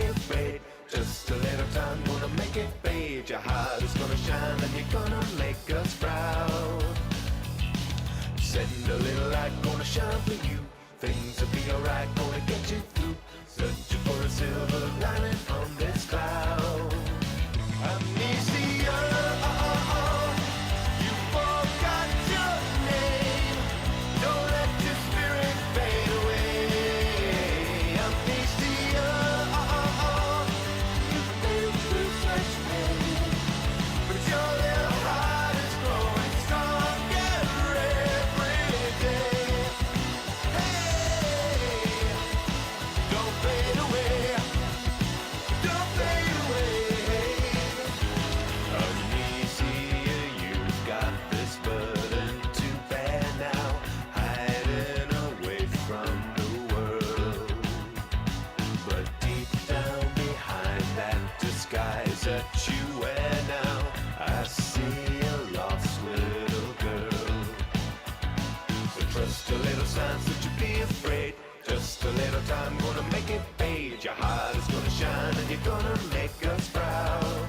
afraid. Just a little time, gonna make it fade. Your heart is gonna shine and you're gonna make us proud. Send a little light, gonna shine for you. Things will be alright, gonna get you through. Searching for a silver lining on this cloud. Amnesia, you forgot your name. Don't let your spirit fade away. Amnesia, you've been through such pain, but your little heart is growing stronger every day. Hey, don't fade away. Don't fade away. Amnesia, you've got this burden to bear now, hiding away from the world. But deep down behind that disguise that you wear now, I see a lost little girl. So trust a little signs that you be afraid. Just a little time, gonna make it fade. Your heart is gonna shine and you're gonna make us proud.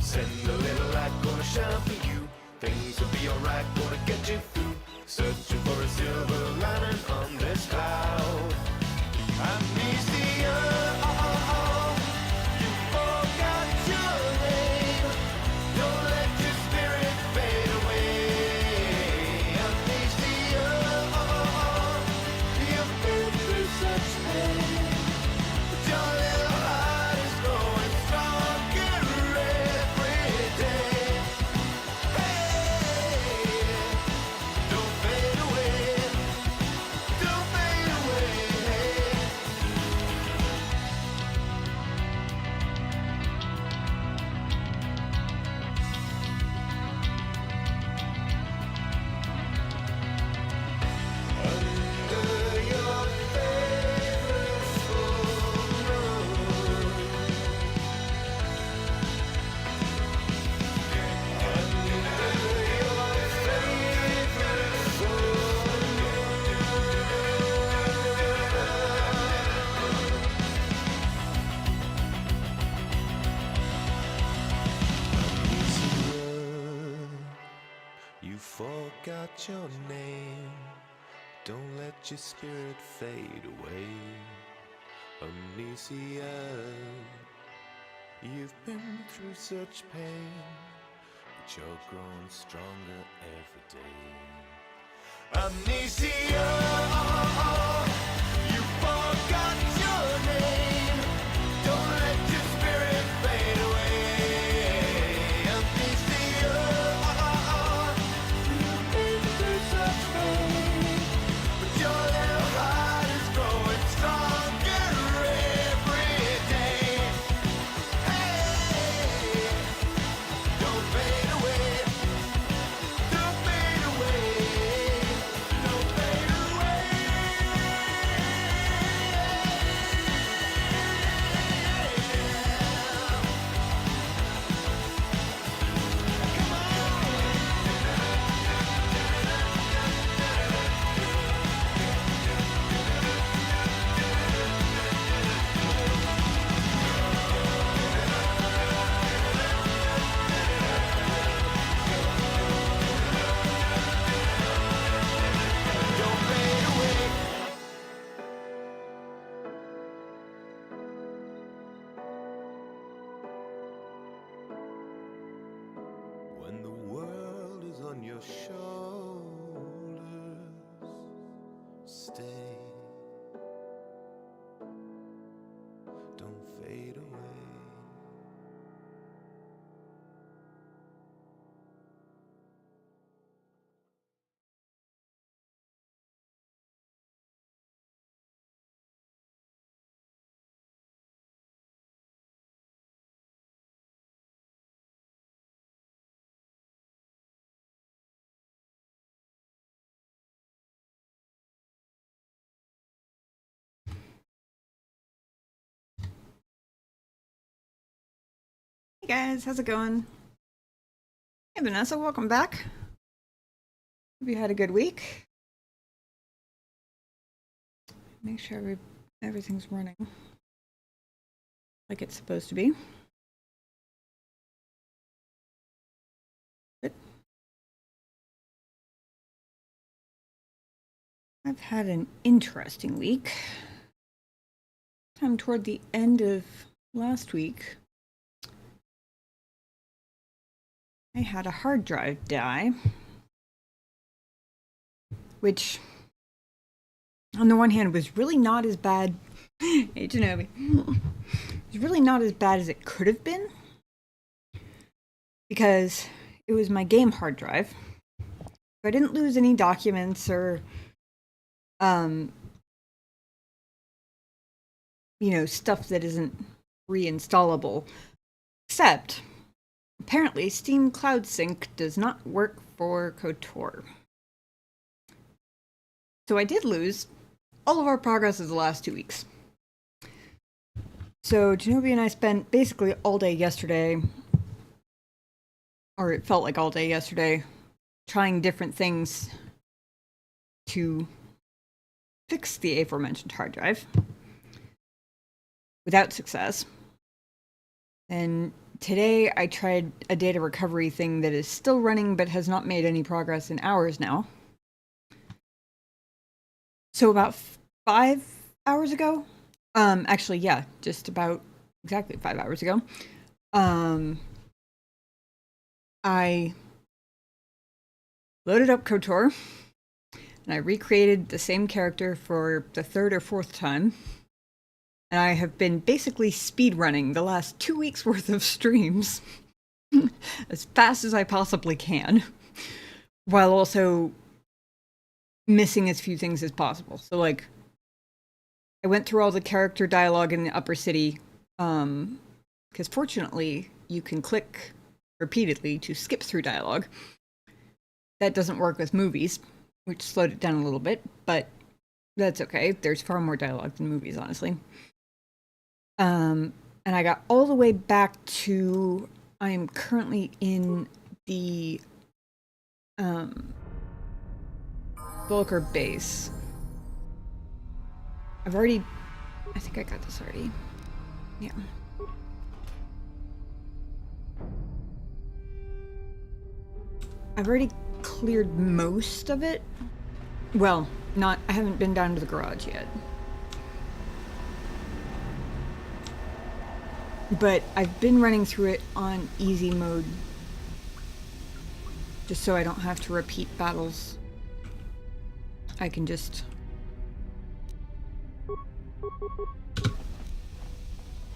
Send a little light, gonna shine for you. Things will be alright, gonna get you through. Searching for a silver lining on this cloud. Amnesia, you forgot your name. Don't let your spirit fade away. Amnesia, you've been through such pain, but your little heart is growing stronger every day. Hey, don't fade away. Don't fade away. Under your favorite full moon. Under your favorite full moon. You forgot your name. Don't let your spirit fade away. Amnesia, you've been through such pain, but you're growing stronger every day. Amnesia, you forgot your name. Don't let your spirit fade away. Amnesia, you've been through such pain, but your little heart is growing stronger every day. Hey, don't fade away. Don't fade away. Don't fade away. Come on. Don't fade away. When the world is on your shoulders, stay. Don't fade away. Hey guys, how's it going? Hey Vanessa, welcome back. Hope you had a good week. Make sure everything's running. like it's supposed to be. But I've had an interesting week. Toward the end of last week, I had a hard drive die, which on the one hand was really not as bad. Hey, Genobi. It was really not as bad as it could have been, because it was my game hard drive. I didn't lose any documents or stuff that isn't reinstallable, except apparently Steam Cloud Sync does not work for KOTOR. So I did lose all of our progress of the last 2 weeks. So Genobi and I spent basically all day yesterday, or it felt like all day yesterday, trying different things to fix the aforementioned hard drive without success. And today I tried a data recovery thing that is still running but has not made any progress in hours now. So about 5 hours ago, actually, yeah, just about exactly 5 hours ago, I loaded up KOTOR and I recreated the same character for the third or fourth time. And I have been basically speedrunning the last 2 weeks worth of streams as fast as I possibly can, while also missing as few things as possible. So, like, I went through all the character dialogue in the upper city, because fortunately you can click repeatedly to skip through dialogue. That doesn't work with movies, which slowed it down a little bit, but that's okay. There's far more dialogue than movies, honestly. And I got all the way back to, I am currently in the Volker base. I think I got this already. Yeah. I've already cleared most of it. Well, I haven't been down to the garage yet. But I've been running through it on easy mode, just so I don't have to repeat battles. I can just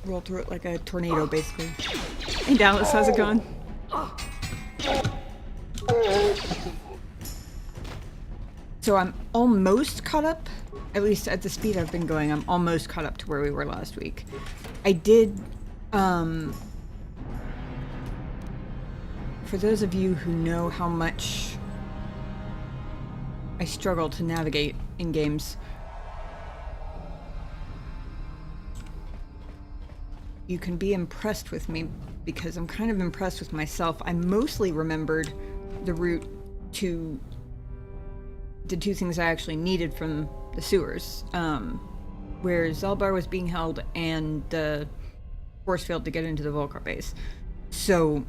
roll through it like a tornado, basically. Hey Dallas, how's it going? So I'm almost caught up, at least at the speed I've been going, I'm almost caught up to where we were last week. I did, for those of you who know how much I struggle to navigate in games, you can be impressed with me, because I'm kind of impressed with myself. I mostly remembered the route to the two things I actually needed from the sewers, where Zalbar was being held and the force field to get into the Volcar base. So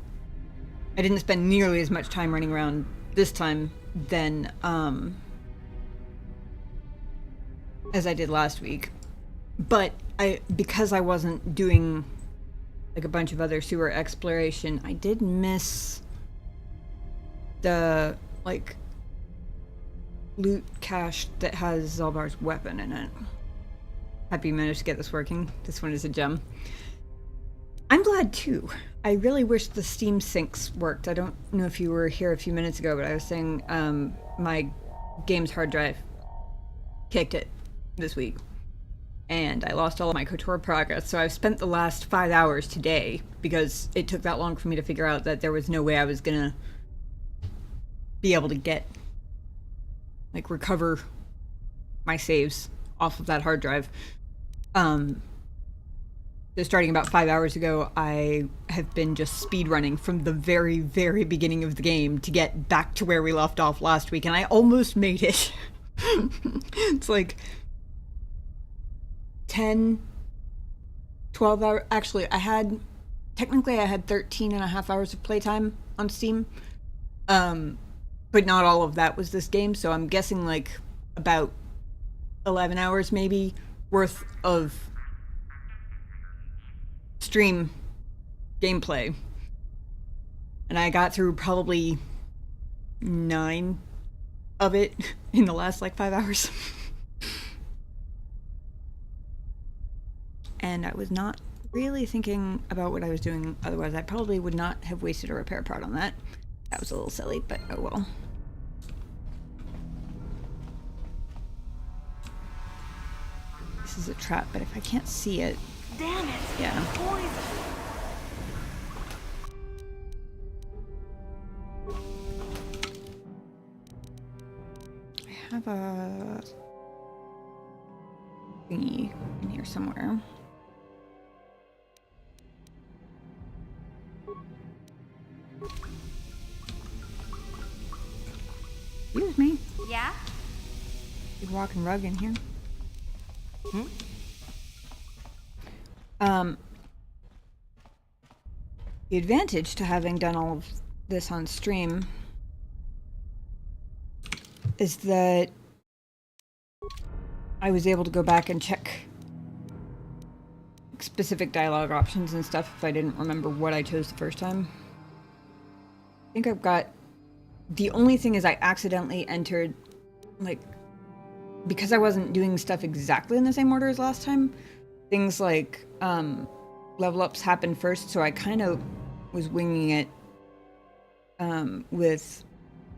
I didn't spend nearly as much time running around this time than as I did last week. But because I wasn't doing like a bunch of other sewer exploration, I did miss the like loot cache that has Zalbar's weapon in it. Happy you managed to get this working. This one is a gem. I'm glad too. I really wish the Steam syncs worked. I don't know if you were here a few minutes ago, but I was saying my game's hard drive kicked it this week. And I lost all of my KOTOR progress, so I've spent the last 5 hours today, because it took that long for me to figure out that there was no way I was gonna be able to get, like, recover my saves off of that hard drive. So starting about 5 hours ago, I have been just speedrunning from the very, very beginning of the game to get back to where we left off last week, and I almost made it. It's like 10, 12 hour. Actually, technically I had 13 and a half hours of playtime on Steam. But not all of that was this game, so I'm guessing like about 11 hours maybe worth of stream gameplay. And I got through probably 9 of it in the last like 5 hours. And I was not really thinking about what I was doing, otherwise I probably would not have wasted a repair part on that. That was a little silly, but oh well. This is a trap, but if I can't see it... Damn it! Yeah. Poison. I have a thingy in here somewhere. Excuse me. Yeah? Big walking rug in here. Hmm? The advantage to having done all of this on stream is that I was able to go back and check specific dialogue options and stuff if I didn't remember what I chose the first time. I think I've got... The only thing is I accidentally entered, like, because I wasn't doing stuff exactly in the same order as last time, things like level ups happened first, so I kind of was winging it with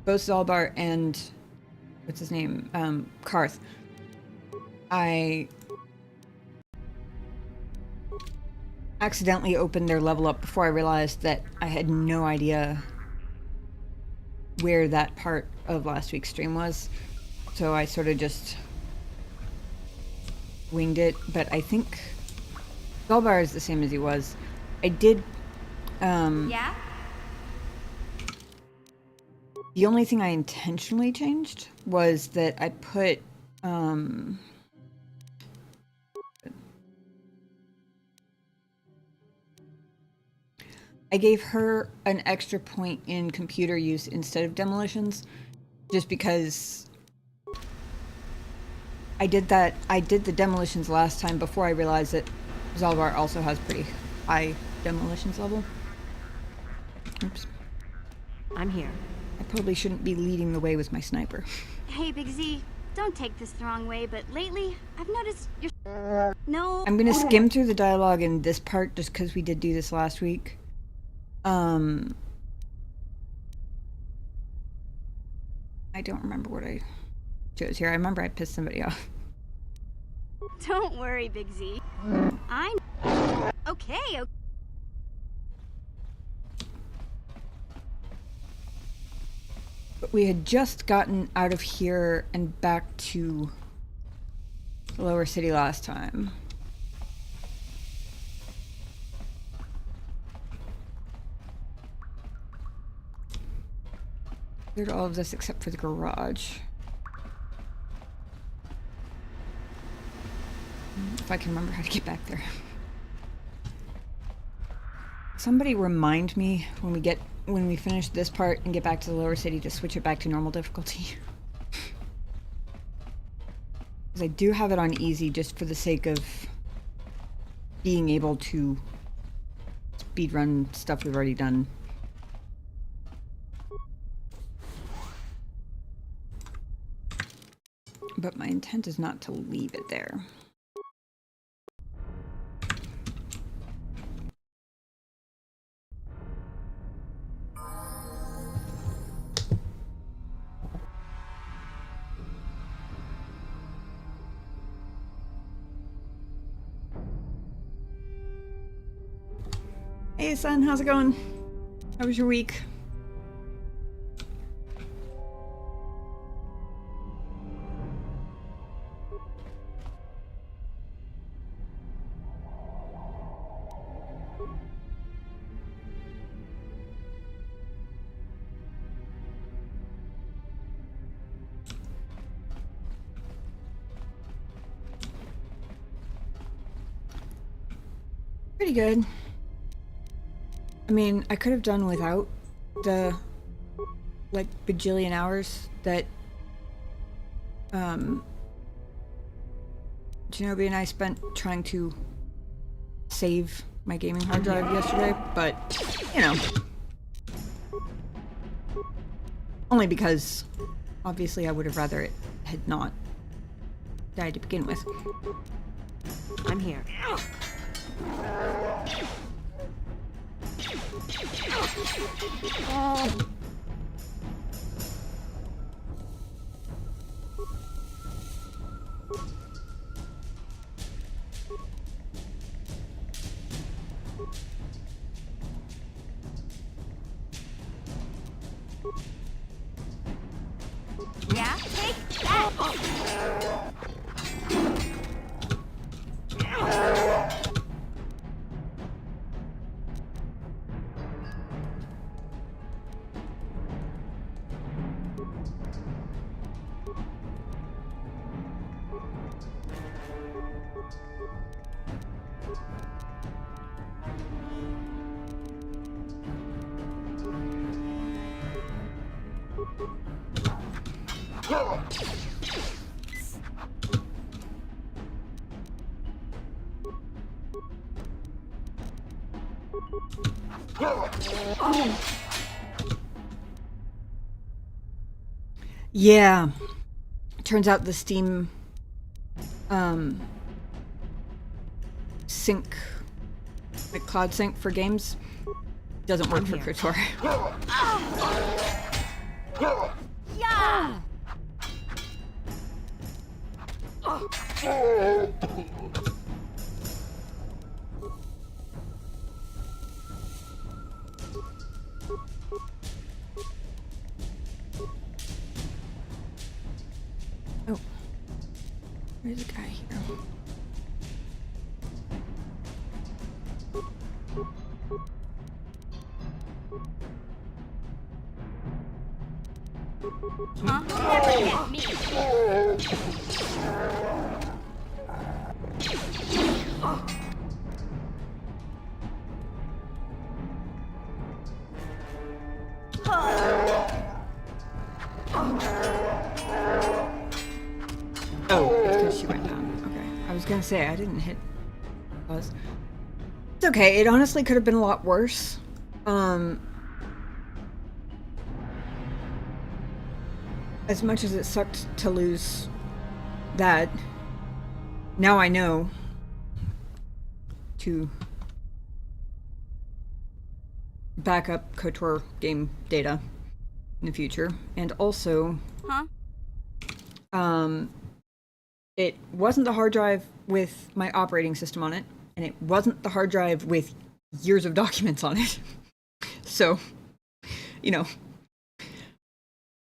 both Zalbar and what's his name, Karth. I accidentally opened their level up before I realized that I had no idea where that part of last week's stream was, so I sort of just winged it. But I think Zalbar is the same as he was. I did Yeah? the only thing I intentionally changed was that I put I gave her an extra point in computer use instead of demolitions, just because I did the demolitions last time before I realized that Zalbar also has pretty high demolitions level. Oops. I'm here. I probably shouldn't be leading the way with my sniper. Hey, Big Z, don't take this the wrong way, but lately, I've noticed you're... No... I'm gonna skim through the dialogue in this part just because we did do this last week. I don't remember what I chose here. I remember I pissed somebody off. Don't worry, Big Z. I... Okay. But we had just gotten out of here and back to the lower city last time. Cleared all of this except for the garage. If I can remember how to get back there. Somebody remind me when we finish this part and get back to the lower city to switch it back to normal difficulty. Because I do have it on easy just for the sake of being able to speedrun stuff we've already done. But my intent is not to leave it there. Hey son, how's it going? How was your week? Pretty good. I mean, I could have done without the, like, bajillion hours that, Shinobi and I spent trying to save my gaming hard drive yesterday, but, you know. Only because, obviously, I would have rather it had not died to begin with. I'm here. Yeah, take that! Yeah. Turns out the Steam sync, like cloud sync for games, doesn't work for KOTOR. Yeah! Oh. There's a guy here. Huh? Never get me! Oh, it's because she went down. Okay. I was gonna say, I didn't hit pause. It's okay. It honestly could have been a lot worse. As much as it sucked to lose that, now I know to back up KOTOR game data in the future. And also, Huh? it wasn't the hard drive with my operating system on it, and it wasn't the hard drive with years of documents on it. So, you know,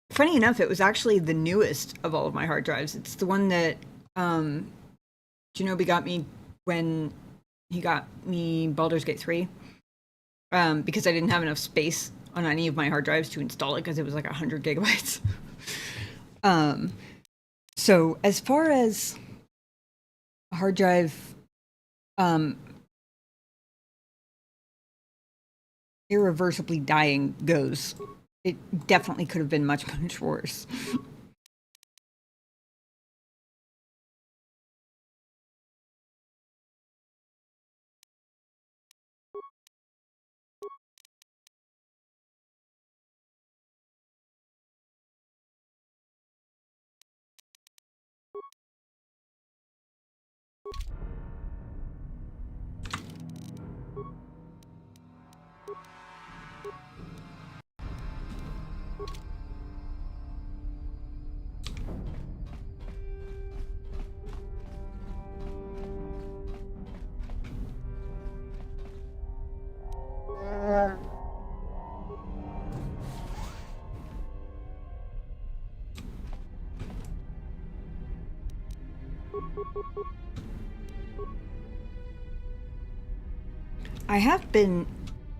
funny enough, it was actually the newest of all of my hard drives. It's the one that Shinobi got me when he got me Baldur's Gate 3, because I didn't have enough space on any of my hard drives to install it because it was like 100 gigabytes. So as far as a hard drive irreversibly dying goes, it definitely could have been much, much worse. I have been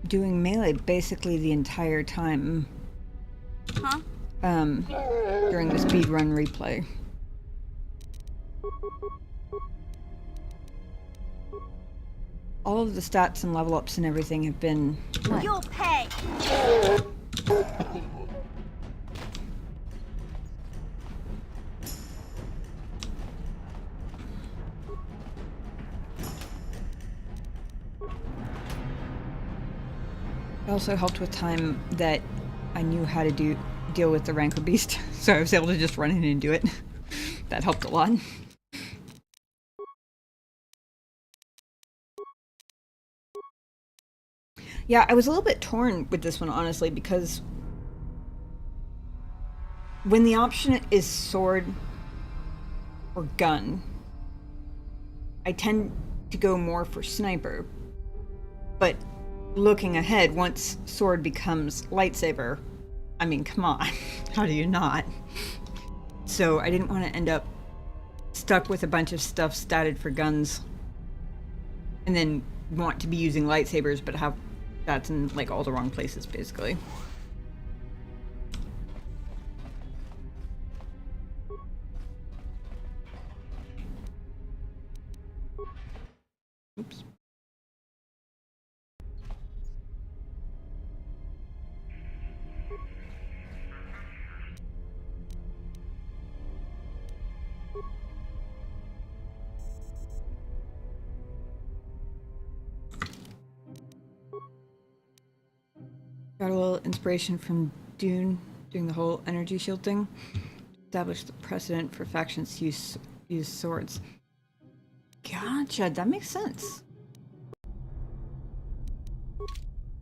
doing melee basically the entire time. Huh? During the speedrun replay. all of the stats and level ups and everything have been... What? You'll pay. It also helped with time that I knew how to deal with the Rancor Beast, so I was able to just run in and do it. That helped a lot. Yeah, I was a little bit torn with this one, honestly, because when the option is sword or gun, I tend to go more for sniper. But looking ahead, once sword becomes lightsaber, I mean, come on, how do you not? So I didn't want to end up stuck with a bunch of stuff statted for guns and then want to be using lightsabers but have that's in like all the wrong places, basically. Oops. Got a little inspiration from Dune doing the whole energy shield thing. Established the precedent for factions to use swords. Gotcha, that makes sense.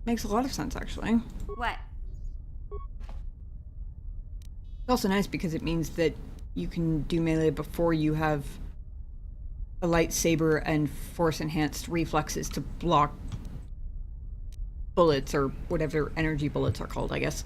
Makes a lot of sense, actually. What? It's also nice because it means that you can do melee before you have a lightsaber and force-enhanced reflexes to block bullets, or whatever energy bullets are called, I guess.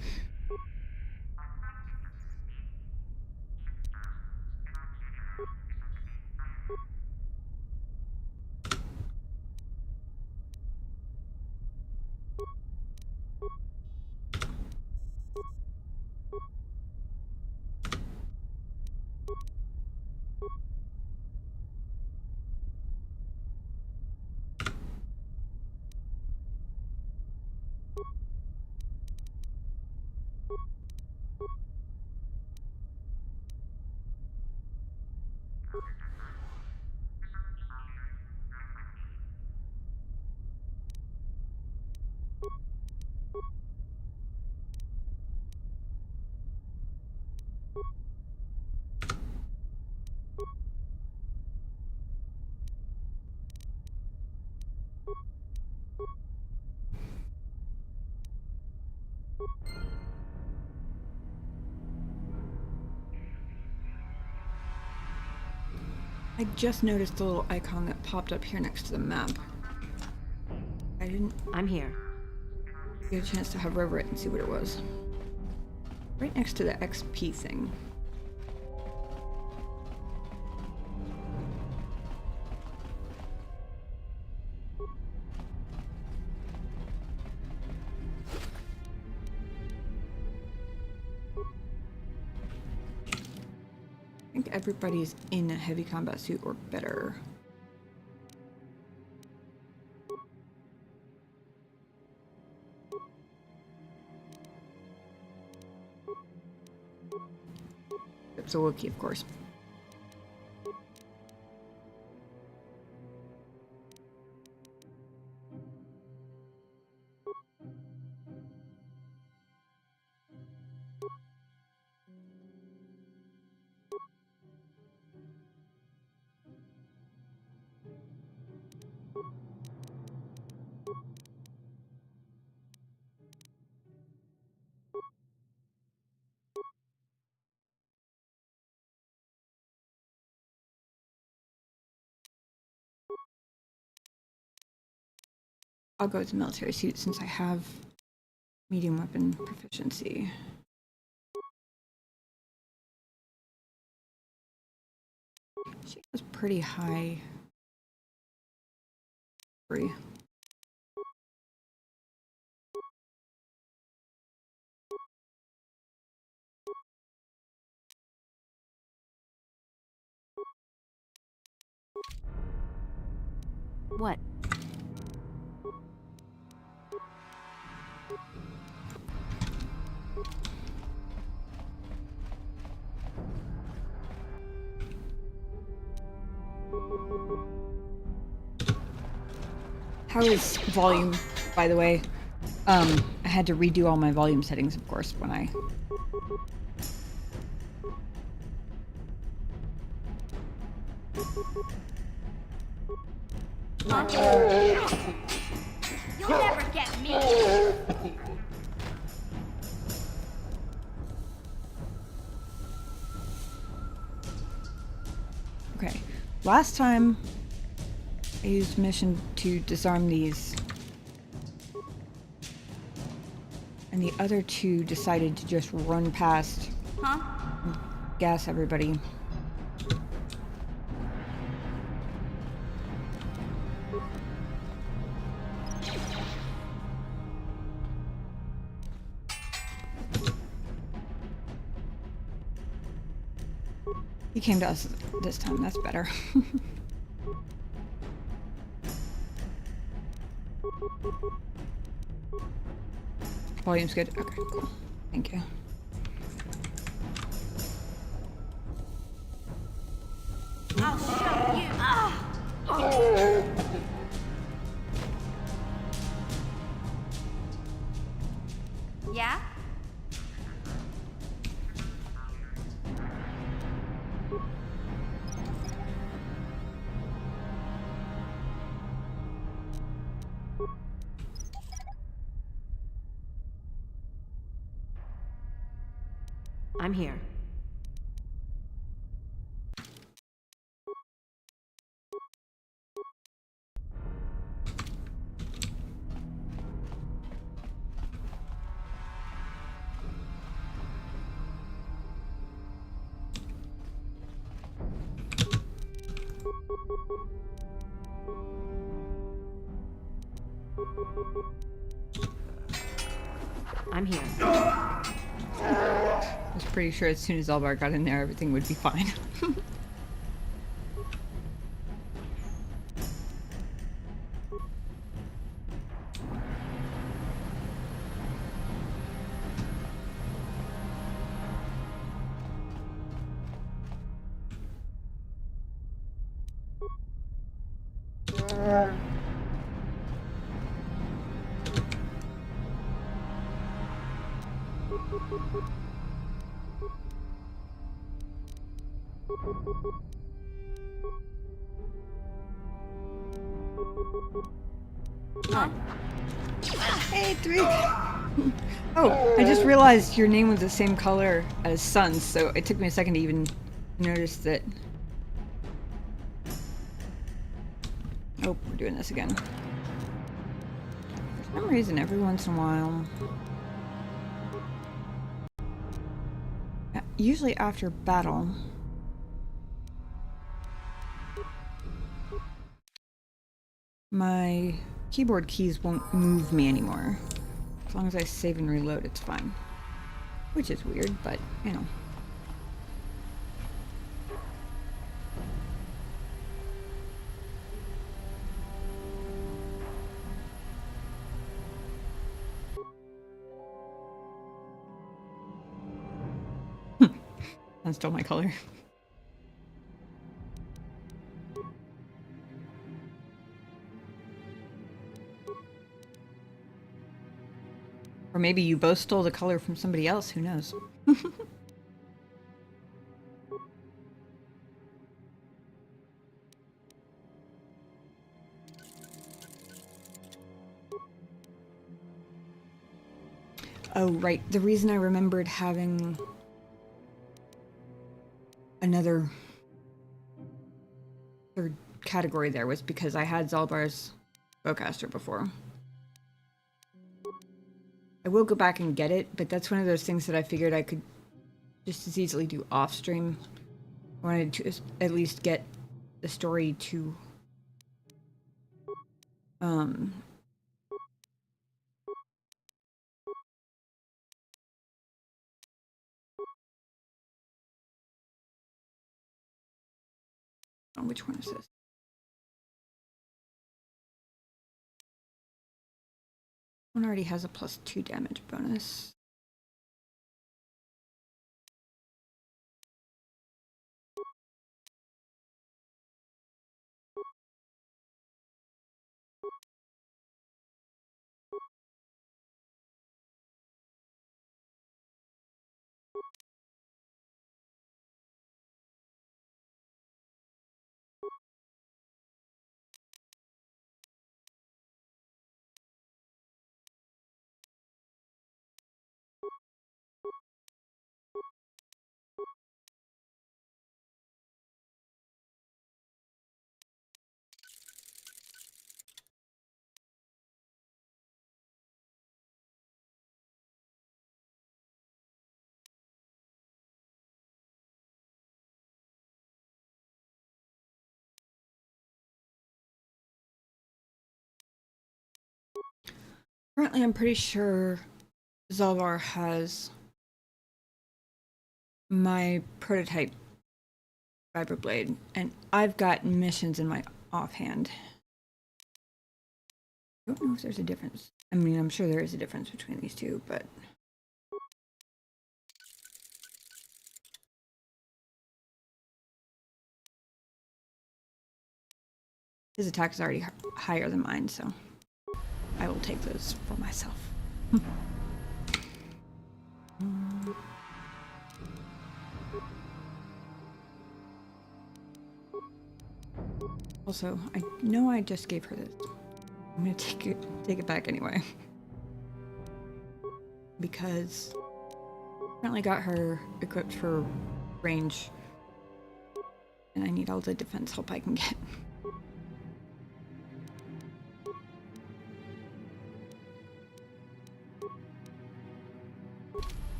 I just noticed the little icon that popped up here next to the map. I didn't I'm here. get a chance to hover over it and see what it was. Right next to the XP thing. I think everybody's in a heavy combat suit or better. It's a Wookiee, of course. I'll go with the military suit since I have medium weapon proficiency. She has pretty high free. What? How is volume, by the way? I had to redo all my volume settings, of course, when I... You'll never get me. Okay. Last time, I used mission to disarm these. And the other two decided to just run past. Huh? And gas everybody. He came to us this time, that's better. Volume's good? Okay, cool. Thank you. I'll show you. Yeah? I'm here. I'm here. I was pretty sure as soon as Elbar got in there, everything would be fine. Huh? Hey, Drake! Oh, I just realized your name was the same color as Sun's, so it took me a second to even notice that. Oh, we're doing this again. For some reason, every once in a while... Usually after battle... my keyboard keys won't move me anymore. As long as I save and reload, it's fine. Which is weird, but, you know. That's still my color. Or maybe you both stole the color from somebody else, who knows? Oh, right. The reason I remembered having another third category there was because I had Zalbar's bowcaster before. I will go back and get it, but that's one of those things that I figured I could just as easily do off stream. I wanted to at least get the story to oh, which one is this? One already has a +2 damage bonus. Currently, I'm pretty sure Zalvar has my prototype vibroblade, and I've got missions in my offhand. I don't know if there's a difference. I mean, I'm sure there is a difference between these two, but... His attack is already higher than mine, so I will take those for myself. Also, I know I just gave her this. I'm gonna take it back anyway. Because I apparently got her equipped for range. And I need all the defense help I can get.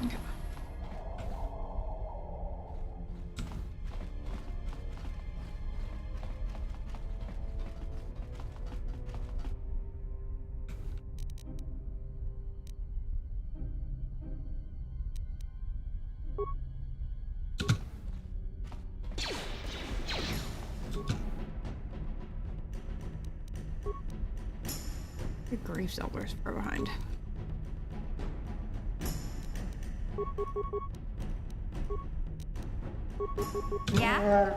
Okay. The grief Zelda's far behind. Yeah?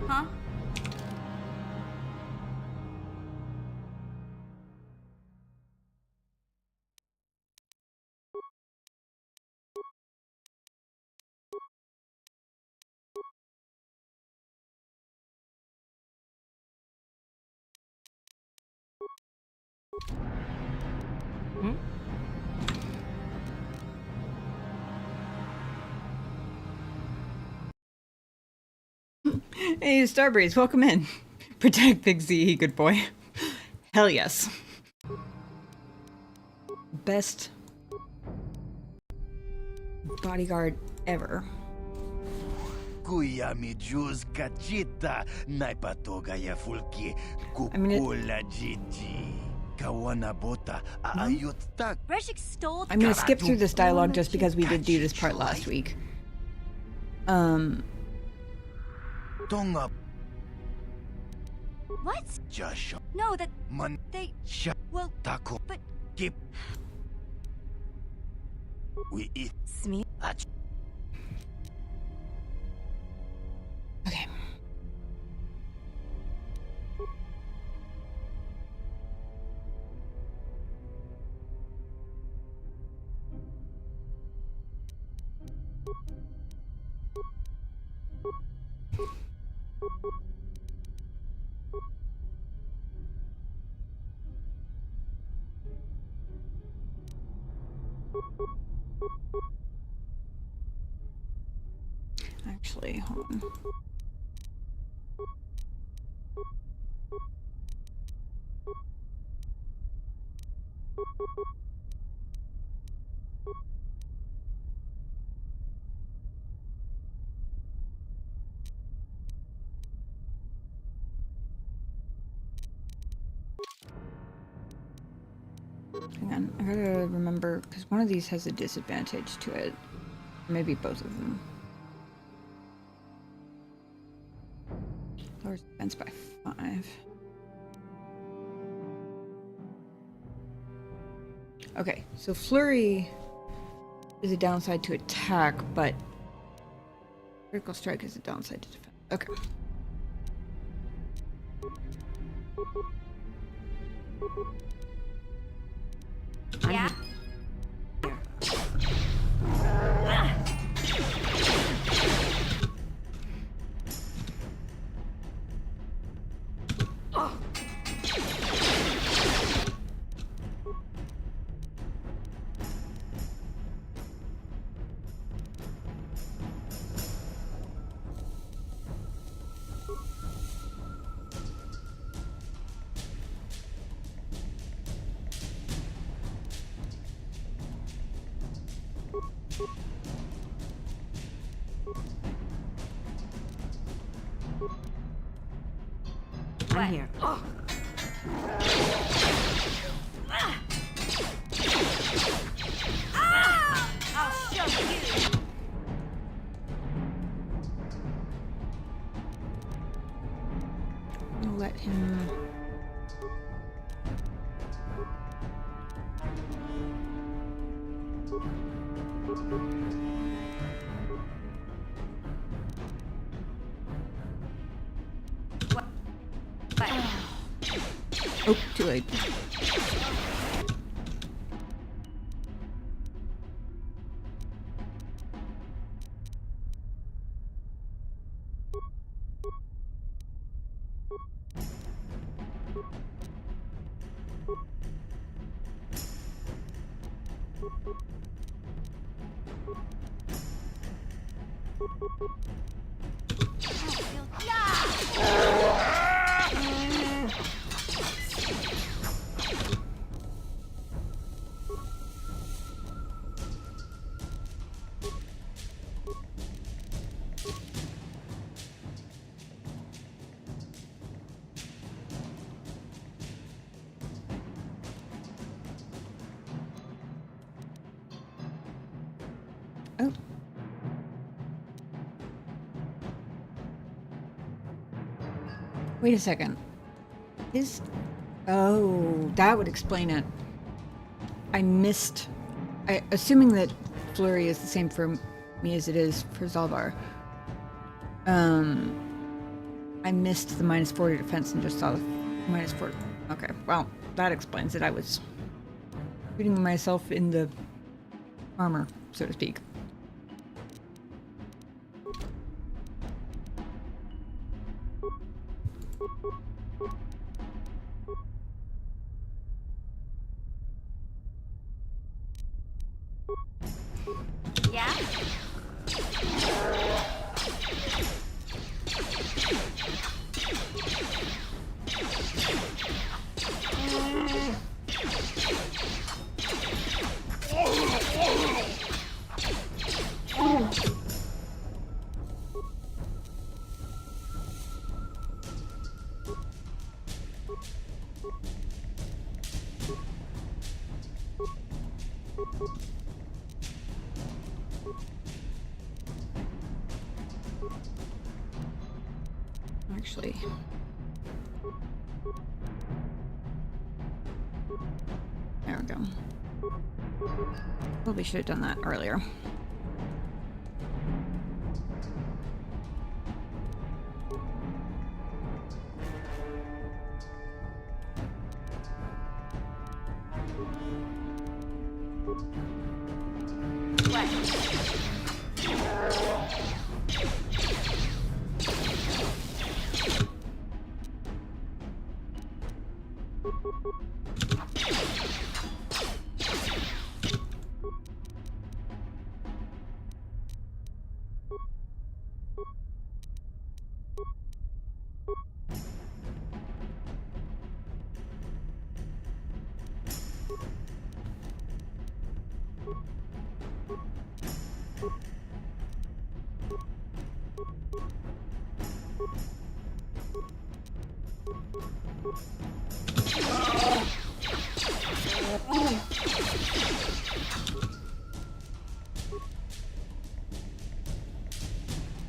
Huh? Hmm? Hey, Starbreeze, welcome in. Protect Big Z, good boy. Hell yes. Best bodyguard ever. Kuya mi Jus kachita naipatoga ya fulki I mean, kukula jiji kawana bota aayot tak Breshik stole. I'm gonna skip through this dialogue just because we did do this part last week. tonga What? jasho No, that man they. sha Well, tako but kip we eat Smee. ach Okay. Actually, hold on. Hang on, I gotta remember, because one of these has a disadvantage to it. Maybe both of them. Lowers defense by 5. Okay, so flurry is a downside to attack, but critical strike is a downside to defense. Okay. Yeah? I'm here. I'll show you. I'll let him. Oh, too late. Oh. Wait a second. Oh, that would explain it. Assuming that Flurry is the same for me as it is for Zalbar. I missed the -4 to defense and just saw the -4. Okay, well, that explains it. I was shooting myself in the armor, so to speak. Yeah? Actually. There we go. Probably should have done that earlier.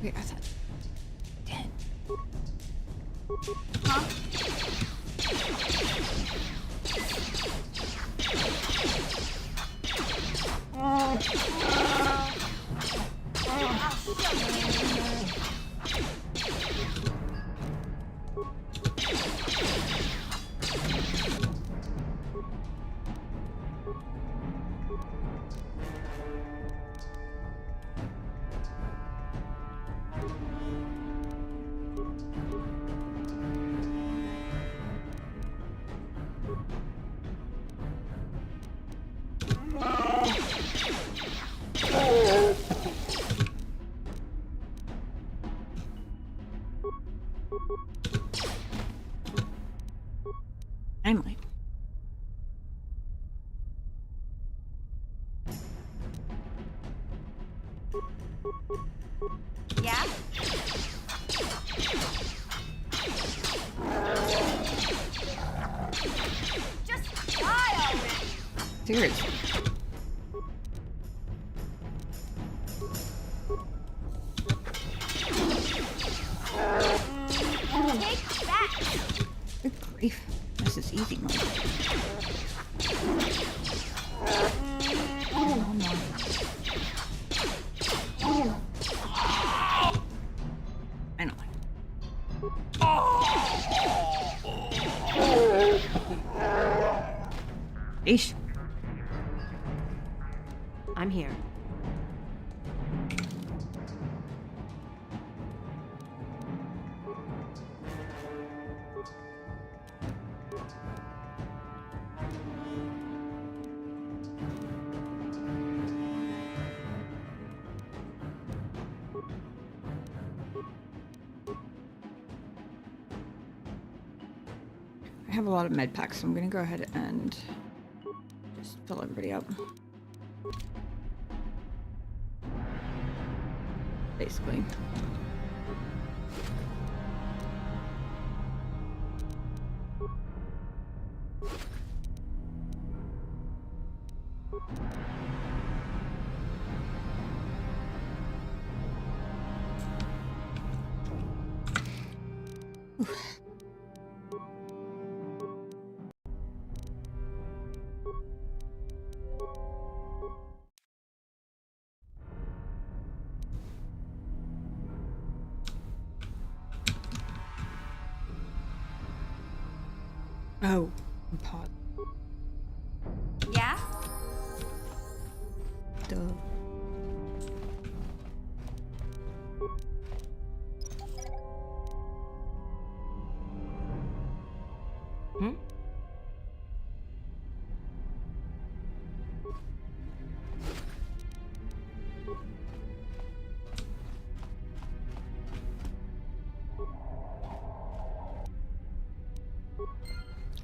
Wait, I thought 10. Huh? Finally. Yeah? Just die already! Seriously. Take that! Good grief. This is easy mode. Oh no. Finally. Eesh. I'm here. I have a lot of med packs, so I'm gonna go ahead and just fill everybody up. Basically. Oh, pod. Yeah? Duh. Hmm?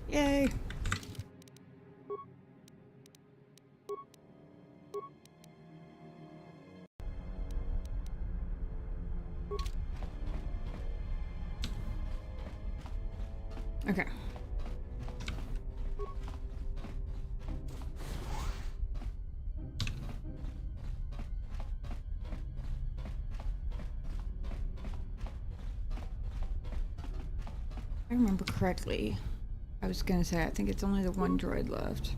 Yay! Okay. If I remember correctly, I was gonna say I think it's only the one droid left.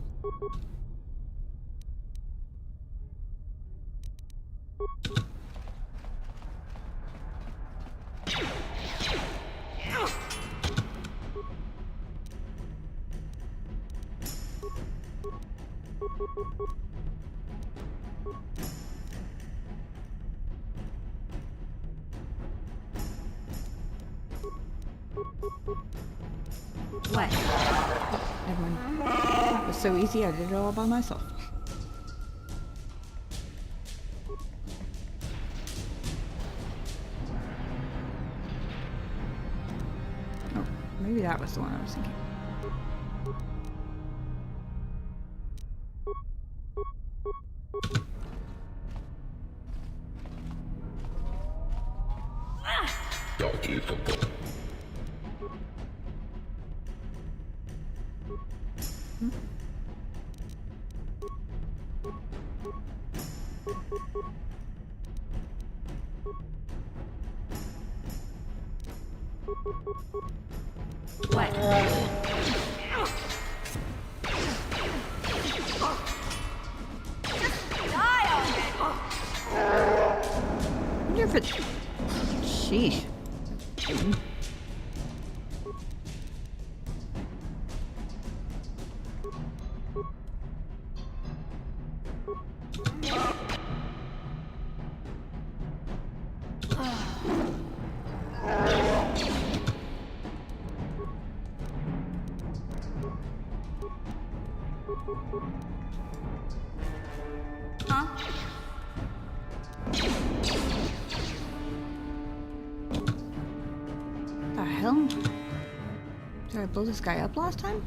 What? Never mind. That was so easy, I did it all by myself. Oh, maybe that was the one I was thinking. What? I wonder if it's... Sheesh. Huh? The hell? Did I blow this guy up last time?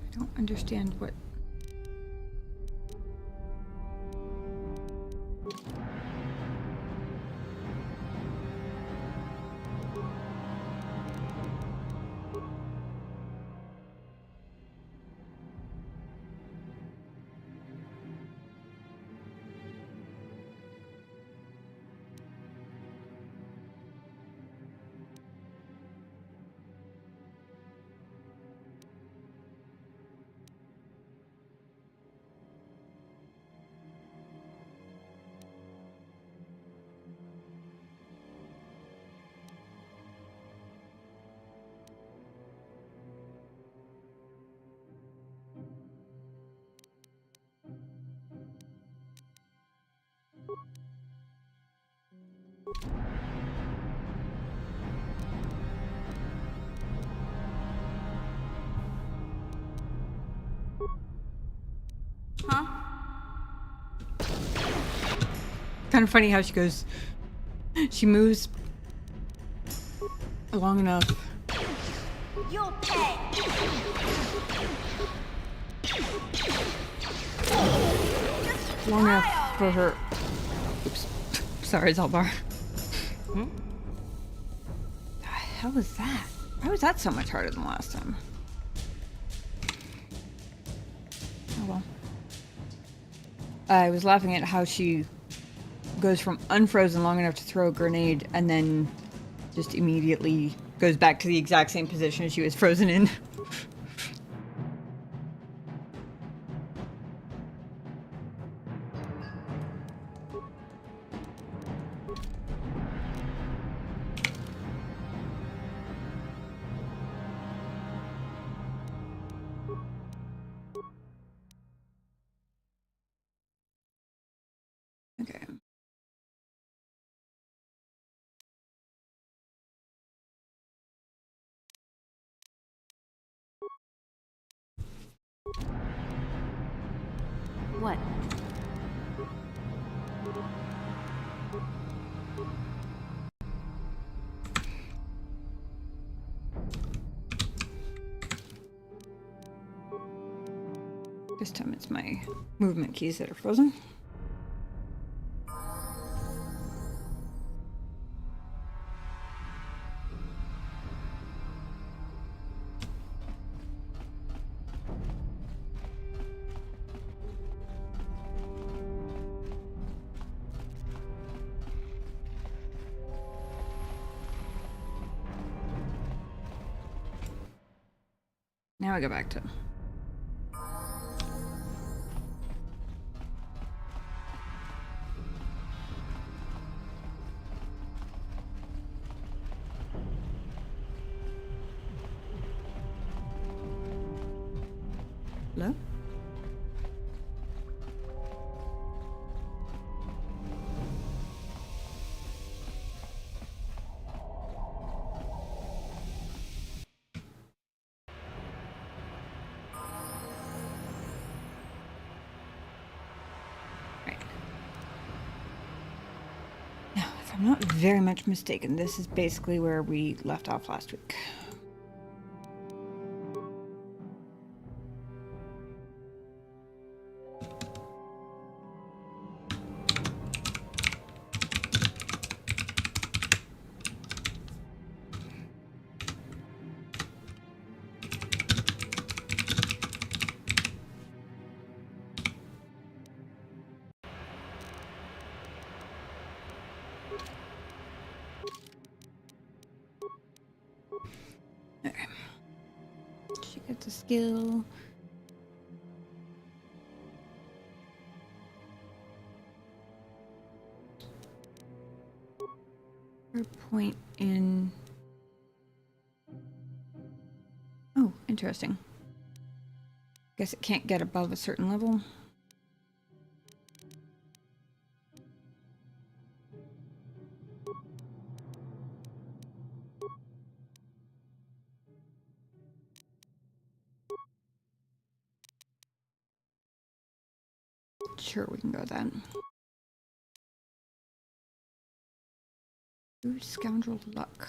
I don't understand what... Huh? Kind of funny how she goes... She moves long enough. You'll pay. Long enough for her... Oops. Sorry, Zalbar. Hmm? The hell was that? Why was that so much harder than last time? Oh well. I was laughing at how she goes from unfrozen long enough to throw a grenade and then just immediately goes back to the exact same position she was frozen in. Okay. What? This time it's my movement keys that are frozen. Now I go back to... Hello? I'm not very much mistaken. This is basically where we left off last week. Okay. She gets a skill. Her point in... Oh, interesting. Guess it can't get above a certain level. Sure, we can go then. Ooh, scoundrel luck.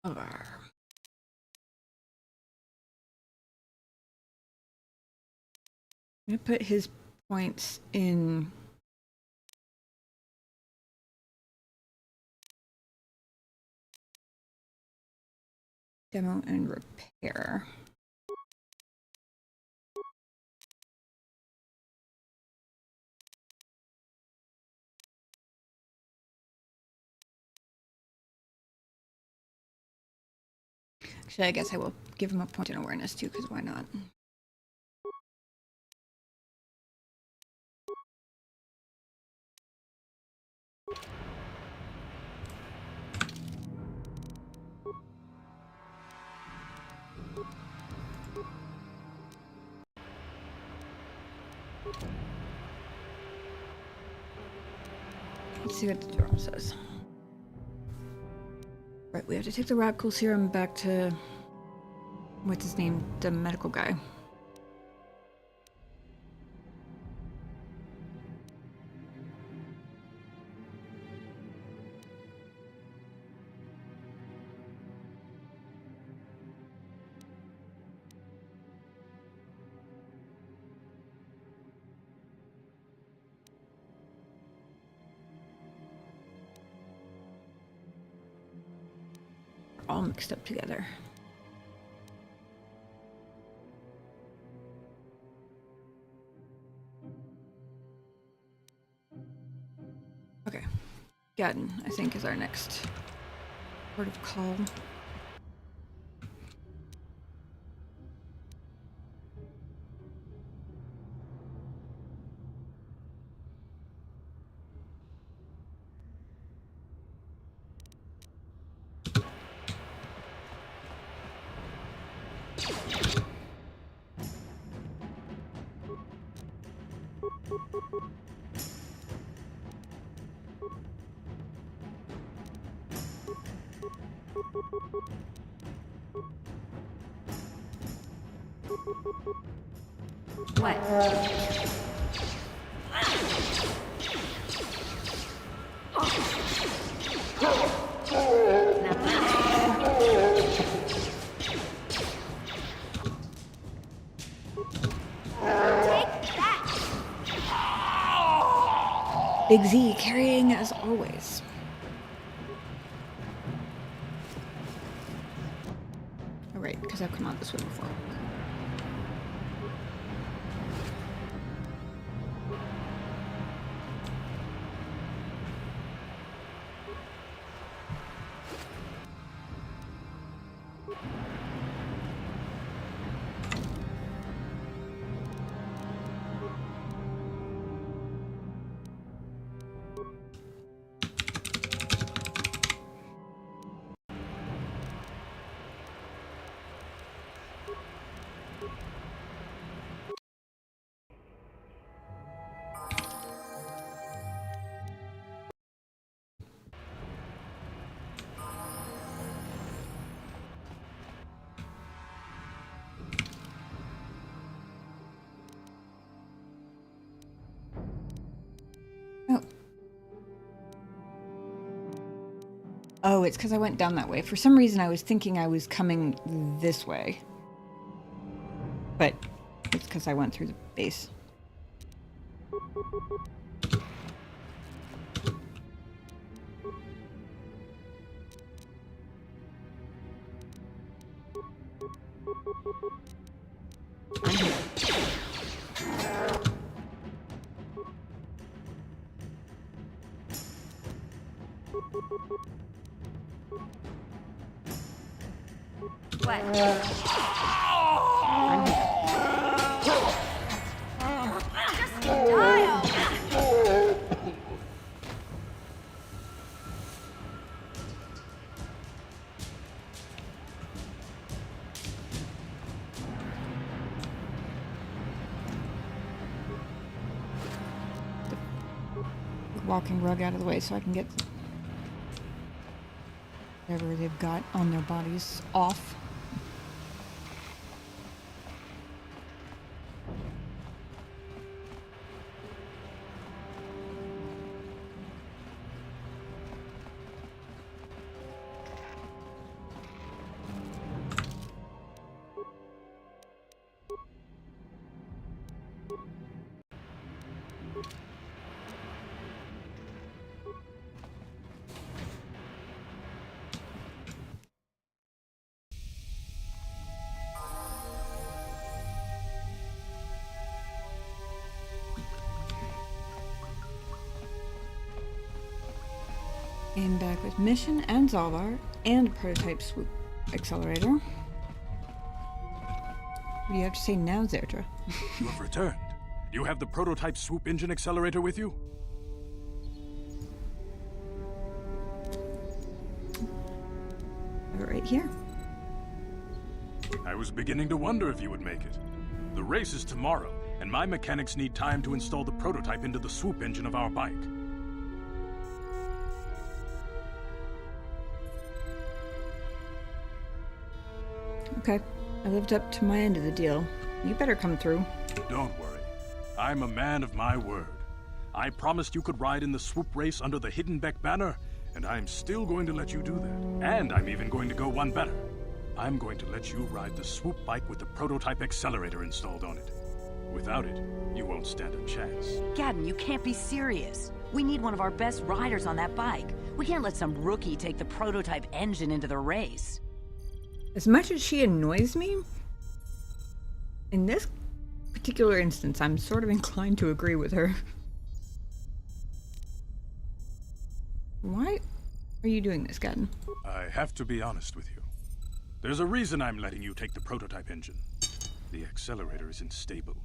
Over. I'm gonna put his points in demo and repair. Actually, I guess I will give him a point in awareness too, because why not? Let's see what the journal says. Right, we have to take the radical serum back to... what's his name? The medical guy. All mixed up together. Okay. Gatton, I think, is our next port of call. What? Big Z carrying as always. All right, because I've come out this way before. Oh, it's because I went down that way. For some reason, I was thinking I was coming this way. But it's because I went through the base. What? I'm here. Just dial! Walking rug out of the way so I can get whatever they've got on their bodies off. And back with Mission and Zalvar and Prototype Swoop Accelerator. What do you have to say now, Zerdra? You have returned. Do you have the prototype swoop engine accelerator with you? Have it right here. I was beginning to wonder if you would make it. The race is tomorrow, and my mechanics need time to install the prototype into the swoop engine of our bike. Okay, I lived up to my end of the deal. You better come through. Don't worry. I'm a man of my word. I promised you could ride in the swoop race under the Hidden Beck banner, and I'm still going to let you do that. And I'm even going to go one better. I'm going to let you ride the swoop bike with the prototype accelerator installed on it. Without it, you won't stand a chance. Gadden, you can't be serious. We need one of our best riders on that bike. We can't let some rookie take the prototype engine into the race. As much as she annoys me, in this particular instance, I'm sort of inclined to agree with her. Why are you doing this, Gadden? I have to be honest with you. There's a reason I'm letting you take the prototype engine. The accelerator isn't stable.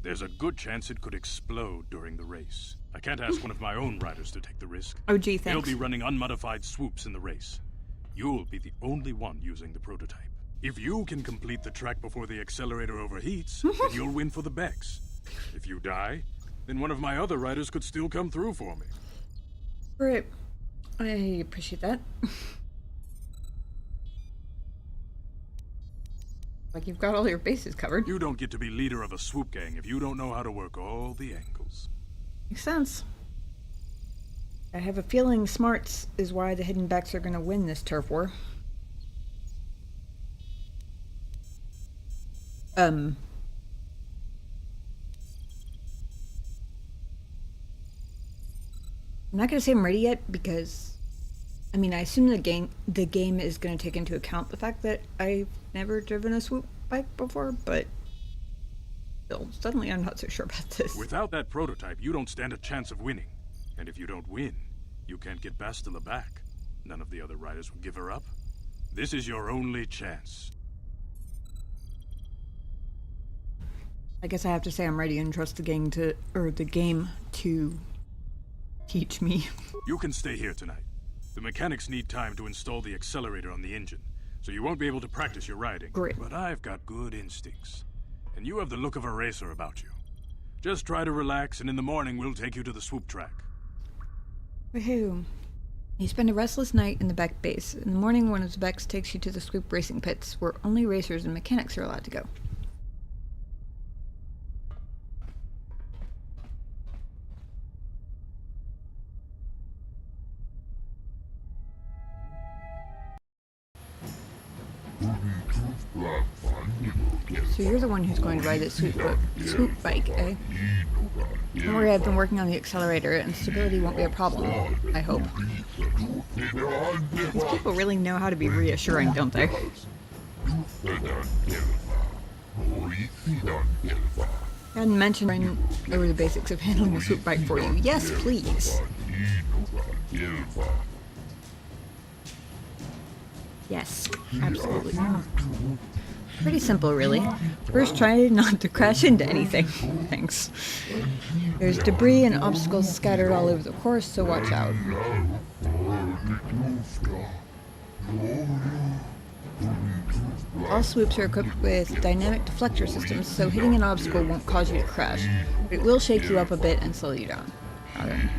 There's a good chance it could explode during the race. I can't ask one of my own riders to take the risk. Oh, gee, thanks. They'll be running unmodified swoops in the race. You'll be the only one using the prototype. If you can complete the track before the accelerator overheats, then you'll win for the Becks. If you die, then one of my other riders could still come through for me. Great. I appreciate that. Like you've got all your bases covered. You don't get to be leader of a swoop gang if you don't know how to work all the angles. Makes sense. I have a feeling smarts is why the Hidden Becks are going to win this turf war. I'm not going to say I'm ready yet because, I mean, I assume the game is going to take into account the fact that I've never driven a swoop bike before, but still, suddenly I'm not so sure about this. Without that prototype, you don't stand a chance of winning. And if you don't win, you can't get Bastila back. None of the other riders will give her up. This is your only chance. I guess I have to say I'm ready and trust the game to teach me. You can stay here tonight. The mechanics need time to install the accelerator on the engine, so you won't be able to practice your riding. Great. But I've got good instincts. And you have the look of a racer about you. Just try to relax, and in the morning we'll take you to the swoop track. Woohoo. You spend a restless night in the Beck base. In the morning, one of the Becks takes you to the swoop racing pits, where only racers and mechanics are allowed to go. So you're the one who's going to ride the swoop bike, eh? Don't worry, I've been working on the accelerator, and stability won't be a problem, I hope. These people really know how to be reassuring, don't they? I hadn't mentioned going over the basics of handling a swoop bike for you. Yes, please. Yes, absolutely. Pretty simple, really. First, try not to crash into anything. Thanks. There's debris and obstacles scattered all over the course, so watch out. All swoops are equipped with dynamic deflector systems, so hitting an obstacle won't cause you to crash, but it will shake you up a bit and slow you down. Okay.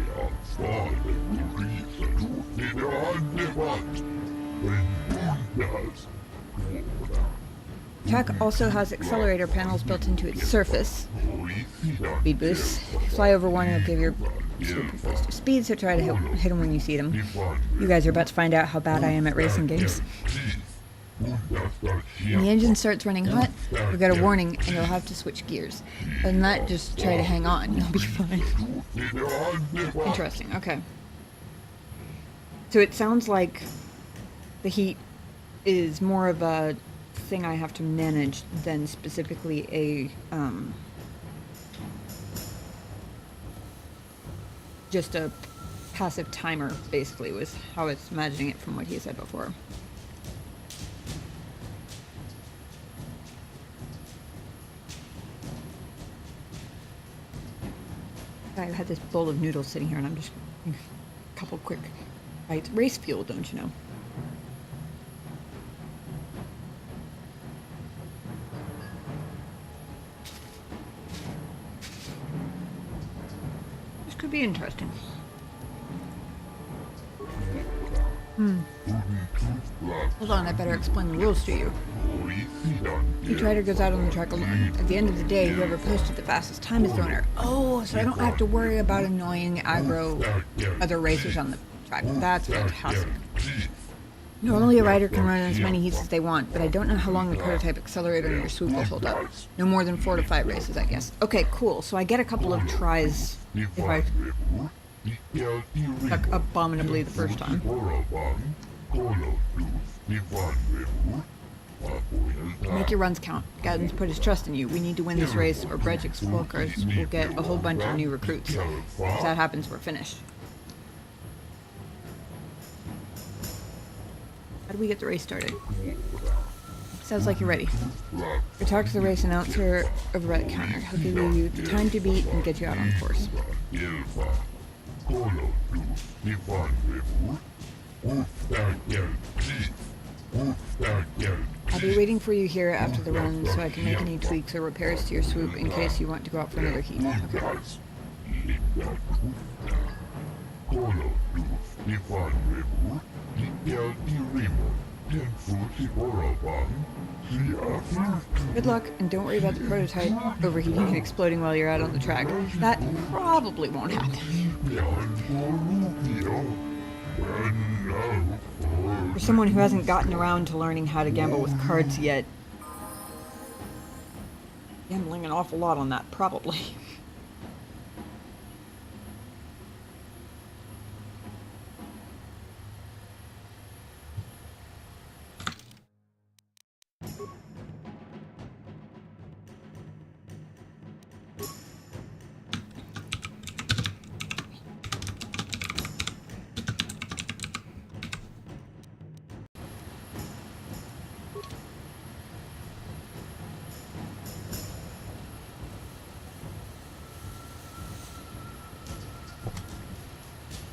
Track also has accelerator panels built into its surface. Speed boosts. If you fly over one, it'll give your swoop a boost of speed, so try to hit them when you see them. You guys are about to find out how bad I am at racing games. When the engine starts running hot, you'll get a warning and you'll have to switch gears. Other than that, just try to hang on. You'll be fine. Interesting. Okay. So it sounds like the heat is more of a thing I have to manage than specifically a just a passive timer, basically, was how I was imagining it from what he said before. I had this bowl of noodles sitting here and I'm just a couple quick bites. Race fuel, don't you know? This could be interesting. Hold on, I better explain the rules to you. Each rider goes out on the track alone. At the end of the day, whoever posted the fastest time is the winner. Oh, so I don't have to worry about annoying aggro other racers on the track. That's fantastic. Normally a rider can run as many heats as they want, but I don't know how long the prototype accelerator in your swoop will hold up. No more than 4 to 5 races, I guess. Okay, cool. So I get a couple of tries if I suck abominably the first time. Make your runs count. Gadden's put his trust in you. We need to win this race, or Brejik's Volkers will get a whole bunch of new recruits. If that happens, we're finished. How do we get the race started? Sounds like you're ready. Go talk to the race announcer over at the counter. He'll give you the time to beat and get you out on the course. I'll be waiting for you here after the run so I can make any tweaks or repairs to your swoop in case you want to go out for another heat. Okay. Good luck, and don't worry about the prototype overheating and exploding while you're out on the track. That probably won't happen. For someone who hasn't gotten around to learning how to gamble with cards yet, gambling an awful lot on that, probably.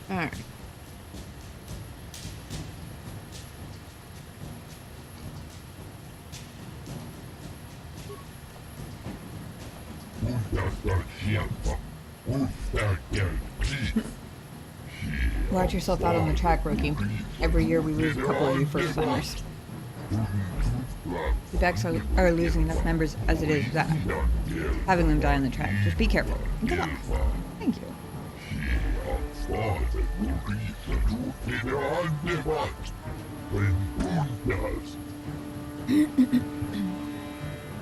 Alright. Watch yourself out on the track, rookie. Every year we lose a couple of you first-timers. The decks are losing enough members as it is that having them die on the track. Just be careful. And good luck. Thank you.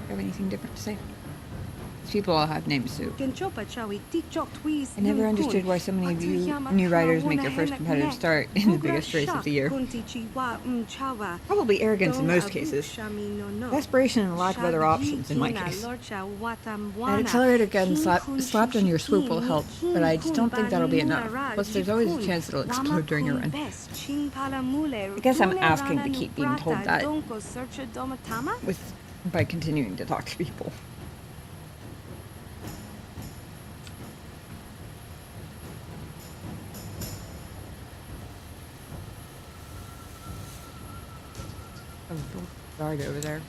Have anything different to say? These people all have names too. I never understood why so many of you new writers make your first competitive start in the biggest race of the year. Probably arrogance in most cases. Desperation and lack of other options in my case. That accelerator gun slapped on your swoop will help, but I just don't think that'll be enough. Plus, there's always a chance it'll explode during your run. I guess I'm asking to keep being told that by continuing to talk to people. Guard over there.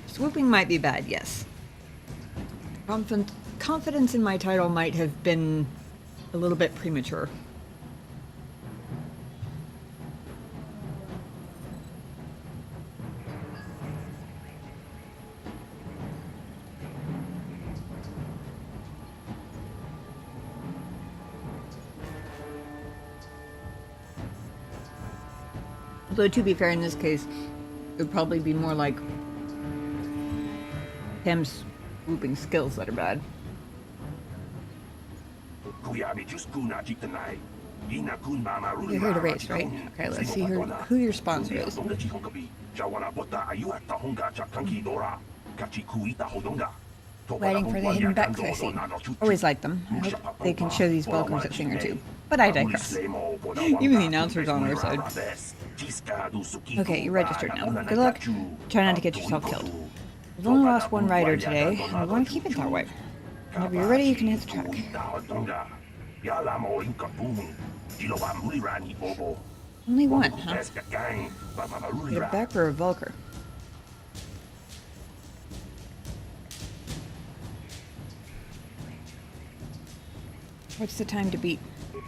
Swooping might be bad, yes. Confidence in my title might have been a little bit premature. Although, to be fair, in this case, it would probably be more like Pam's swooping skills that are bad. You're here to race, right? Okay, let's see who your sponsor is. Waiting for the hidden becks I see. Always like them. I hope they can show these Velcros a thing or two. But I digress. Even the announcer's on our side. Okay, you're registered now. Good luck. Try not to get yourself killed. We've only lost one rider today, and we want to keep it that way. Whenever you're ready, you can hit the track. Only one, huh? Get a Beck or a Vulker? What's the time to beat?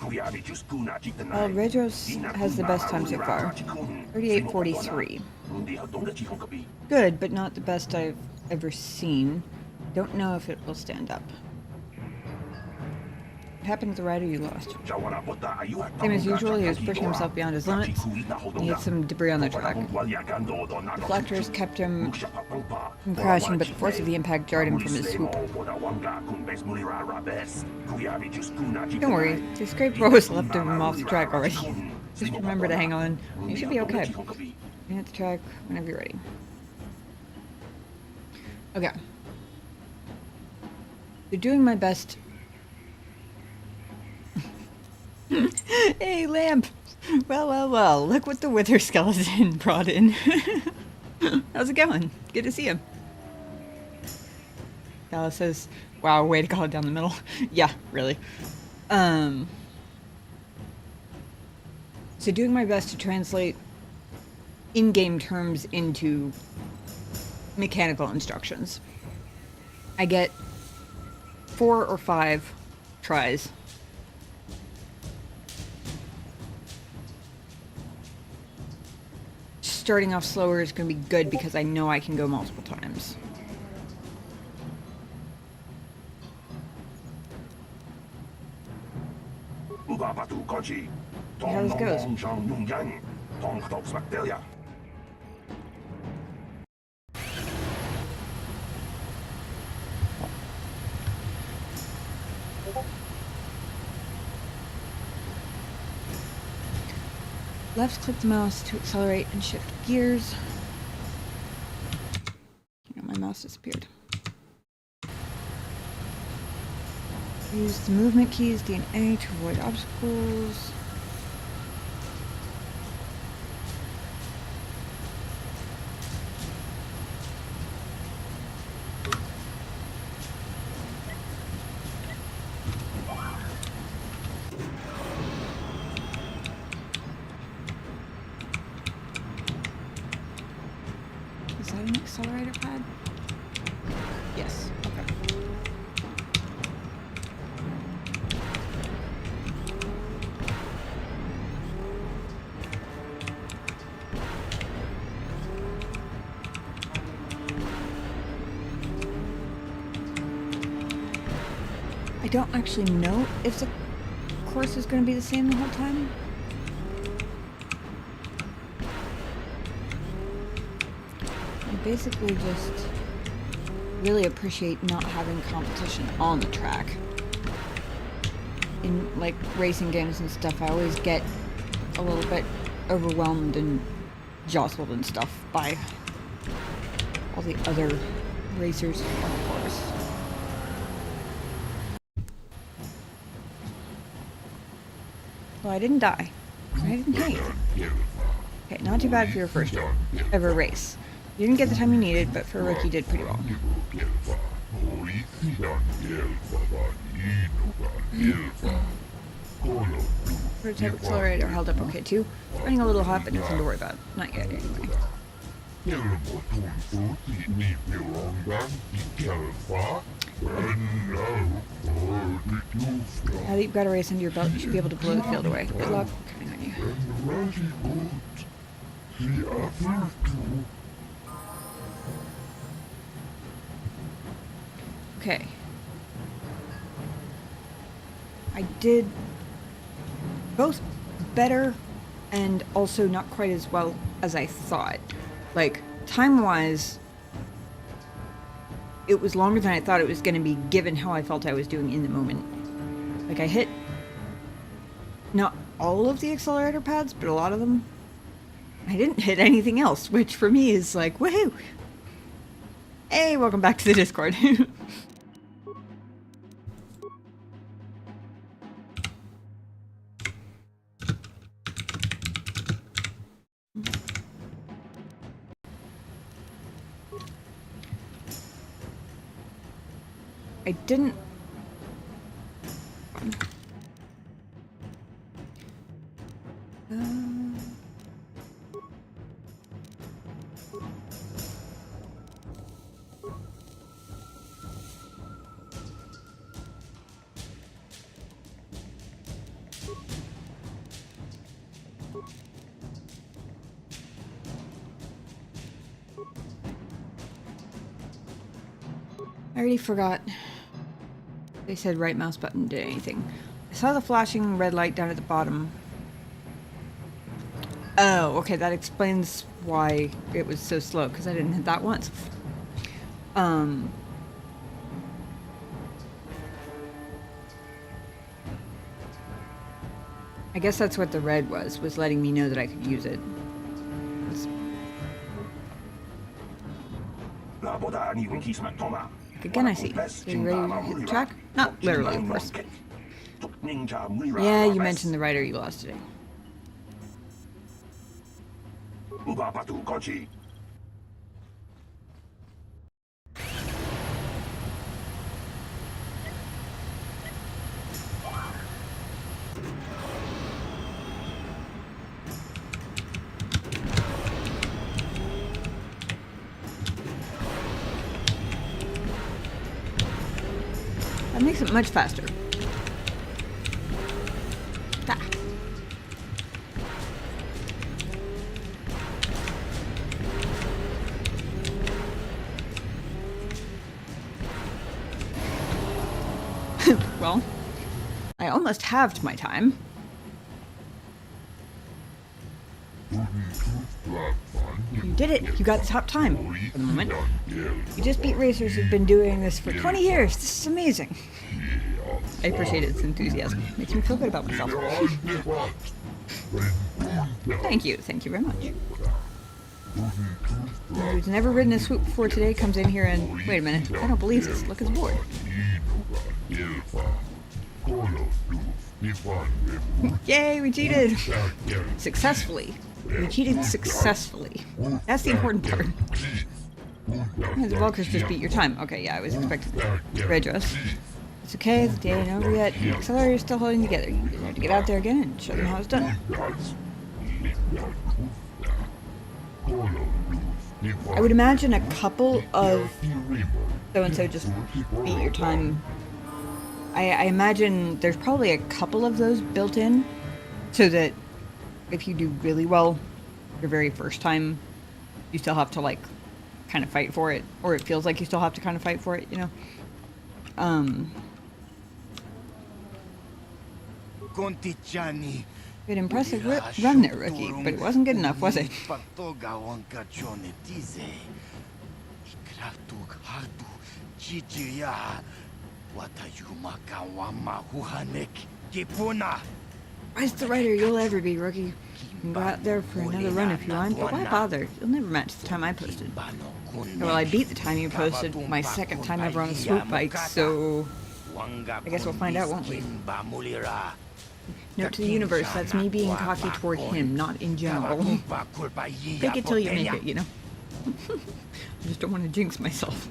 Well, Redros has the best time so far. 38:43. Good, but not the best I've ever seen. Don't know if it will stand up. What happened to the rider you lost? Same as usual, he was pushing himself beyond his limits. He hit some debris on the track. Reflectors kept him from crashing, but the force of the impact jarred him from his swoop. Don't worry, the scraped rose left him off the track already. Just remember to hang on. You should be okay. You can hit the track whenever you're ready. Okay. You're doing my best. Hey, Lamp! Well, look what the Wither Skeleton brought in. How's it going? Good to see you. Dallas says, wow, way to call it down the middle. Yeah, really. So doing my best to translate in-game terms into mechanical instructions. I get 4 or 5 tries. Starting off slower is going to be good because I know I can go multiple times. See how this goes. Left click the mouse to accelerate and shift gears. Oh, my mouse disappeared. Use the movement keys, D and A, to avoid obstacles. Is that an accelerator pad? Yes. Okay. I don't actually know if the course is going to be the same the whole time. I basically just really appreciate not having competition on the track. In like racing games and stuff, I always get a little bit overwhelmed and jostled and stuff by all the other racers on the course. Well, I didn't die. I didn't hate. Okay, not too bad for your first ever race. You didn't get the time you needed, but for a rookie, you did pretty well. Prototype accelerator held up okay too. Running a little hot, but nothing to worry about. Not yet, anyway. Now that you've got a race under your belt, you should be able to blow the field away. Good luck. Counting on you. Okay. I did both better and also not quite as well as I thought. Like, time-wise, it was longer than I thought it was going to be, given how I felt I was doing in the moment. Like, I hit not all of the accelerator pads, but a lot of them. I didn't hit anything else, which for me is like, woohoo! Hey, welcome back to the Discord. I didn't... I already forgot. They said right mouse button did anything. I saw the flashing red light down at the bottom. Oh, okay, that explains why it was so slow, because I didn't hit that once. I guess that's what the red was letting me know that I could use it. Again, I see. So you ready to hit the track? Not literally, of course. Yeah, you mentioned the rider you lost today. That makes it much faster. Ah. Well, I almost halved my time. You did it! You got the top time for the moment. You just beat racers who've been doing this for 20 years. This is amazing. I appreciate its enthusiasm. Makes me feel good about myself. Thank you very much. Who's never ridden a swoop before today comes in here and... Wait a minute, I don't believe this. Look at his board. Yay, we cheated! Successfully. We cheated successfully. That's the important part. Yeah, the Vulkers just beat your time. Okay, yeah, I was expecting red dress. It's okay, the day ain't over yet. The accelerator's still holding together. You just have to get out there again and show them how it's done. I would imagine a couple of so-and-so just beat your time. I imagine there's probably a couple of those built in, so that if you do really well your very first time, you still have to, like, kind of fight for it. Or it feels like you still have to kind of fight for it, you know? Kontichani. Good impressive run there, rookie, but it wasn't good enough, was it? Patoga wanka chone tize. Ikratuk hatu chichiya. Watayuma kawama huhanek kipuna. Best the writer you'll ever be, rookie. You can go out there for another run if you want, but why bother? You'll never match the time I posted. Well, I beat the time you posted my second time ever on a swoop bike, so I guess we'll find out, won't we? Note to the universe, that's me being cocky toward him, not in general. Fake it till you make it, you know? I just don't want to jinx myself.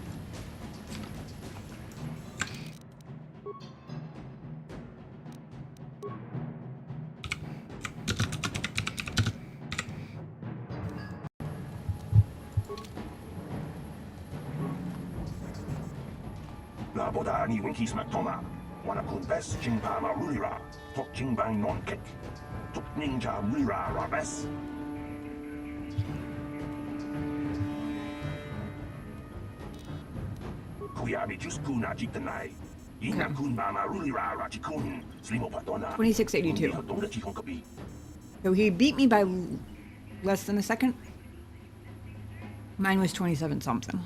나보다 니 윈키스 맥도나 와나쿤 베스 징파마 루리라 톡 징방 논킥 톡 닌자 루리라 라베스 구야비 주스쿠나 직드나이 이나쿤 마마 루리라 라지쿤 슬리모 파도나 2682. 동네 지fon급이 So he beat me by less than a second. Mine was 27 something.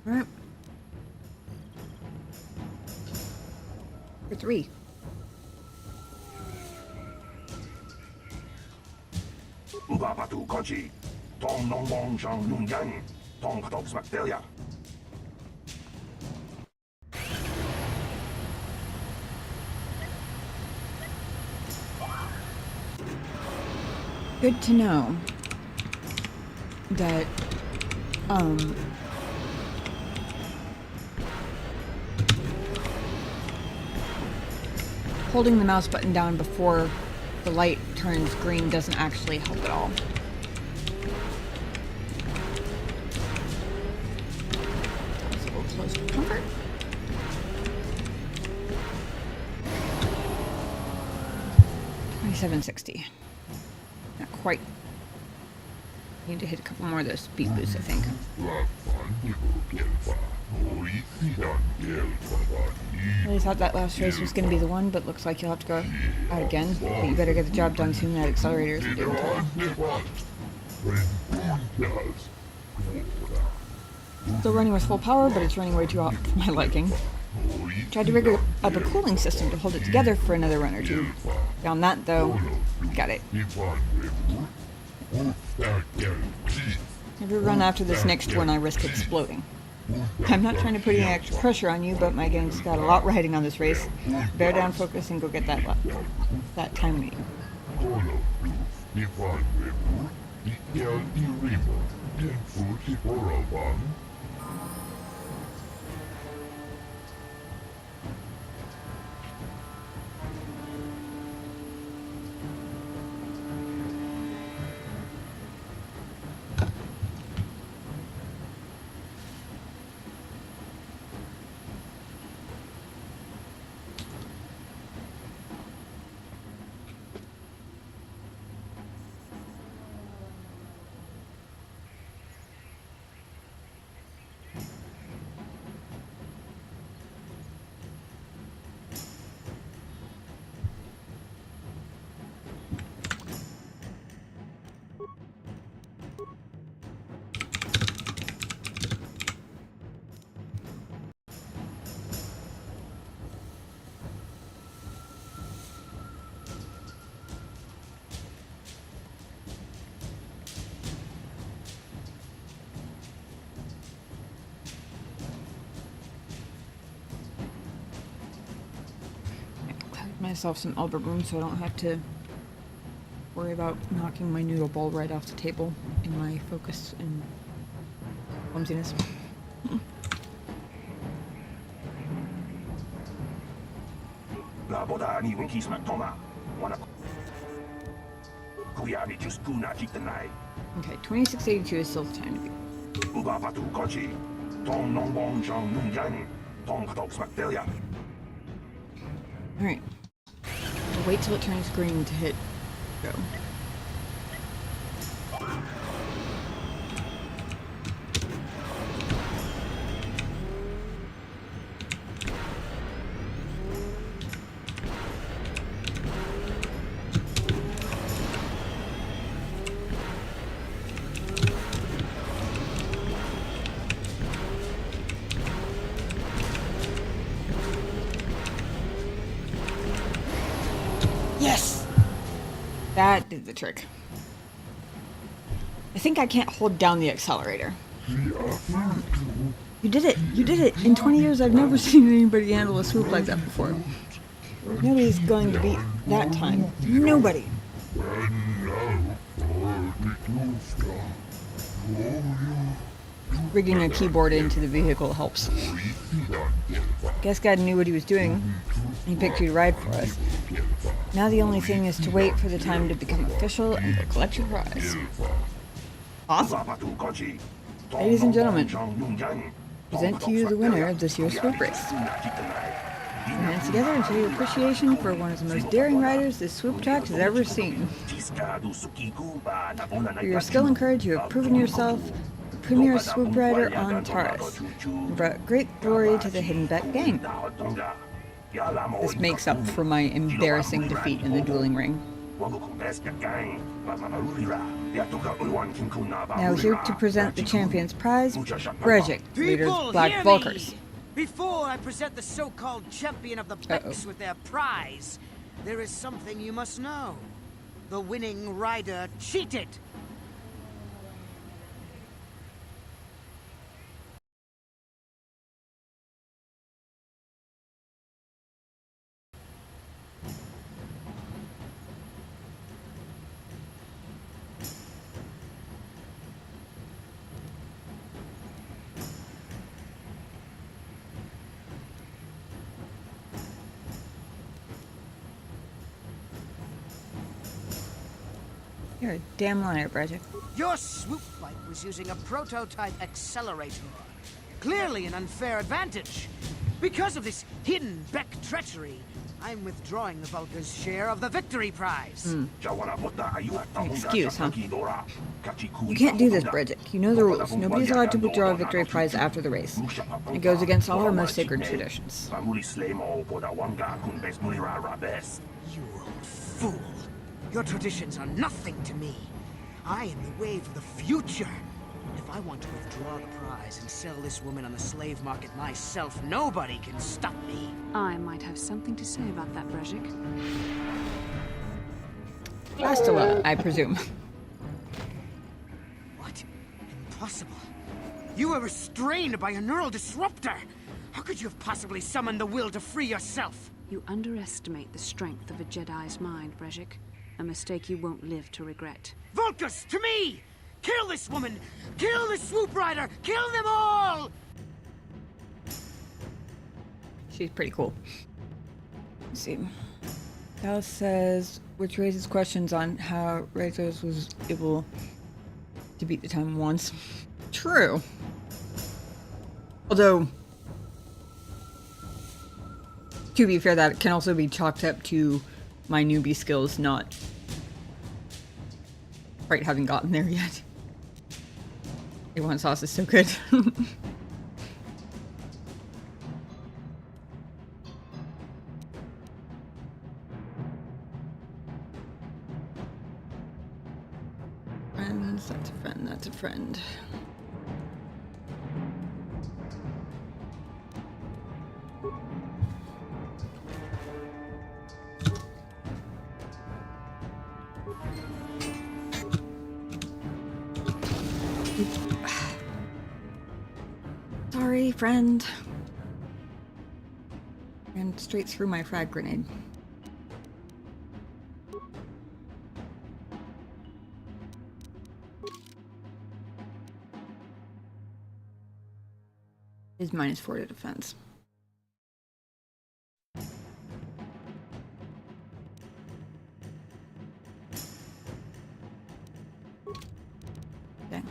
Alright. For 3. 우바바두 거지 동농봉정 융양 동파독스 막델야 Good to know that holding the mouse button down before the light turns green doesn't actually help at all. That's a little close to comfort. $27.60. Not quite. Need to hit a couple more of those speed boosts, I think. I really thought that last race was going to be the one, but looks like you'll have to go out again. But you better get the job done soon. That accelerator isn't doing well. Still running with full power, but it's running way too hot for my liking. Tried to rig up a cooling system to hold it together for another run or two. Found that, though. Got it. Every run after this next one, I risk exploding. I'm not trying to put any extra pressure on you, but my gang's got a lot riding on this race. Bear down, focus, and go get that time meeting. Myself some elbow room so I don't have to worry about knocking my noodle bowl right off the table in my focus and clumsiness. 나보다 니 윈키스 맥도나 와나 구야비 주스쿠나 직드나이 Okay, 2682 is still the time to be. 우바바두 거지 동농봉정 융양 동파독스 막델야 Alright. Wait till it turns green to hit go. Yes! That did the trick. I think I can't hold down the accelerator. You did it! You did it! In 20 years I've never seen anybody handle a swoop like that before. Nobody's going to beat that time. Nobody! Rigging a keyboard into the vehicle helps. Guess God knew what he was doing. He picked you to ride for us. Now the only thing is to wait for the time to become official and go collect your prize. Awesome. Ladies and gentlemen, present to you the winner of this year's swoop race. Put your hands together and show your appreciation for one of the most daring riders this swoop track has ever seen. For your skill and courage, you have proven yourself the premier swoop rider on Taurus and brought great glory to the Hidden Beck gang. This makes up for my embarrassing defeat in the dueling ring. Now here to present the champion's prize, Brejik, leader of Black Vulkars. Before I present the so-called champion of the Becks with their prize, there is something you must know. The winning rider cheated. You're a damn liar, Brejik. Your swoop bike was using a prototype accelerator. Clearly an unfair advantage. Because of this hidden Beck treachery, I'm withdrawing the Vulkar's share of the victory prize. Excuse, huh? You can't do this, Brejik. You know the rules. Nobody's allowed to withdraw a victory prize after the race. It goes against all our most sacred traditions. You old fool. Your traditions are nothing to me. I am the wave of the future. If I want to withdraw the prize and sell this woman on the slave market myself, nobody can stop me. I might have something to say about that, Brejik. Astela, I presume. What? Impossible. You were restrained by a neural disruptor. How could you have possibly summoned the will to free yourself? You underestimate the strength of a Jedi's mind, Brejik. A mistake you won't live to regret. Vulkars, to me! Kill this woman! Kill the swoop rider! Kill them all! She's pretty cool. Let's see. Dallas says, which raises questions on how Razors was able to beat the time once. True. Although, to be fair, that can also be chalked up to my newbie skills not quite having gotten there yet. A1 sauce is so good. Friends, that's a friend, that's a friend. Sorry, friend. Ran straight through my frag grenade. Is -4 to defense. Okay.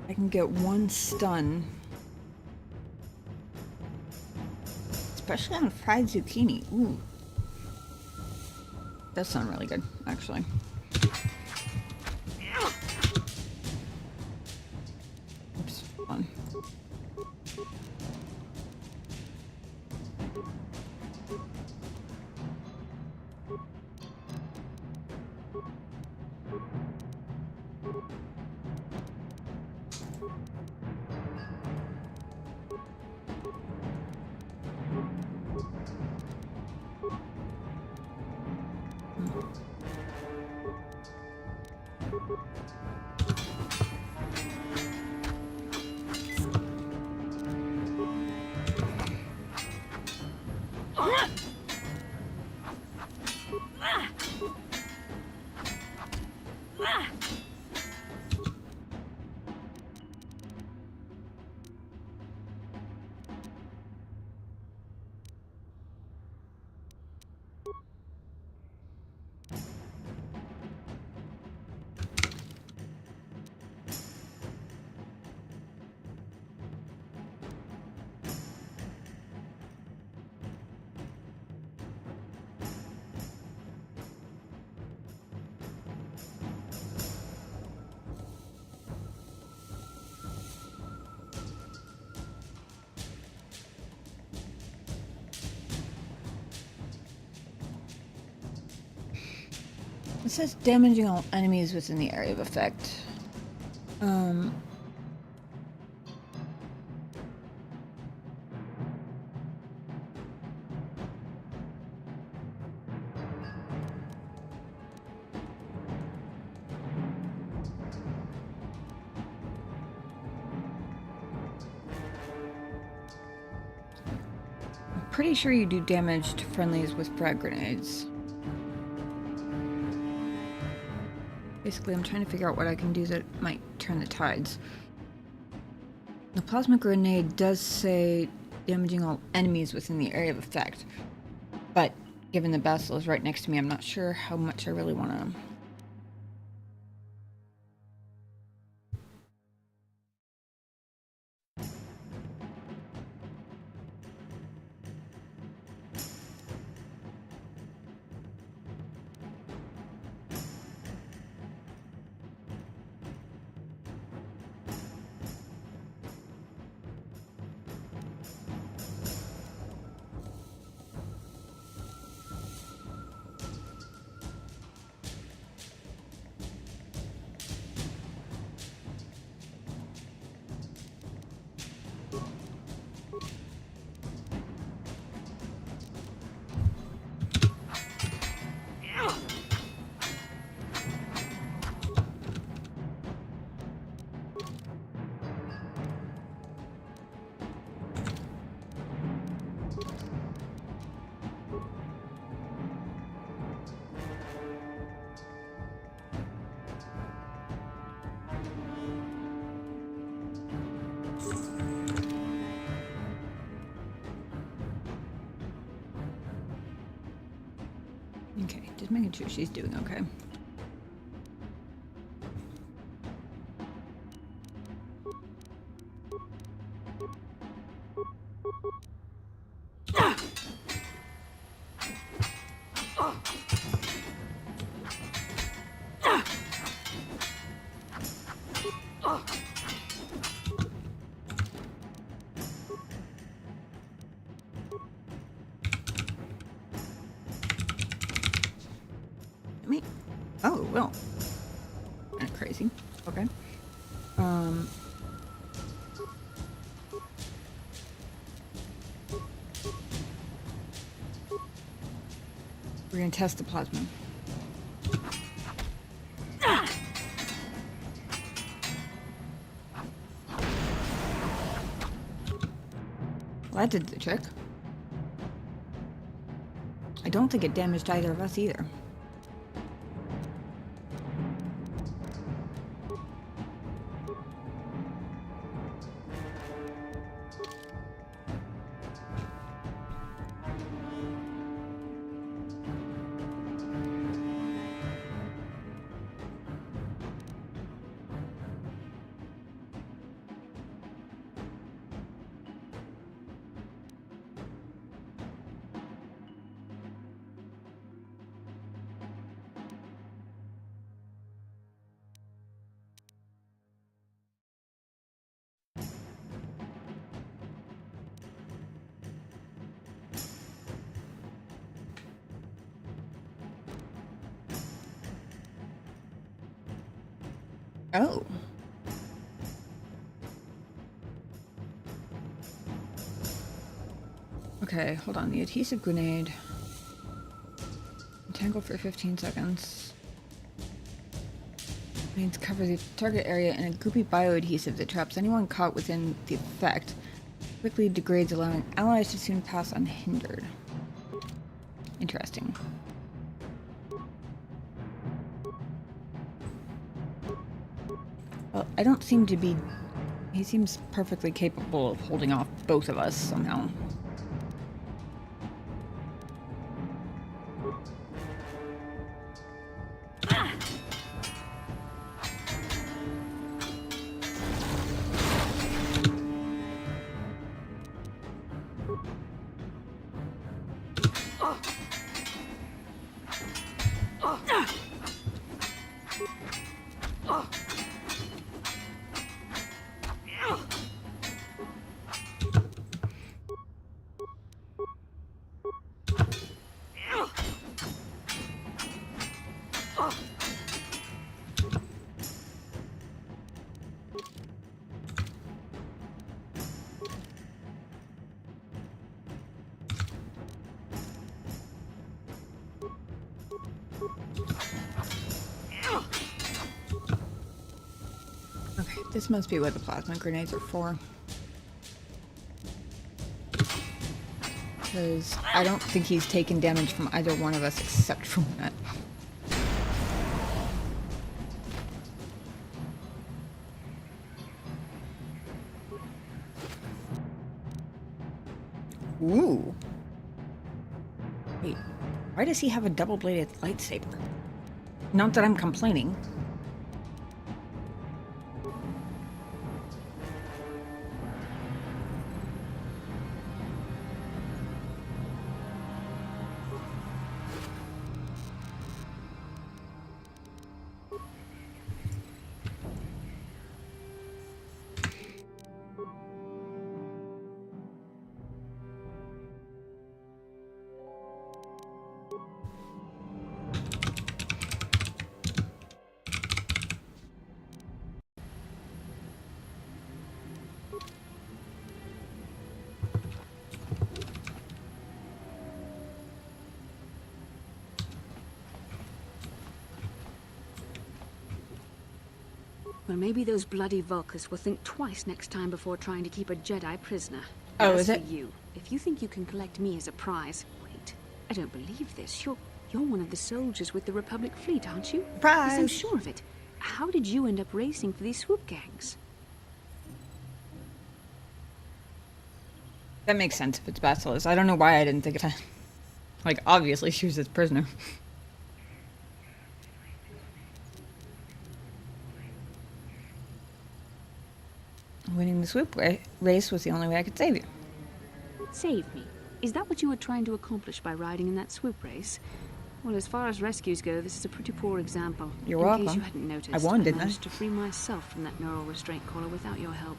I can get one stun. Especially on fried zucchini. Ooh. That sounds really good, actually. Oops, hold on. It says damaging all enemies within the area of effect. I'm pretty sure you do damage to friendlies with frag grenades. Basically, I'm trying to figure out what I can do that might turn the tides. The plasma grenade does say damaging all enemies within the area of effect. But given the Basil is right next to me, I'm not sure how much I really want to... Okay, just making sure she's doing okay. Oh, well. Kind of crazy. Okay. We're gonna test the plasma. Well, that did the trick. I don't think it damaged either of us either. Oh. Okay, hold on. The adhesive grenade. Entangle for 15 seconds. Grenades cover the target area in a goopy bioadhesive that traps anyone caught within the effect. Quickly degrades, allowing allies to soon pass unhindered. Interesting. Well, I don't seem to be... He seems perfectly capable of holding off both of us somehow. Okay, this must be what the plasma grenades are for. Because I don't think he's taken damage from either one of us except from that. Ooh. Wait, why does he have a double-bladed lightsaber? Not that I'm complaining. Well, maybe those bloody Vulkars will think twice next time before trying to keep a Jedi prisoner. Oh, As is it? for you, if you think you can collect me as a prize... Wait, I don't believe this. You're one of the soldiers with the Republic fleet, aren't you? Prize! Yes, I'm sure of it. How did you end up racing for these swoop gangs? That makes sense if it's Basilisk. I don't know why I didn't think of that. Like, obviously she was his prisoner. Winning the swoop race was the only way I could save you. Save me? Is that what you were trying to accomplish by riding in that swoop race? Well, as far as rescues go, this is a pretty poor example. You're In welcome. case you hadn't noticed, I won, didn't I? managed to free myself from that neural restraint collar without your help.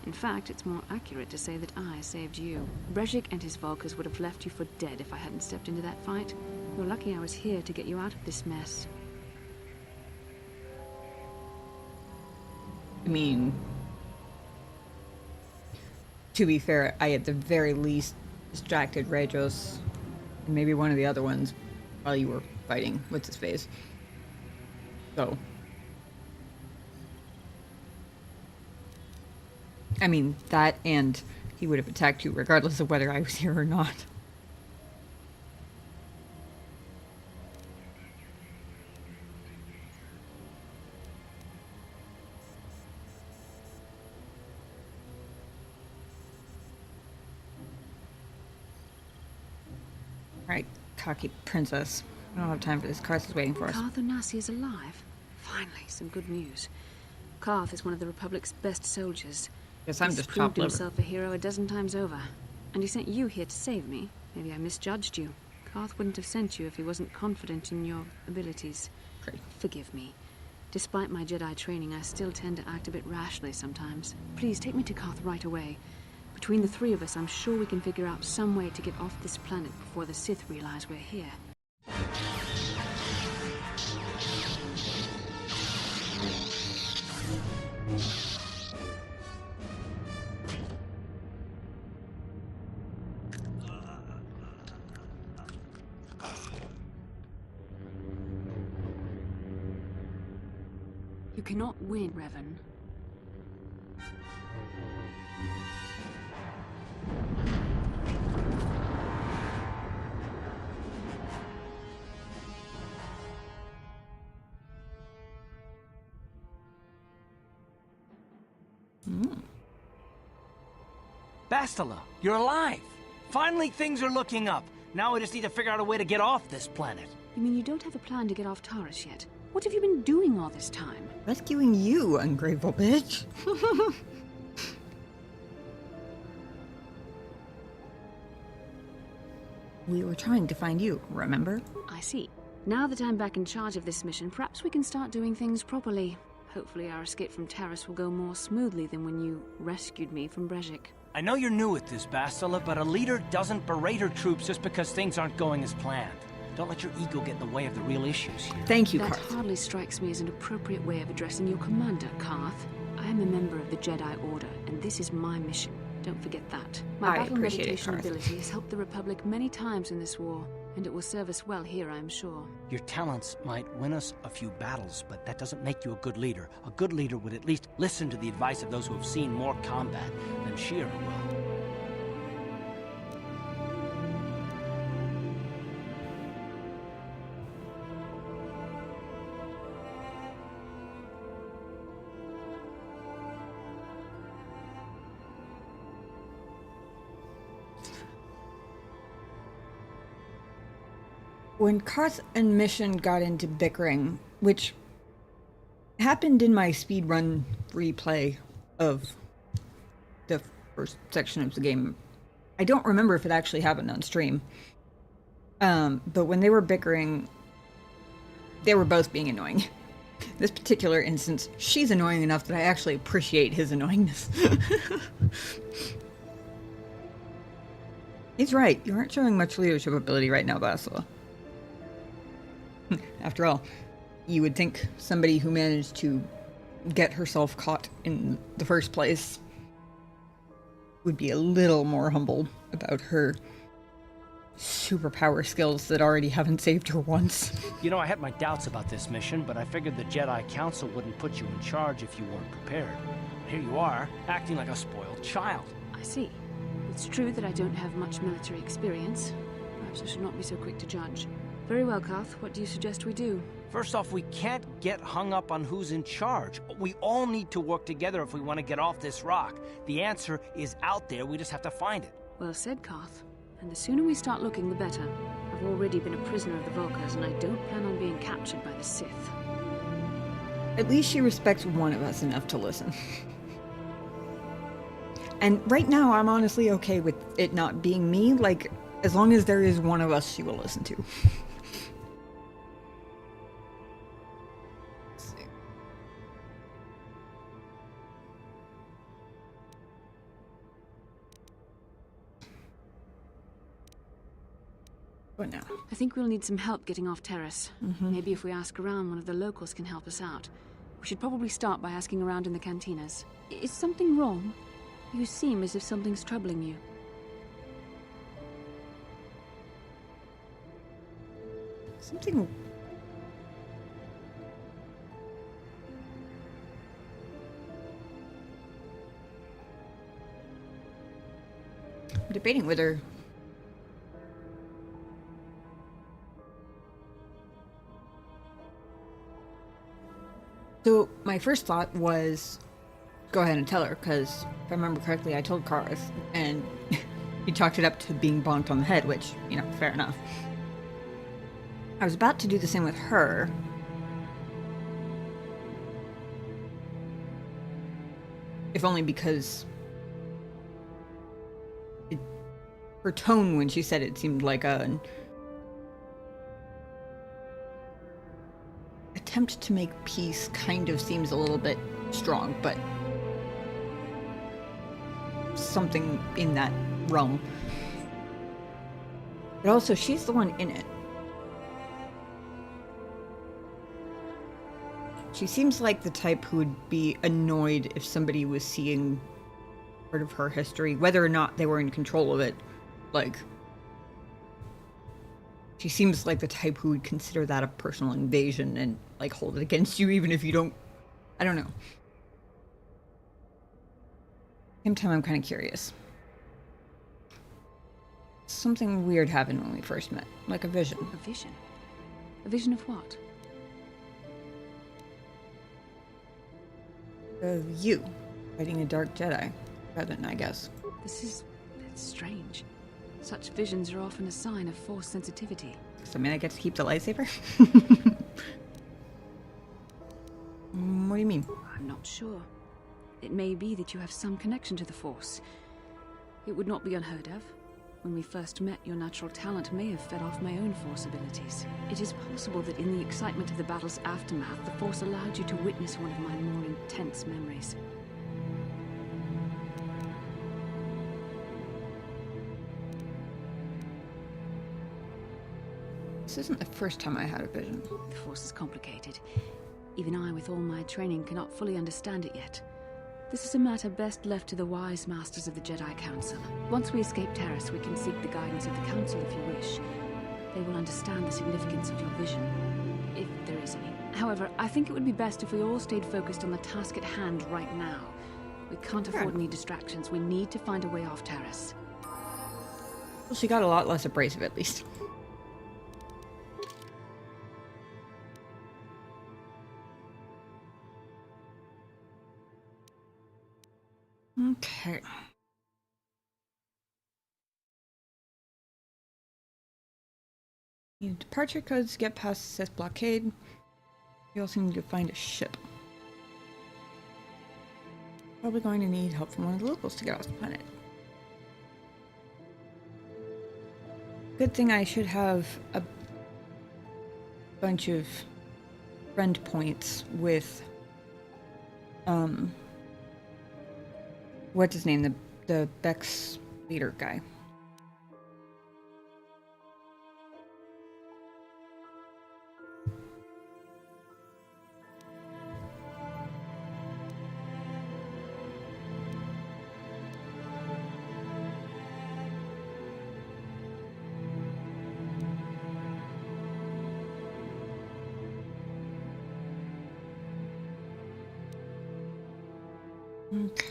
In fact, it's more accurate to say that I saved you. Brejik and his Vulkars would have left you for dead if I hadn't stepped into that fight. You're lucky I was here to get you out of this mess. I mean, to be fair, I at the very least distracted Rejos and maybe one of the other ones while you were fighting what's his face. So, I mean, that and he would have attacked you regardless of whether I was here or not. Right, cocky princess. I don't have time for this. Karth is waiting for us. Karth Onasi is alive. Finally, some good news. Karth is one of the Republic's best soldiers. Guess I'm He's just proved chopped liver. himself a hero a dozen times over. And he sent you here to save me. Maybe I misjudged you. Karth wouldn't have sent you if he wasn't confident in your abilities. Great. Forgive me. Despite my Jedi training, I still tend to act a bit rashly sometimes. Please, take me to Karth right away. Between the three of us, I'm sure we can figure out some way to get off this planet before the Sith realize we're here. You cannot win, Revan. Bastila, you're alive! Finally, things are looking up. Now we just need to figure out a way to get off this planet. You mean you don't have a plan to get off Taurus yet? What have you been doing all this time? Rescuing you, ungrateful bitch. We were trying to find you, remember? I see. Now that I'm back in charge of this mission, perhaps we can start doing things properly. Hopefully our escape from Taurus will go more smoothly than when you rescued me from Brejik. I know you're new at this, Bastila, but a leader doesn't berate her troops just because things aren't going as planned. Don't let your ego get in the way of the real issues here. Thank you, That Karth. hardly strikes me as an appropriate way of addressing your commander, Karth. I am a member of the Jedi Order, and this is my mission. Don't forget that. My I battle appreciate it, meditation Karth. ability has helped the Republic many times in this war, and it will serve us well here, I am sure. Your talents might win us a few battles, but that doesn't make you a good leader. A good leader would at least listen to the advice of those who have seen more combat than Shira will. When Karth and Mission got into bickering, which happened in my speedrun replay of the first section of the game, I don't remember if it actually happened on stream. But when they were bickering, they were both being annoying. This particular instance, she's annoying enough that I actually appreciate his annoyingness. He's right, you aren't showing much leadership ability right now, Bastila. After all, you would think somebody who managed to get herself caught in the first place would be a little more humble about her superpower skills that already haven't saved her once. You know, I had my doubts about this mission, but I figured the Jedi Council wouldn't put you in charge if you weren't prepared. Here you are, acting like a spoiled child. I see. It's true that I don't have much military experience. Perhaps I should not be so quick to judge. Very well, Karth. What do you suggest we do? First off, we can't get hung up on who's in charge. We all need to work together if we want to get off this rock. The answer is out there, we just have to find it. Well said, Karth. And the sooner we start looking, the better. I've already been a prisoner of the Vulkars, and I don't plan on being captured by the Sith. At least she respects one of us enough to listen. And right now, I'm honestly okay with it not being me. Like, as long as there is one of us she will listen to. What now? I think we'll need some help getting off Terrace. Maybe if we ask around, one of the locals can help us out. We should probably start by asking around in the cantinas. Is something wrong? You seem as if something's troubling you. Something... I'm debating whether... So, my first thought was, go ahead and tell her, because if I remember correctly, I told Karth, and he chalked it up to being bonked on the head, which, you know, fair enough. I was about to do the same with her. If only because her tone when she said it seemed like an attempt to make peace. Kind of seems a little bit strong, but something in that realm. But also, she's the one in it. She seems like the type who would be annoyed if somebody was seeing part of her history, whether or not they were in control of it. Like, she seems like the type who would consider that a personal invasion and, like, hold it against you even if you don't I don't know. Same time, I'm kind of curious. Something weird happened when we first met, like a vision. A vision? A vision of what? Of you, fighting a dark Jedi. Present, I guess. It's strange. Such visions are often a sign of Force sensitivity. So, I mean, I get to keep the lightsaber? What do you mean? I'm not sure. It may be that you have some connection to the Force. It would not be unheard of. When we first met, your natural talent may have fed off my own Force abilities. It is possible that in the excitement of the battle's aftermath, the Force allowed you to witness one of my more intense memories. This isn't the first time I had a vision. The Force is complicated. Even I, with all my training, cannot fully understand it yet. This is a matter best left to the wise masters of the Jedi Council. Once we escape Terrace, we can seek the guidance of the Council if you wish. They will understand the significance of your vision, if there is any. However, I think it would be best if we all stayed focused on the task at hand right now. We can't afford any distractions. We need to find a way off Terrace. Well, she got a lot less abrasive, at least. Okay. Need departure codes to get past the Sith blockade. You also need to find a ship. Probably going to need help from one of the locals to get off the planet. Good thing I should have a bunch of friend points with what's his name? The Bex leader guy. Okay.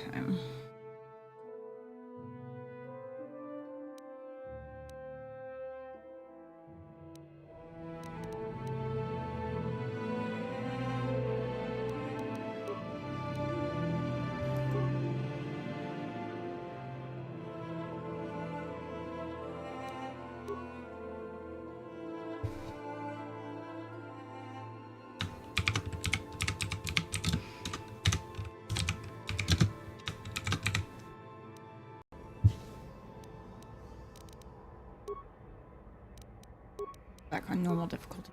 Back on normal difficulty.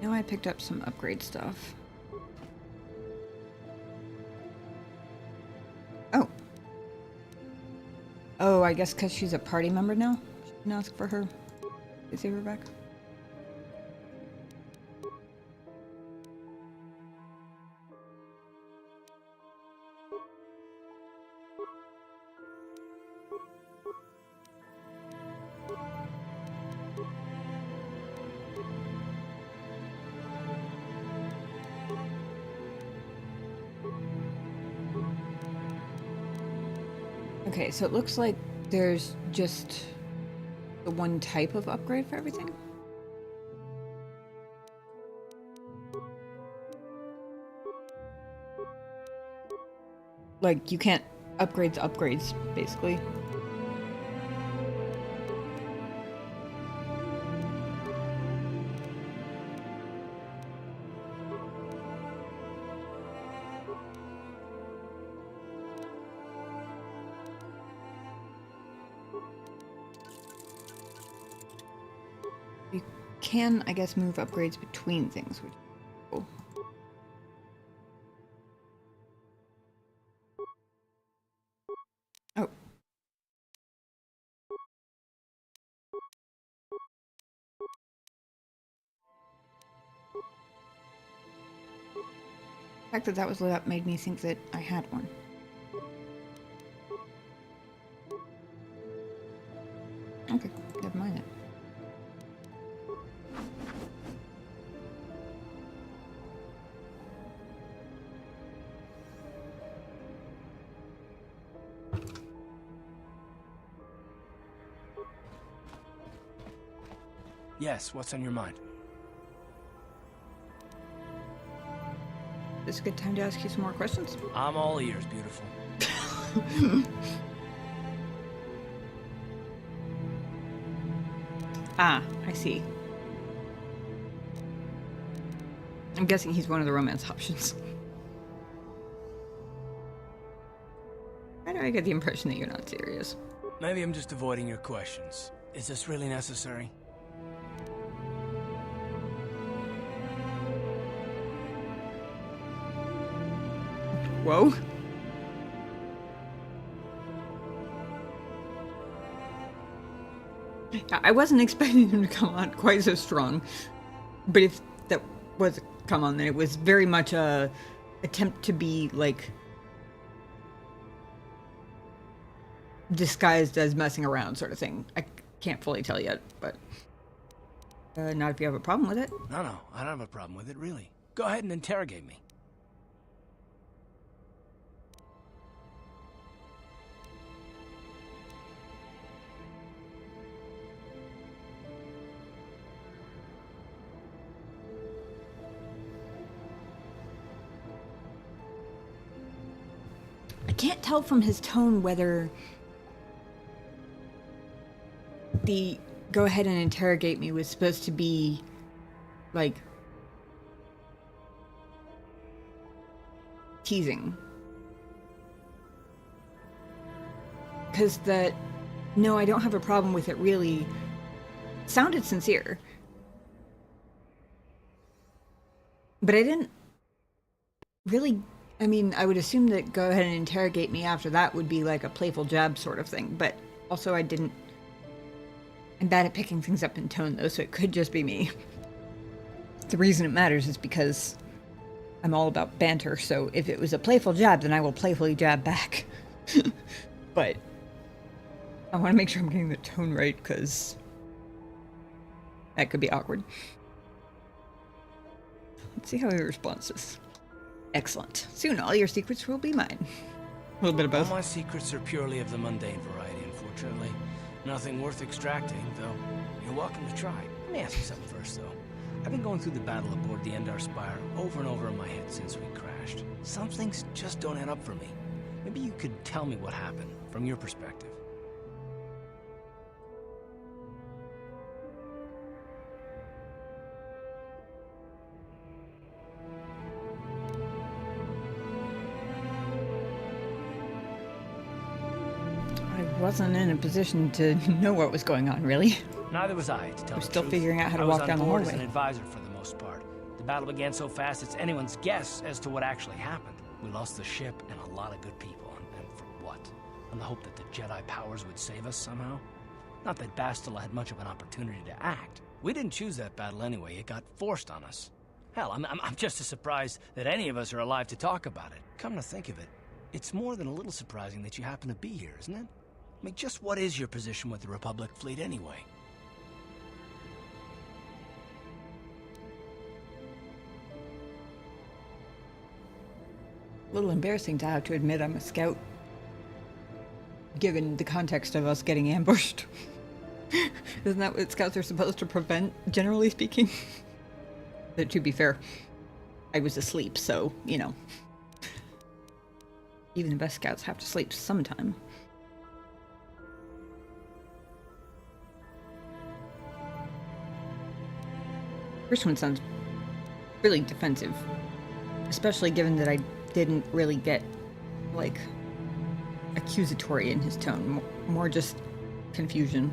Now I picked up some upgrade stuff. Oh. Oh, I guess because she's a party member now? She can ask for her lightsaber back. Okay, so it looks like there's just the one type of upgrade for everything. Like, you can't upgrade the upgrades, basically. You can, I guess, move upgrades between things, which is cool. Oh. The fact that that was lit up made me think that I had one. Okay, never mind it. Yes, what's on your mind? Is this a good time to ask you some more questions? I'm all ears, beautiful. Ah, I see. I'm guessing he's one of the romance options. Why do I get the impression that you're not serious? Maybe I'm just avoiding your questions. Is this really necessary? Whoa. I wasn't expecting him to come on quite so strong, but if that was a come on, then it was very much a attempt to be like disguised as messing around sort of thing. I can't fully tell yet, but not if you have a problem with it. No, I don't have a problem with it, really. Go ahead and interrogate me. I can't tell from his tone whether the go ahead and interrogate me was supposed to be like teasing. Because that no, I don't have a problem with it really sounded sincere. But I didn't really, I mean, I would assume that go ahead and interrogate me after that would be like a playful jab sort of thing, but also I'm bad at picking things up in tone though, so it could just be me. The reason it matters is because I'm all about banter, so if it was a playful jab, then I will playfully jab back. But I want to make sure I'm getting the tone right, because that could be awkward. Let's see how he responds to this. Excellent. Soon all your secrets will be mine. A little bit of both. All my secrets are purely of the mundane variety, unfortunately. Nothing worth extracting, though. You're welcome to try. Let me ask you something first, though. I've been going through the battle aboard the Endar Spire over and over in my head since we crashed. Some things just don't add up for me. Maybe you could tell me what happened, from your perspective. I wasn't in a position to know what was going on, really. Neither was I, to tell the We're still truth. figuring out how to walk down the I was on board as hallway. an advisor for the most part. The battle began so fast it's anyone's guess as to what actually happened. We lost the ship and a lot of good people, and for what? On the hope that the Jedi powers would save us somehow? Not that Bastila had much of an opportunity to act. We didn't choose that battle anyway, it got forced on us. Hell, I'm just as surprised that any of us are alive to talk about it. Come to think of it, it's more than a little surprising that you happen to be here, isn't it? I mean, just what is your position with the Republic fleet anyway? A little embarrassing to have to admit I'm a scout, given the context of us getting ambushed. Isn't that what scouts are supposed to prevent, generally speaking? But to be fair, I was asleep, so, you know. Even the best scouts have to sleep sometime. First one sounds really defensive, especially given that I didn't really get, like, accusatory in his tone, more just confusion.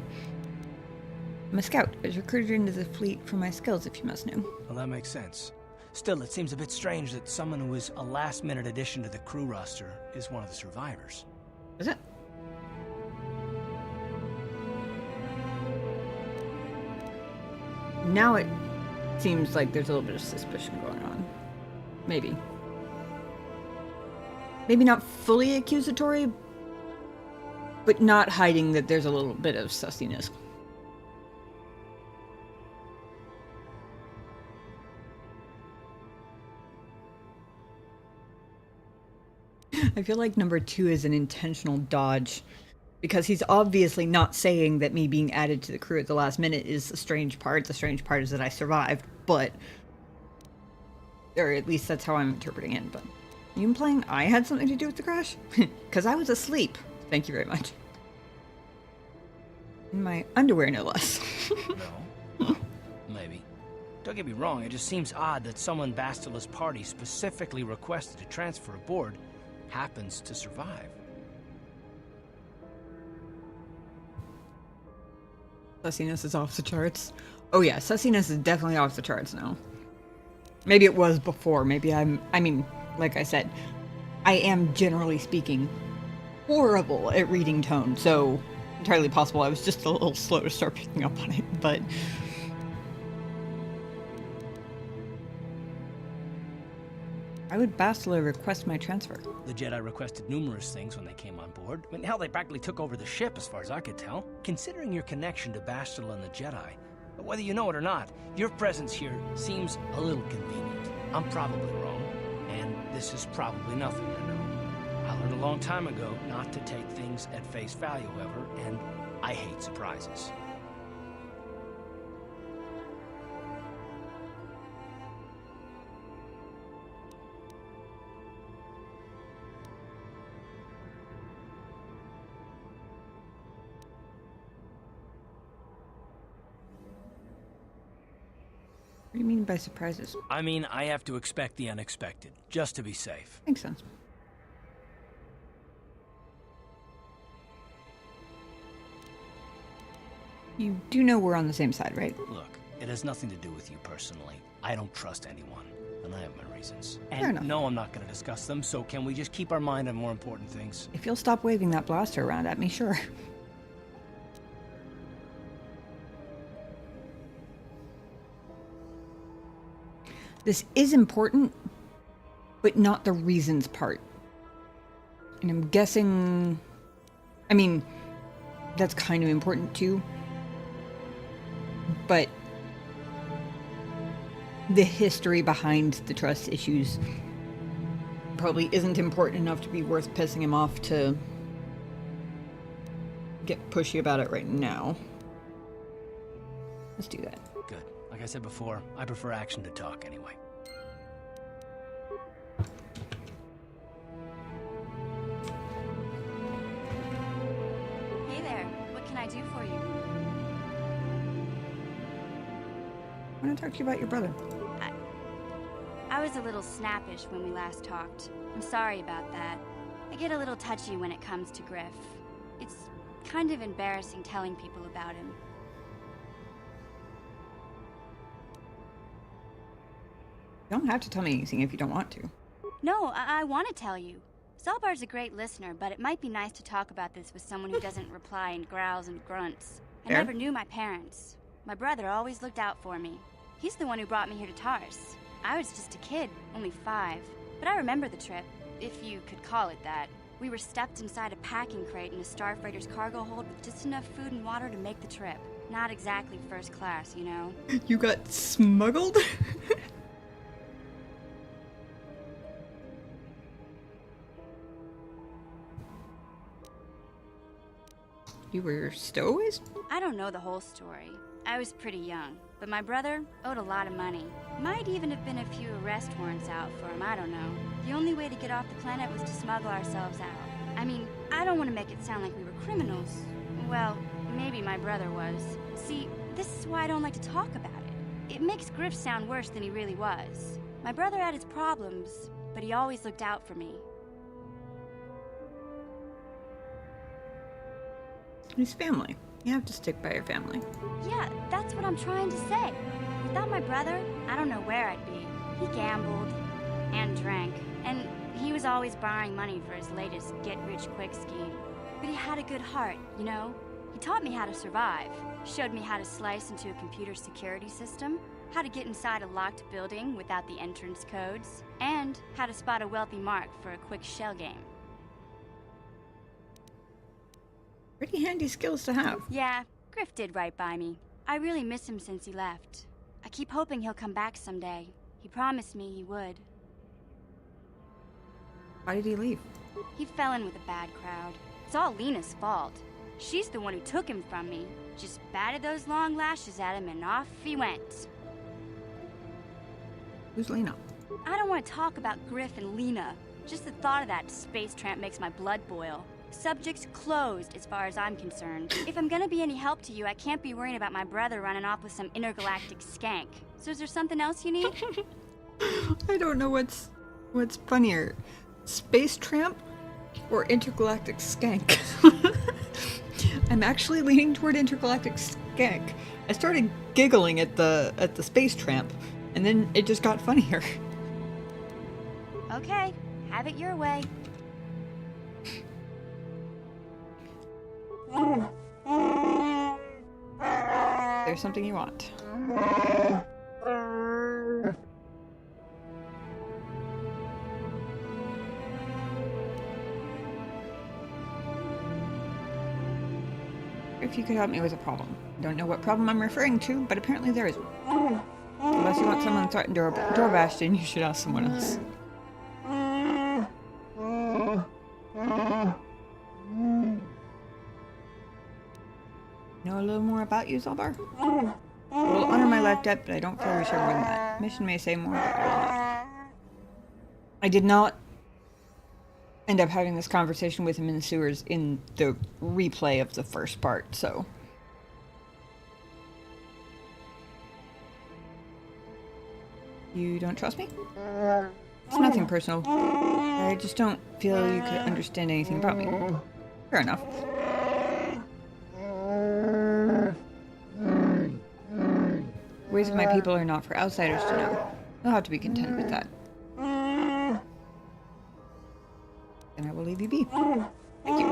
I'm a scout. I was recruited into the fleet for my skills, if you must know. Well, that makes sense. Still, it seems a bit strange that someone who is a last-minute addition to the crew roster is one of the survivors. Is it? Now it seems like there's a little bit of suspicion going on. Maybe. maybe not fully accusatory, but not hiding that there's a little bit of sussiness. I feel like number 2 is an intentional dodge, because he's obviously not saying that me being added to the crew at the last minute is the strange part. The strange part is that I survived, but... or at least that's how I'm interpreting it, but... you implying I had something to do with the crash? Because I was asleep. Thank you very much. In my underwear, no less. No. Maybe. Don't get me wrong, it just seems odd that someone Bastila's party specifically requested to transfer aboard happens to survive. Sussiness is off the charts. Oh yeah, sussiness is definitely off the charts now. Maybe it was before. Maybe I mean, like I said, I am, generally speaking, horrible at reading tone, so entirely possible I was just a little slow to start picking up on it, but... why would Bastila request my transfer? The Jedi requested numerous things when they came on board. I mean, hell, they practically took over the ship as far as I could tell. Considering your connection to Bastila and the Jedi, whether you know it or not, your presence here seems a little convenient. I'm probably wrong, and this is probably nothing, I know. I learned a long time ago not to take things at face value, however, and I hate surprises. What do you mean by surprises? I mean, I have to expect the unexpected, just to be safe. Makes sense. You do know we're on the same side, right? Look, it has nothing to do with you personally. I don't trust anyone, and I have my reasons. Fair And enough. no, I'm not going to discuss them, so can we just keep our mind on more important things? If you'll stop waving that blaster around at me, sure. This is important, but not the reasons part. And I'm guessing... I mean, that's kind of important too. But the history behind the trust issues probably isn't important enough to be worth pissing him off to get pushy about it right now. Let's do that. Good. Like I said before, I prefer action to talk anyway. Hey there, what can I do for you? I want to talk to you about your brother. I was a little snappish when we last talked. I'm sorry about that. I get a little touchy when it comes to Griff. It's kind of embarrassing telling people about him. You don't have to tell me anything if you don't want to. No, I want to tell you. Zalbar's a great listener, but it might be nice to talk about this with someone who doesn't reply in growls and grunts. I Fair. never knew my parents. My brother always looked out for me. He's the one who brought me here to Tars. I was just a kid, only 5. But I remember the trip, if you could call it that. We were stuffed inside a packing crate in a starfreighter's cargo hold with just enough food and water to make the trip. Not exactly first class, you know? You got smuggled? You were stowaways? I don't know the whole story. I was pretty young, but my brother owed a lot of money. Might even have been a few arrest warrants out for him, I don't know. The only way to get off the planet was to smuggle ourselves out. I mean, I don't want to make it sound like we were criminals. Well, maybe my brother was. See, this is why I don't like to talk about it. It makes Griff sound worse than he really was. My brother had his problems, but he always looked out for me. His family. You have to stick by your family. Yeah, that's what I'm trying to say. Without my brother, I don't know where I'd be. He gambled and drank, and he was always borrowing money for his latest get-rich-quick scheme. But he had a good heart, you know? He taught me how to survive, showed me how to slice into a computer security system. how to get inside a locked building without the entrance codes, and how to spot a wealthy mark for a quick shell game. Pretty handy skills to have. Yeah, Griff did right by me. I really miss him since he left. I keep hoping he'll come back someday. He promised me he would. Why did he leave? He fell in with a bad crowd. It's all Lena's fault. She's the one who took him from me. Just batted those long lashes at him and off he went. Who's Lena? I don't want to talk about Griff and Lena. Just the thought of that space tramp makes my blood boil. Subject's closed as far as I'm concerned. If I'm gonna be any help to you, I can't be worrying about my brother running off with some intergalactic skank. So is there something else you need? I don't know what's funnier. Space tramp or intergalactic skank? I'm actually leaning toward intergalactic skank. I started giggling at the space tramp, and then it just got funnier. Okay, have it your way. There's something you want. If you could help me with a problem. I don't know what problem I'm referring to, but apparently there is one. Unless you want someone threatened door bastion, you should ask someone else. Know a little more about you, Zalbar? I will honor my life debt, but I don't feel we share more than that. Mission may say more, but I will not. I did not end up having this conversation with him in the sewers in the replay of the first part, so. You don't trust me? It's nothing personal. I just don't feel you could understand anything about me. Fair enough. Ways of my people are not for outsiders to know. You'll have to be content with that. And I will leave you be. Thank you.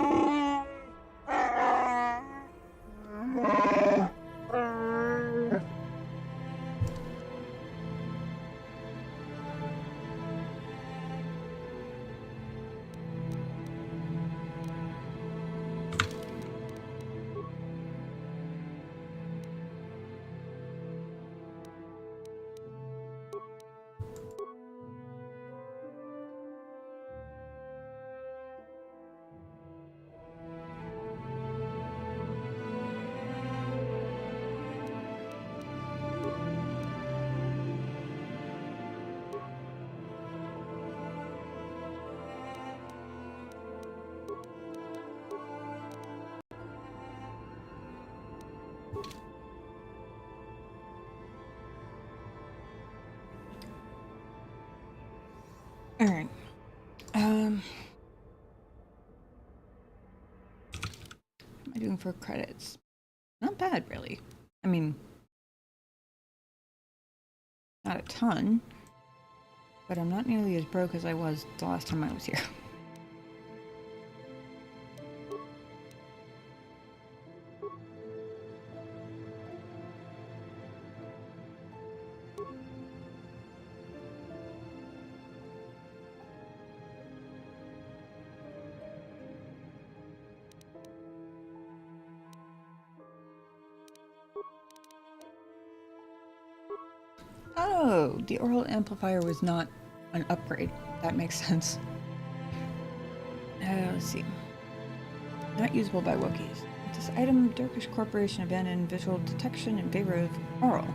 Alright. What am I doing for credits? Not bad, really. I mean, not a ton, but I'm not nearly as broke as I was the last time I was here. Oh, the oral amplifier was not an upgrade. That makes sense. Let's see. Not usable by Wookiees. This item, Turkish Corporation abandoned visual detection in favor of oral.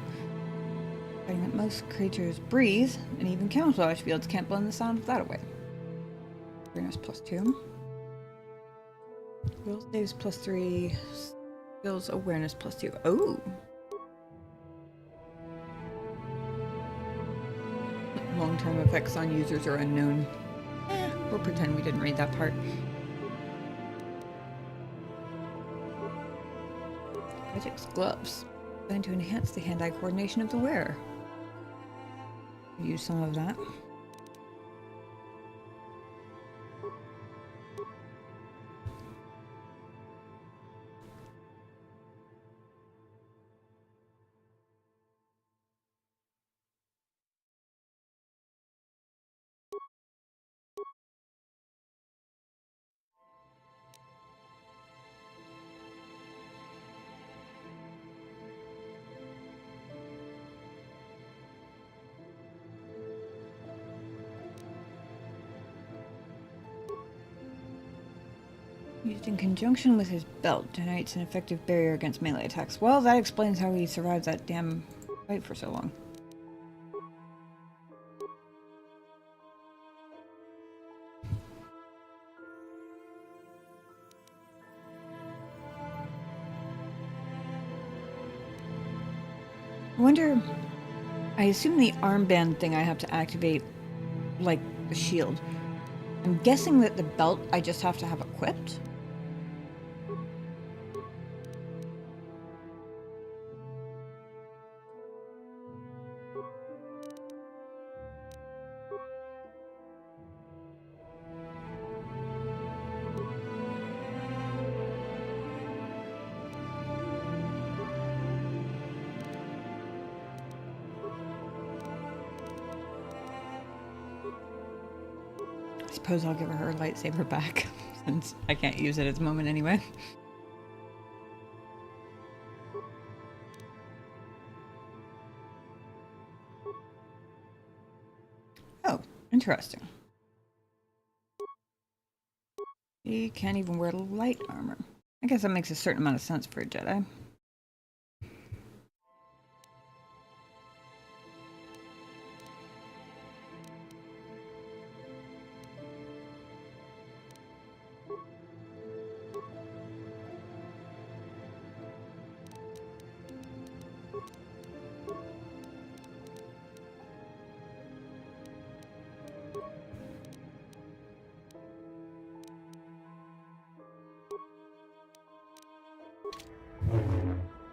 Finding that most creatures breathe, and even camouflage fields can't blend the sound of that away. Awareness +2. Will saves +3. Skills awareness +2. Oh! Long-term effects on users are unknown. We'll pretend we didn't read that part. Magic's gloves. Designed to enhance the hand-eye coordination of the wearer. Use some of that. Used in conjunction with his belt, generates an effective barrier against melee attacks. Well, that explains how he survived that damn fight for so long. I wonder... I assume the armband thing I have to activate, like the shield. I'm guessing that the belt I just have to have equipped? I suppose I'll give her her lightsaber back, since I can't use it at the moment anyway. Oh, interesting. He can't even wear light armor. I guess that makes a certain amount of sense for a Jedi.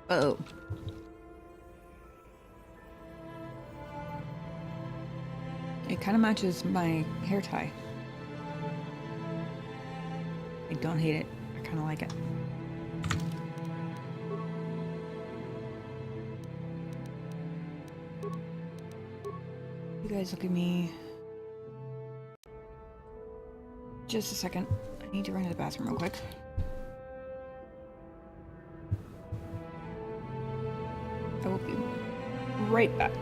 Oh. It kind of matches my hair tie. I don't hate it. I kind of like it. You guys look at me. Just a second. I need to run to the bathroom real quick. I will be right back.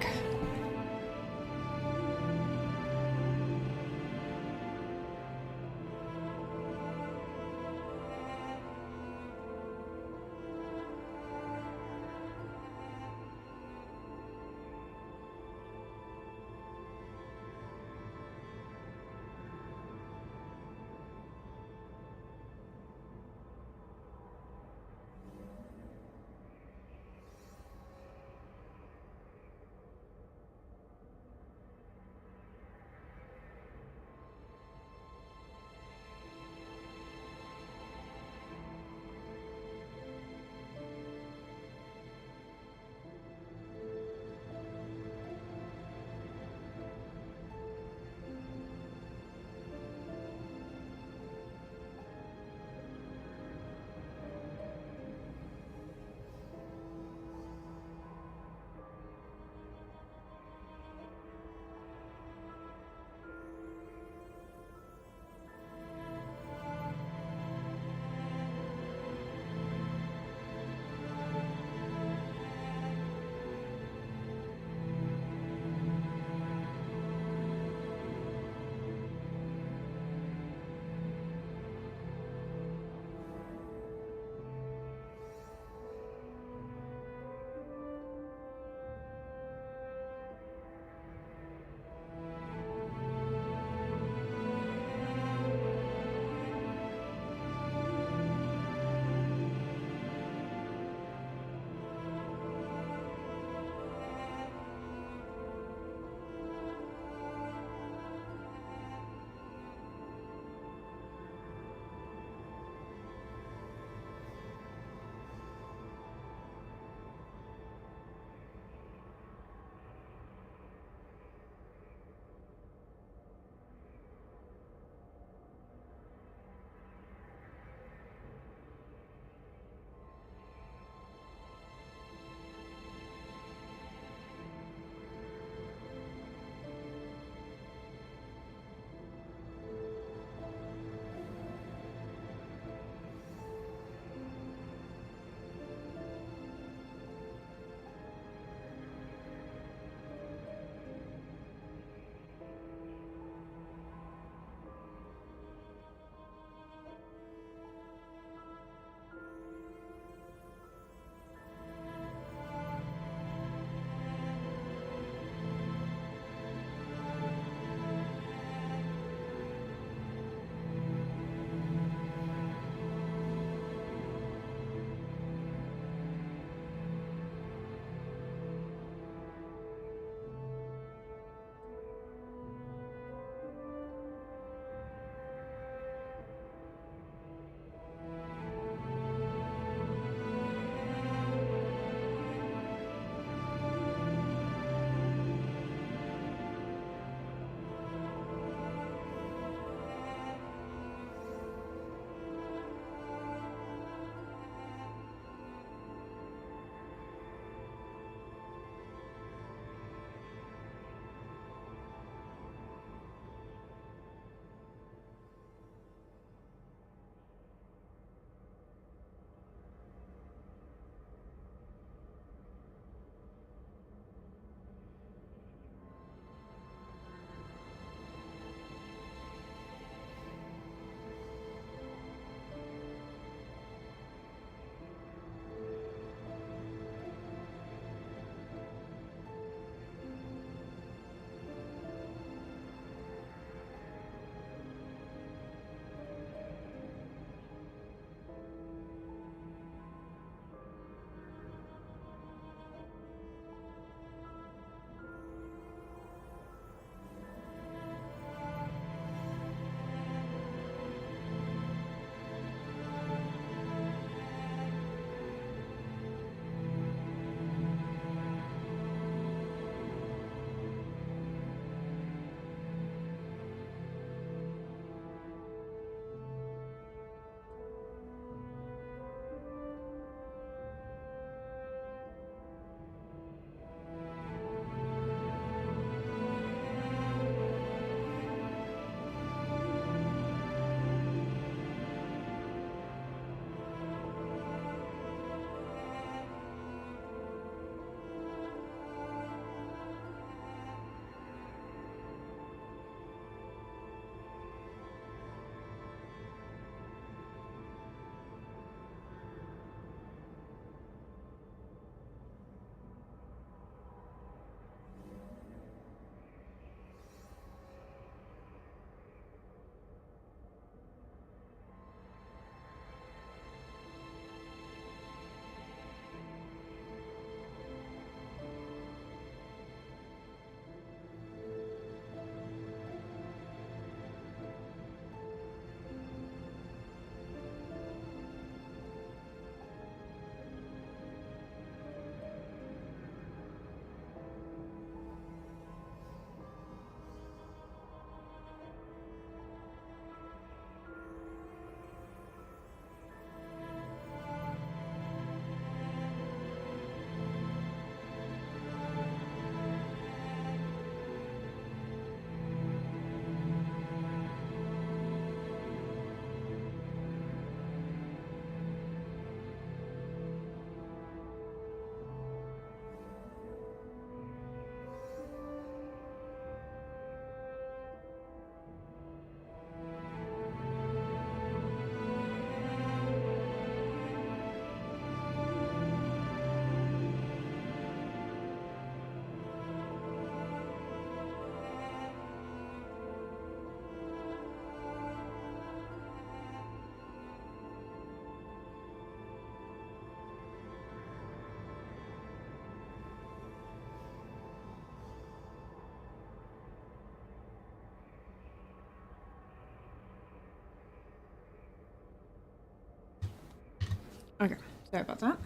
Okay, sorry about that.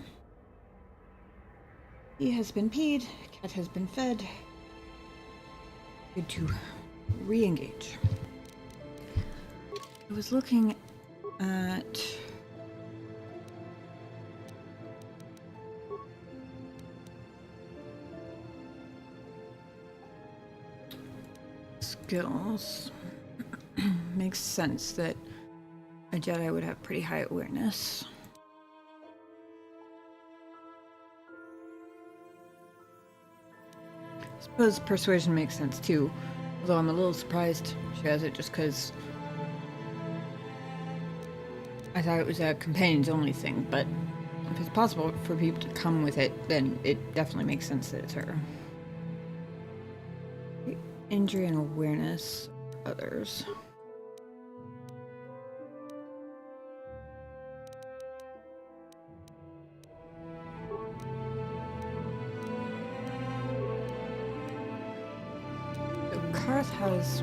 He has been peed, cat has been fed. Good to re-engage. I was looking at skills. Makes sense that a Jedi would have pretty high awareness. I suppose persuasion makes sense too, although I'm a little surprised she has it just because I thought it was a companions only thing, but if it's possible for people to come with it, then it definitely makes sense that it's her. Injury and awareness of others. So Karth has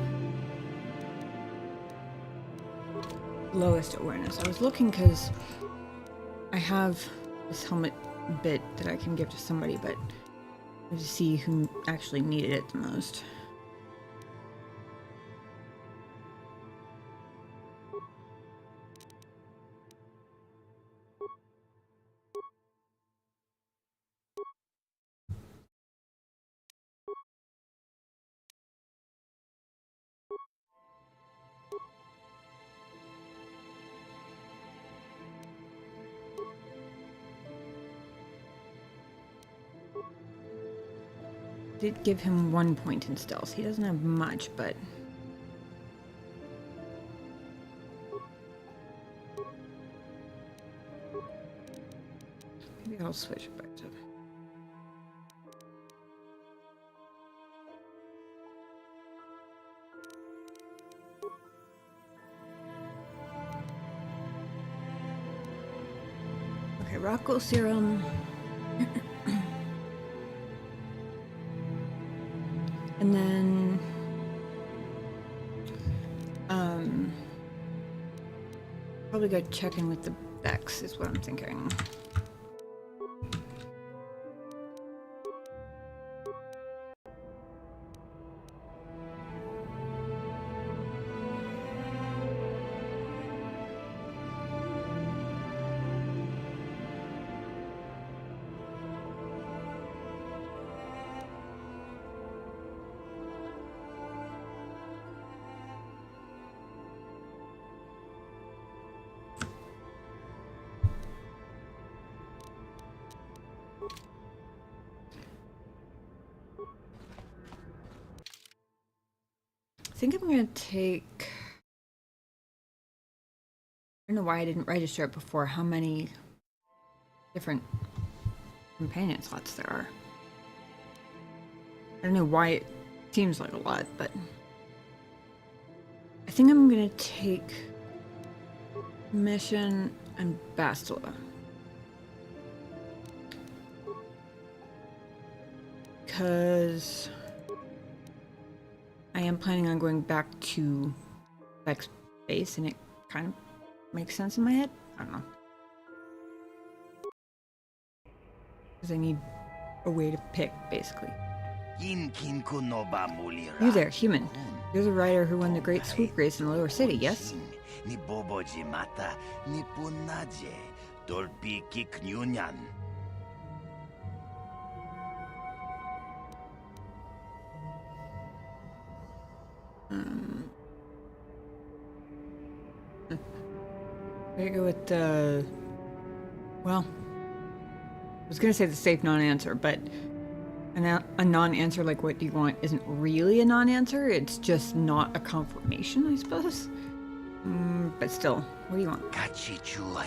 lowest awareness. I was looking because I have this helmet bit that I can give to somebody, but to see who actually needed it the most. Did give him 1 point in stealth. He doesn't have much, but maybe I'll switch it back to. Okay, Rocco serum. And then, probably go check in with the Bex is what I'm thinking. I think I'm gonna take, I don't know why I didn't register it before, how many different companion slots there are. I don't know why it seems like a lot, but I think I'm gonna take Mission and Bastila. Because I am planning on going back to Beck's base, and it kind of makes sense in my head. I don't know. Because I need a way to pick, basically. You there, human. You're the rider who won the Great Swoop Race in the Lower City, yes? I go with the, well, I was gonna say the safe non-answer, but a non-answer like what do you want isn't really a non-answer, it's just not a confirmation, I suppose. But still, what do you want?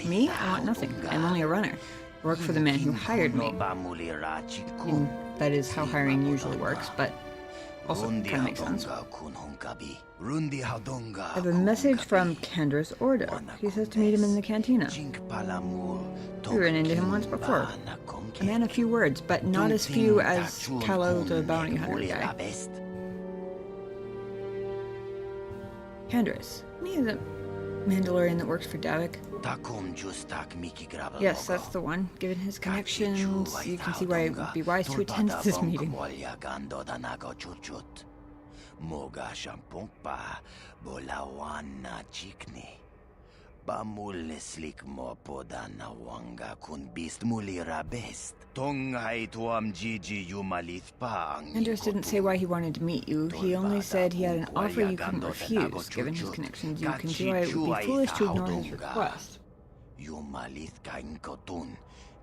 Me? I want nothing. I'm only a runner. I work for the man who hired me. And that is how hiring usually works, but also kind of makes sense. I have a message from Kendra's Ordo. He says to meet him in the cantina. We ran into him once before. A man of few words, but not as few as Callow the bounty hunter guy. Kendra's. He is a Mandalorian that works for Davik. Yes, that's the one. Given his connections, you can see why it would be wise to attend this meeting. Moga shampongpa bolawana chikni. Bamuleslik mo podana wanga kun bist mulira best. Tongai tuam Gigi yumalithpa. Anders didn't say why he wanted to meet you. He only said he had an offer you couldn't refuse. Given his connections, you can see why it would be foolish to ignore his request. Yumalithka inkotun.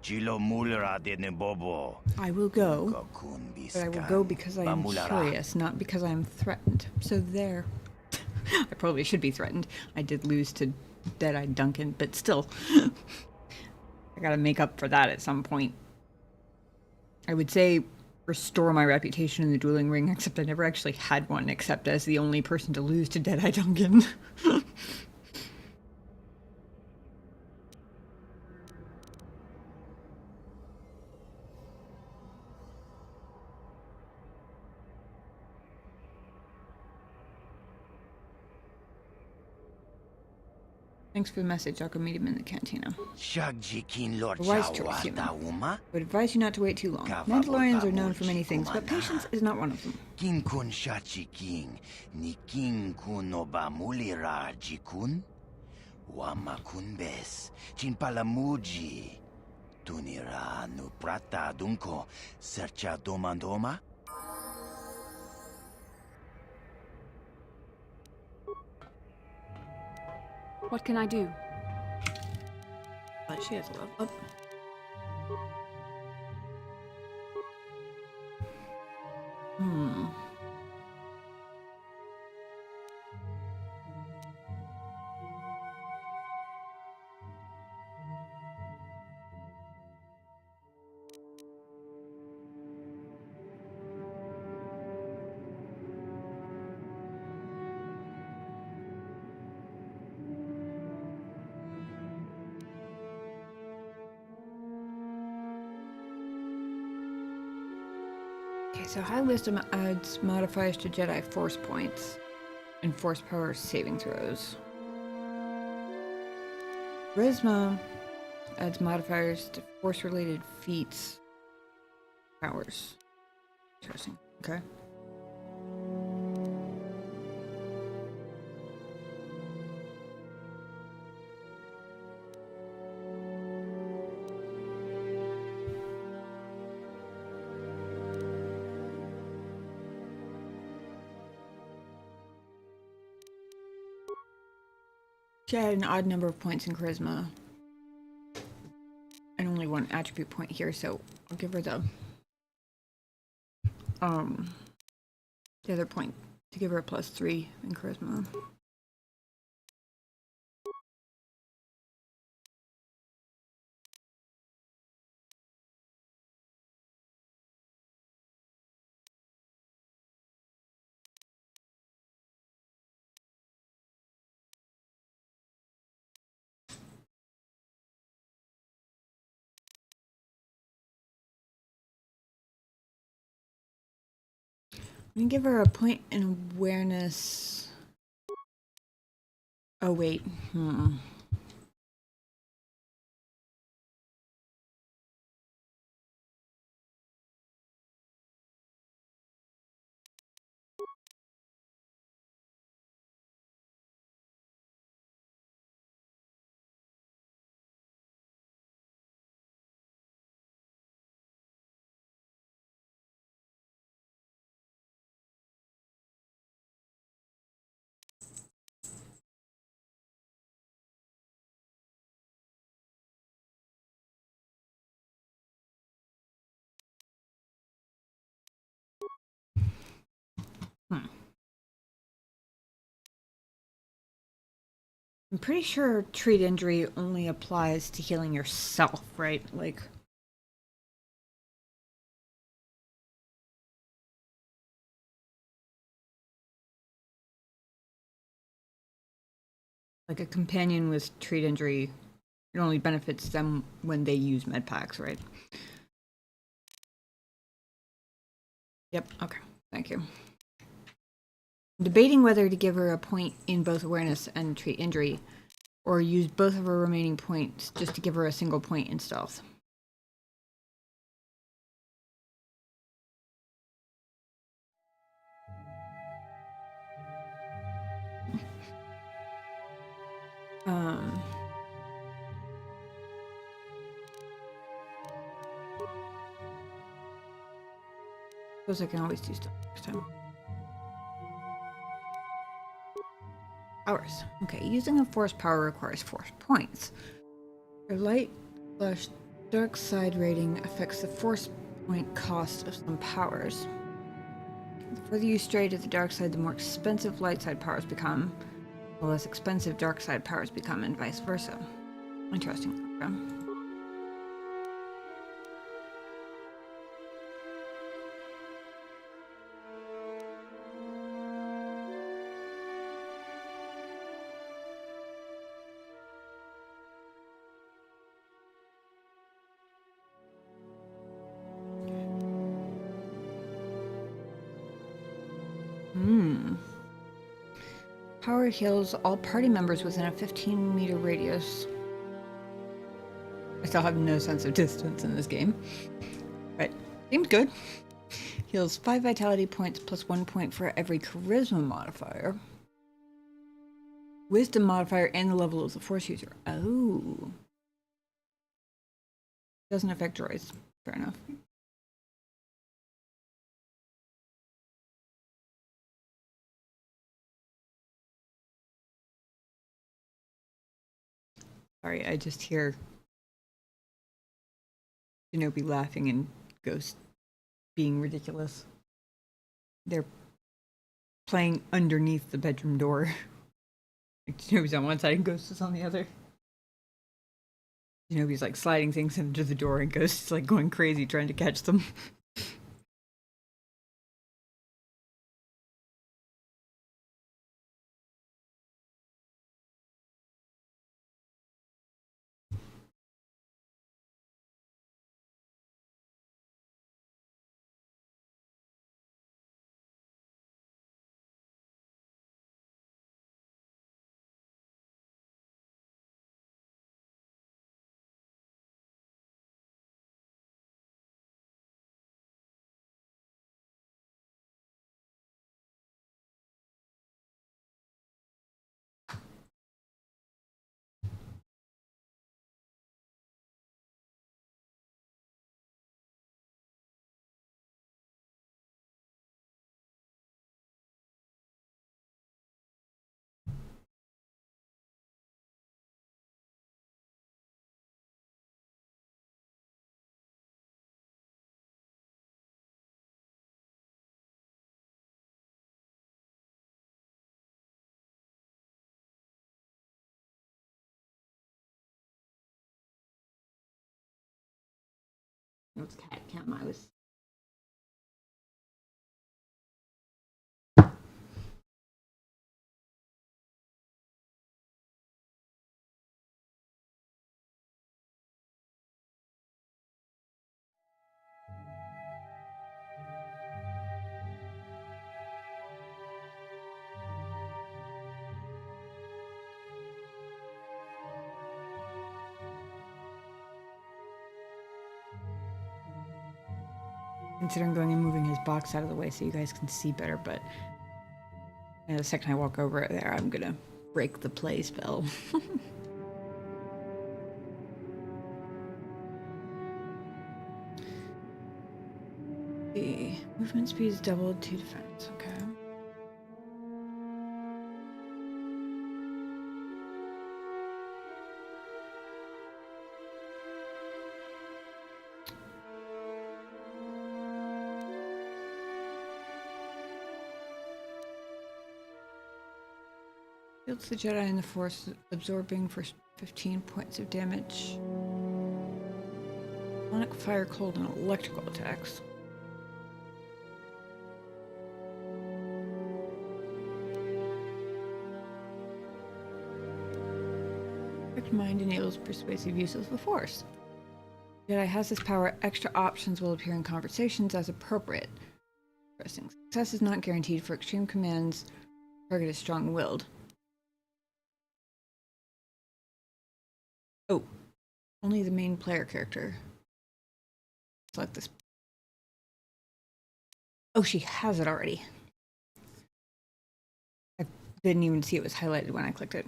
Chilo mulira dene bobo. I will go, but I will go because I am curious, not because I am threatened. So there. I probably should be threatened. I did lose to Dead-Eyed Duncan, but still. I gotta make up for that at some point. I would say restore my reputation in the dueling ring, except I never actually had one, except as the only person to lose to Dead-Eyed Duncan. Thanks for the message. I'll go meet him in the cantina. A wise choice, human. I would advise you not to wait too long. Mandalorians are known for many things, but patience is not one of them. King kun shachi king, ni king kun oba mulira jikun, wama kun bes, chin palamuji, tunira nu prata dunko, sercha domandoma. What can I do? But she has a level up. Okay, so High Wisdom adds modifiers to Jedi Force points and Force Power saving throws. Charisma adds modifiers to Force-related feats, powers. Interesting. Okay. She had an odd number of points in charisma and only one attribute point here, so I'll give her the other point to give her a +3 in charisma. I'm gonna give her a point in awareness. Oh wait, I'm pretty sure treat injury only applies to healing yourself, right? Like a companion with treat injury, it only benefits them when they use med packs, right? Yep, okay, thank you. I'm debating whether to give her a point in both awareness and treat injury, or use both of her remaining points just to give her a single point in stealth. Suppose I can always do stuff next time. Powers. Okay, using a force power requires force points. Your light/dark side rating affects the force point cost of some powers. The further you stray to the dark side, the more expensive light side powers become, the less expensive dark side powers become, and vice versa. Interesting. Okay. Power heals all party members within a 15-meter radius. I still have no sense of distance in this game, but seems good. Heals 5 vitality points plus 1 point for every charisma modifier, wisdom modifier, and the level of the force user. Oh. Doesn't affect droids. Fair enough. Sorry, I just hear Shinobi laughing and Ghost being ridiculous. They're playing underneath the bedroom door. Like Shinobi's on one side and Ghost is on the other. Shinobi's like sliding things into the door and Ghost is like going crazy trying to catch them. It's cat cam. I was. Considering going and moving his box out of the way so you guys can see better, but the second I walk over there, I'm gonna break the play spell. The movement speed is doubled to defense. Okay. Shields the Jedi and the Force, absorbing for 15 points of damage. Sonic, fire, cold, and electrical attacks. Perfect Mind enables persuasive use of the Force. Jedi has this power. Extra options will appear in conversations as appropriate. Interesting. Success is not guaranteed for extreme commands. Target is strong-willed. Oh, only the main player character. Select this. Oh, she has it already. I didn't even see it was highlighted when I clicked it.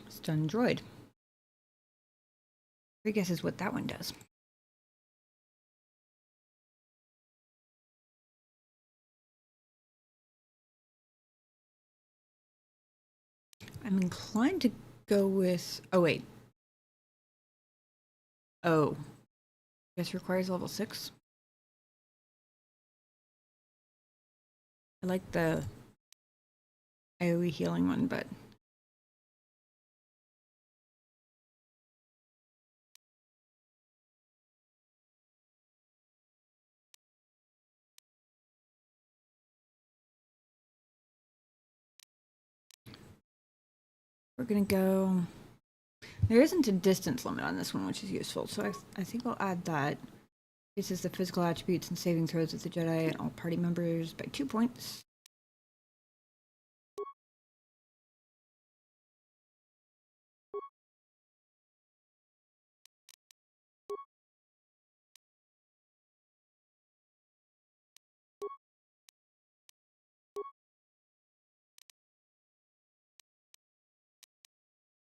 Stun droid. Three guesses what that one does. I'm inclined to go with. Oh, wait. Oh. Guess requires level 6. I like the AoE healing one, but. We're gonna go. There isn't a distance limit on this one, which is useful, so I think I'll add that. This is the physical attributes and saving throws of the Jedi and all party members by 2 points.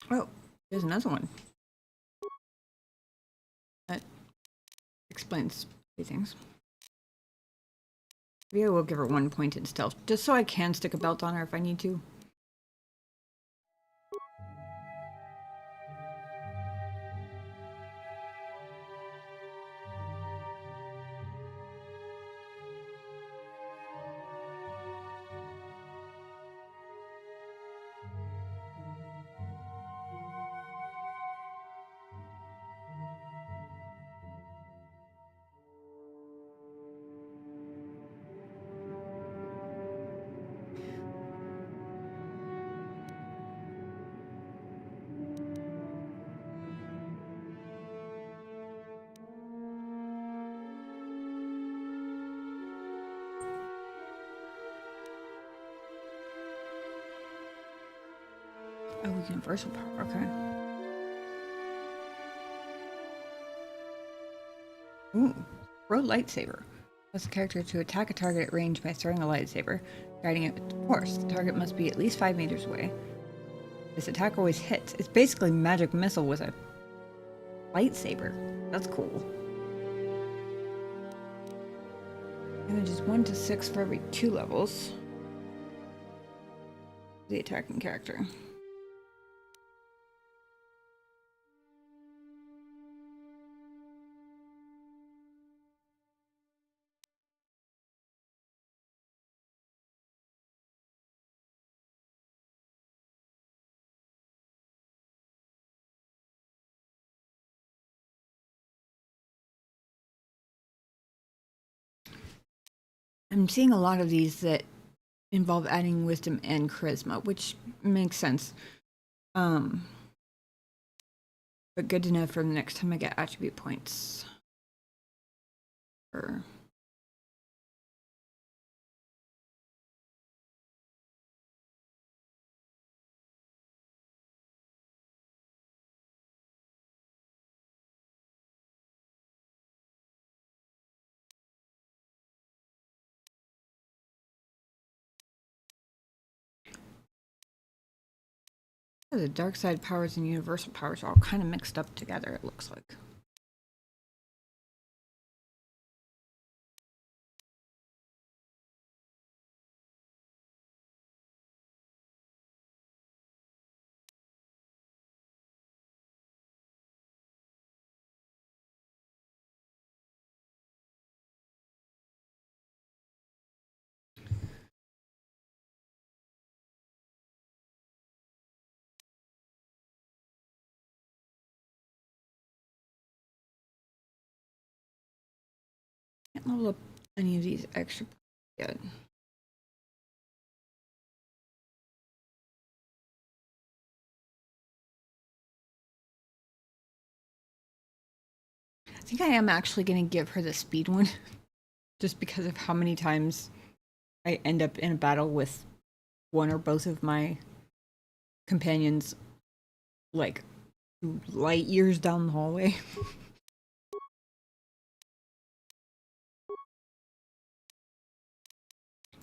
Oh, there's another one. That explains a few things. Maybe I will give her 1 point in stealth, just so I can stick a belt on her if I need to. Oh, universal power, okay. Ooh, throw lightsaber. Allows the character to attack a target at range by throwing a lightsaber, guiding it with force. The target must be at least 5 meters away. This attack always hits. It's basically magic missile with a lightsaber. That's cool. Damages 1 to 6 for every 2 levels. The attacking character. I'm seeing a lot of these that involve adding wisdom and charisma, which makes sense. But good to know for the next time I get attribute points. Or the dark side powers and universal powers are all kind of mixed up together, it looks like. Can't level up any of these extra yet. think I am actually going to give her the speed one. Just because of how many times I end up in a battle with one or both of my companions, like, light years down the hallway.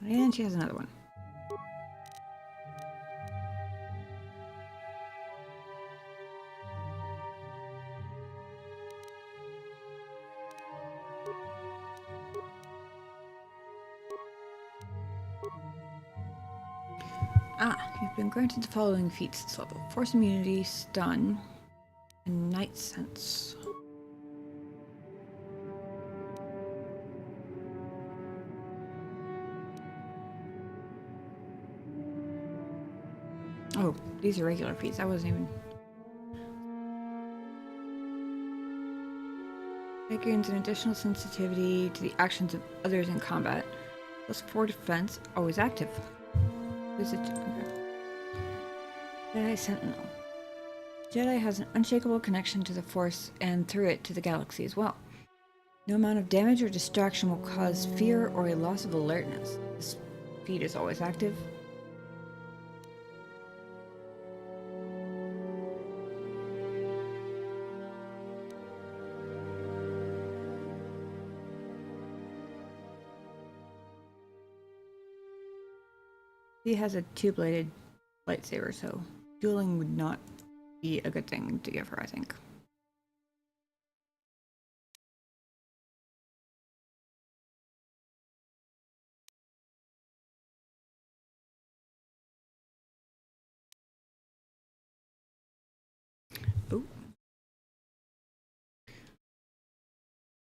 And she has another one. You've been granted the following feats this level. Force immunity, stun, and night sense. Oh, these are regular feats. I wasn't even... It gains an additional sensitivity to the actions of others in combat. +4 defense, always active. Visit Jedi Sentinel. Jedi has an unshakable connection to the Force and through it to the galaxy as well. No amount of damage or distraction will cause fear or a loss of alertness. This feat is always active. He has a two-bladed lightsaber, so dueling would not be a good thing to give her, I think. Oh.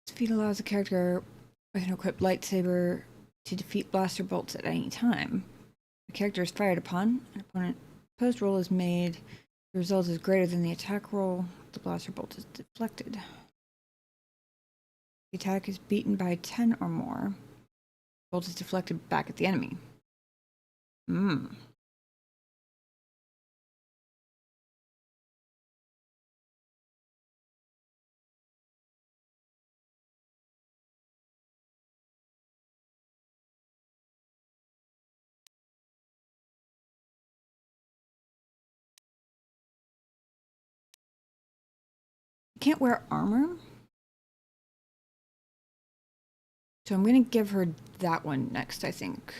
This feat allows a character with an equipped lightsaber to defeat blaster bolts at any time. The character is fired upon, an opponent opposed roll is made, the result is greater than the attack roll, the blaster bolt is deflected. The attack is beaten by 10 or more, the bolt is deflected back at the enemy. Can't wear armor, so I'm going to give her that one next, I think.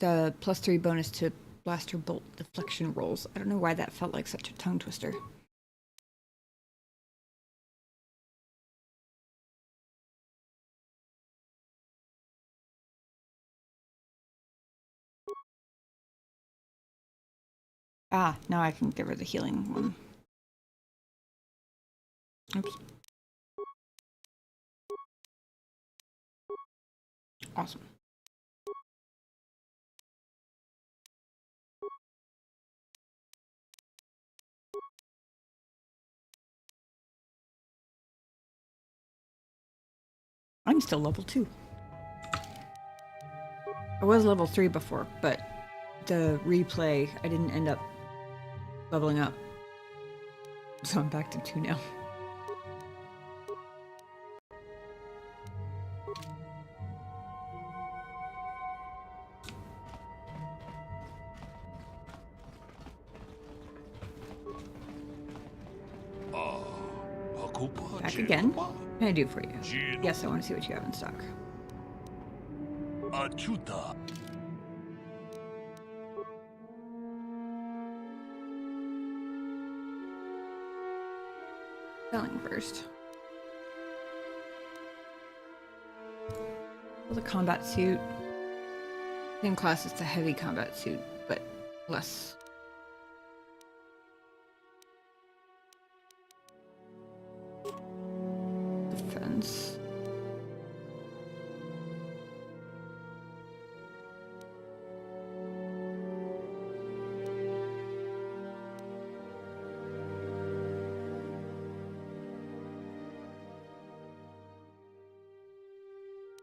The +3 bonus to blaster bolt deflection rolls. I don't know why that felt like such a tongue twister. Now I can give her the healing one. Oops. Awesome. I'm still level 2. I was level 3 before, but the replay, I didn't end up leveling up. So I'm back to 2 now. Back again. What can I do for you? Yes, I want to see what you have in stock. Selling first. The combat suit. Same class as the heavy combat suit, but less. Defense.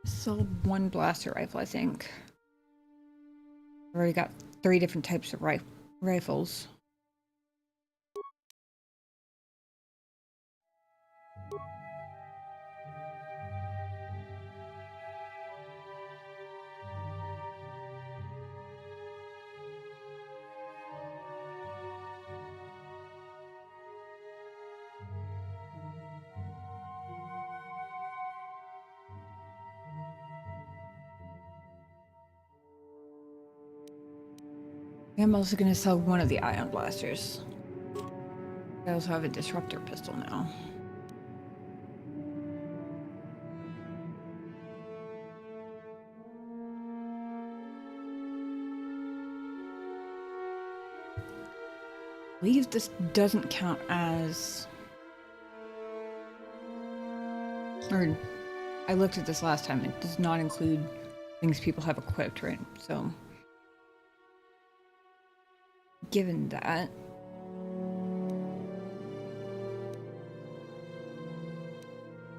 Sold 1 blaster rifle, I think. I've already got 3 different types of rifles. I'm also gonna sell one of the ion blasters. I also have a disruptor pistol now. I believe this doesn't count as... Or, I looked at this last time, it does not include things people have equipped, right? So, given that...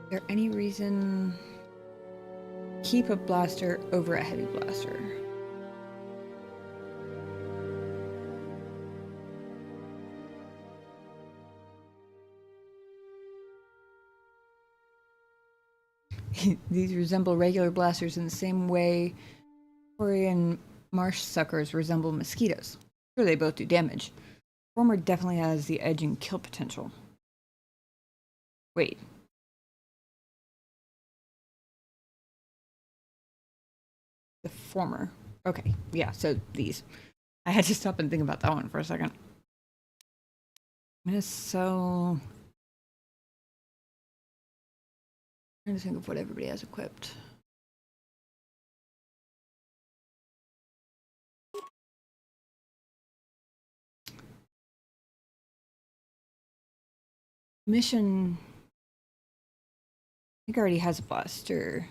Is there any reason... Keep a blaster over a heavy blaster? These resemble regular blasters in the same way Quarry and marsh suckers resemble mosquitoes. Sure, they both do damage. Former definitely has the edge in kill potential. Wait. The former. Okay, yeah, so these. I had to stop and think about that one for a second. I'm gonna sell... I'm trying to think of what everybody has equipped. Mission... I think already has a blaster.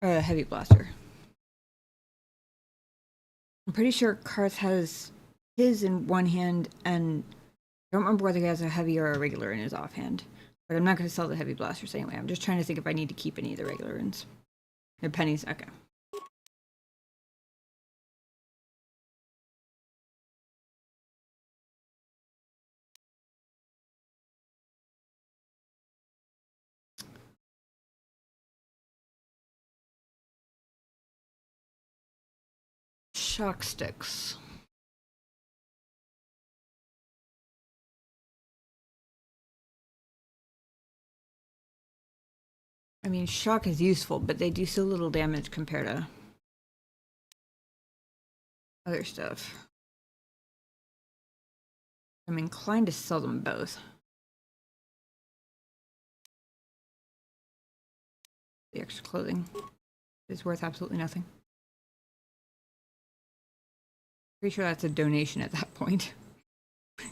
A heavy blaster. I'm pretty sure Karth has his in one hand, and I don't remember whether he has a heavy or a regular in his offhand. But I'm not going to sell the heavy blasters anyway. I'm just trying to think if I need to keep any of the regular ones. They're pennies. Okay. Shock sticks. I mean, shock is useful, but they do so little damage compared to other stuff. I'm inclined to sell them both. The extra clothing is worth absolutely nothing. Pretty sure that's a donation at that point.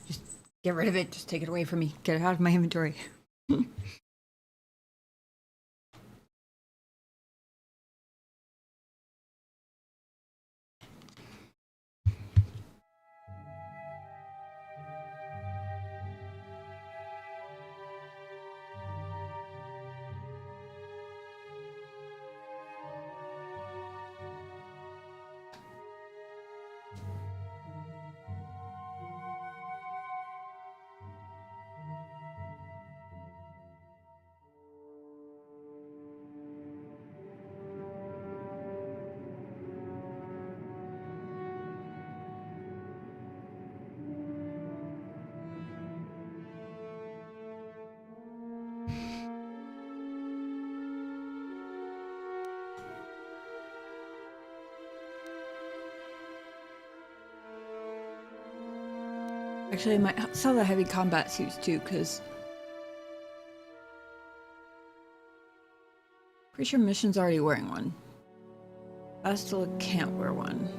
Just get rid of it, just take it away from me. Get it out of my inventory. Actually, I might sell the heavy combat suits too, because pretty sure Mission's already wearing one. I still can't wear one.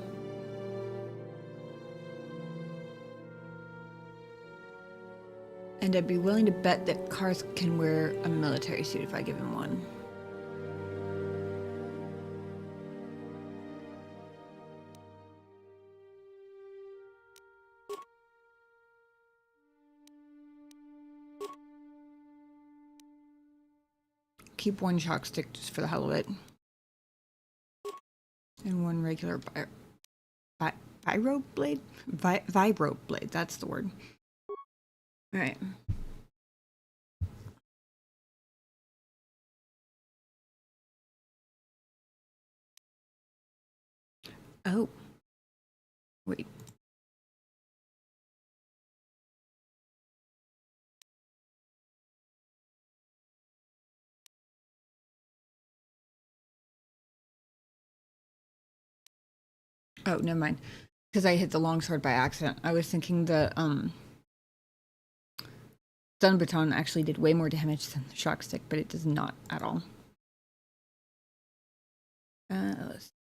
And I'd be willing to bet that Karth can wear a military suit if I give him one. Keep one shock stick just for the hell of it. And one regular vibro blade? Vibro blade, that's the word. Alright. Oh. Wait. Oh, never mind. Because I hit the longsword by accident. I was thinking the stun baton actually did way more damage than the shock stick, but it does not at all. Let's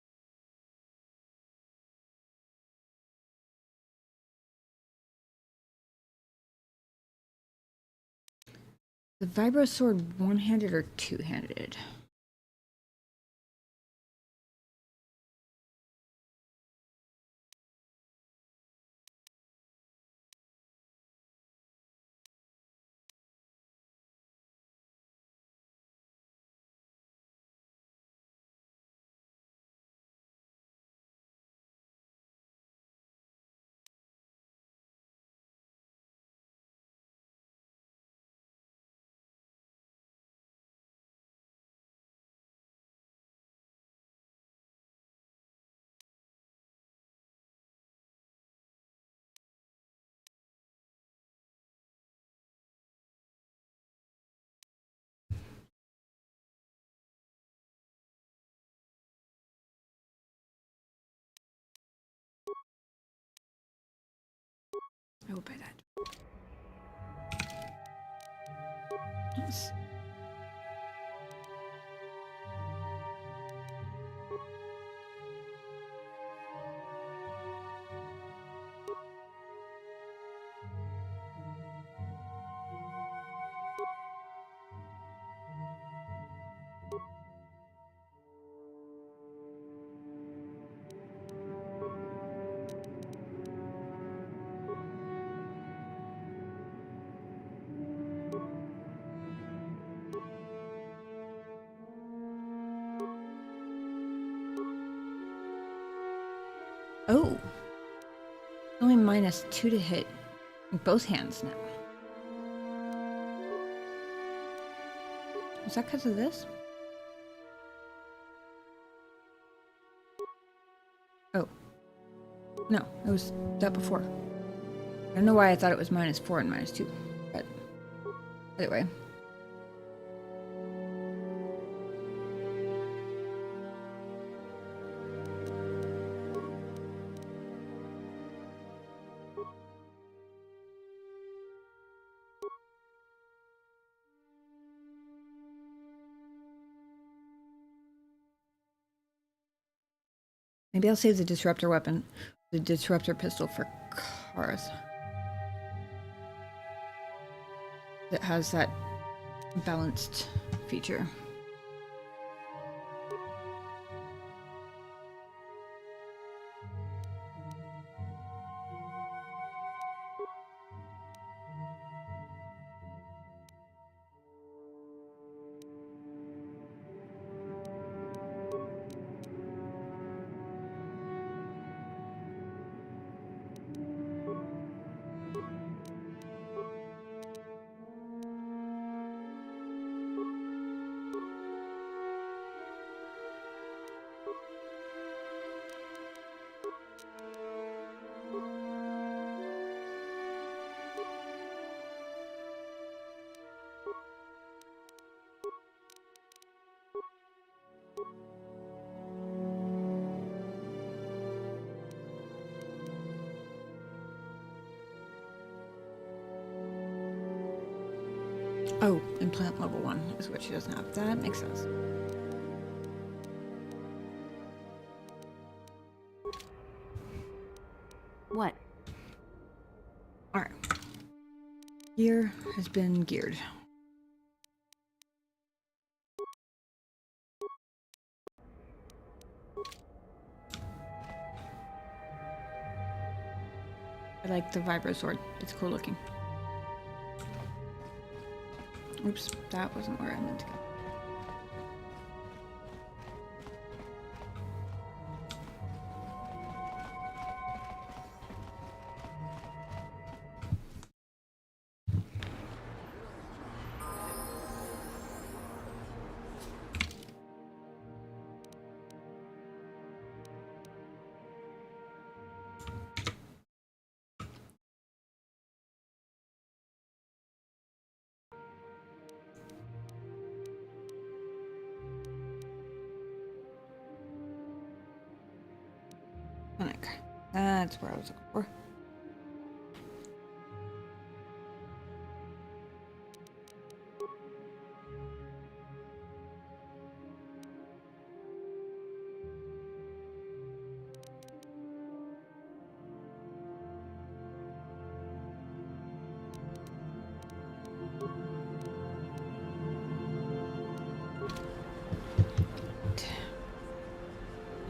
the vibro sword one-handed or two-handed? I will buy that. Yes. Oh, only -2 to hit in both hands now. Was that because of this? Oh, no, it was that before. I don't know why I thought it was -4 and -2, but anyway. Maybe I'll save the disruptor weapon, the disruptor pistol for cars. That has that balanced feature. Oh, implant level 1 is what she doesn't have. That makes sense. What? Alright. Gear has been geared. I like the vibro sword. It's cool looking. Oops, that wasn't where I meant to go. Clinic. That's where I was looking for.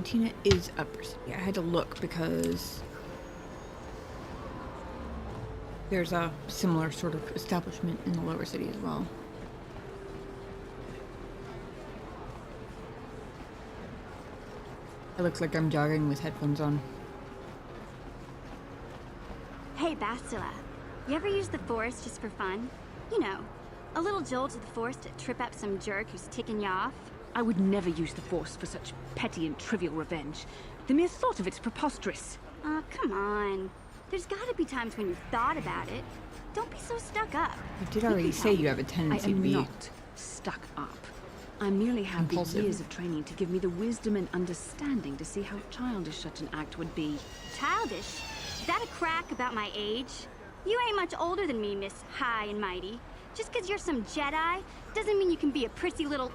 Tina is upper city. I had to look because there's a similar sort of establishment in the lower city as well. It looks like I'm jogging with headphones on. Hey, Bastila. You ever use the Force just for fun? You know, a little jolt of the Force to trip up some jerk who's ticking you off? I would never use the Force for such petty and trivial revenge. The mere thought of it's preposterous. Aw, come on. There's gotta be times when you've thought about it. Don't be so stuck up. I did already say you have a tendency to I am be not stuck up. I merely have impulsive. the years of training to give me the wisdom and understanding to see how childish such an act would be. Childish? Is that a crack about my age? You ain't much older than me, Miss High and Mighty. Just 'cause you're some Jedi doesn't mean you can be a prissy little...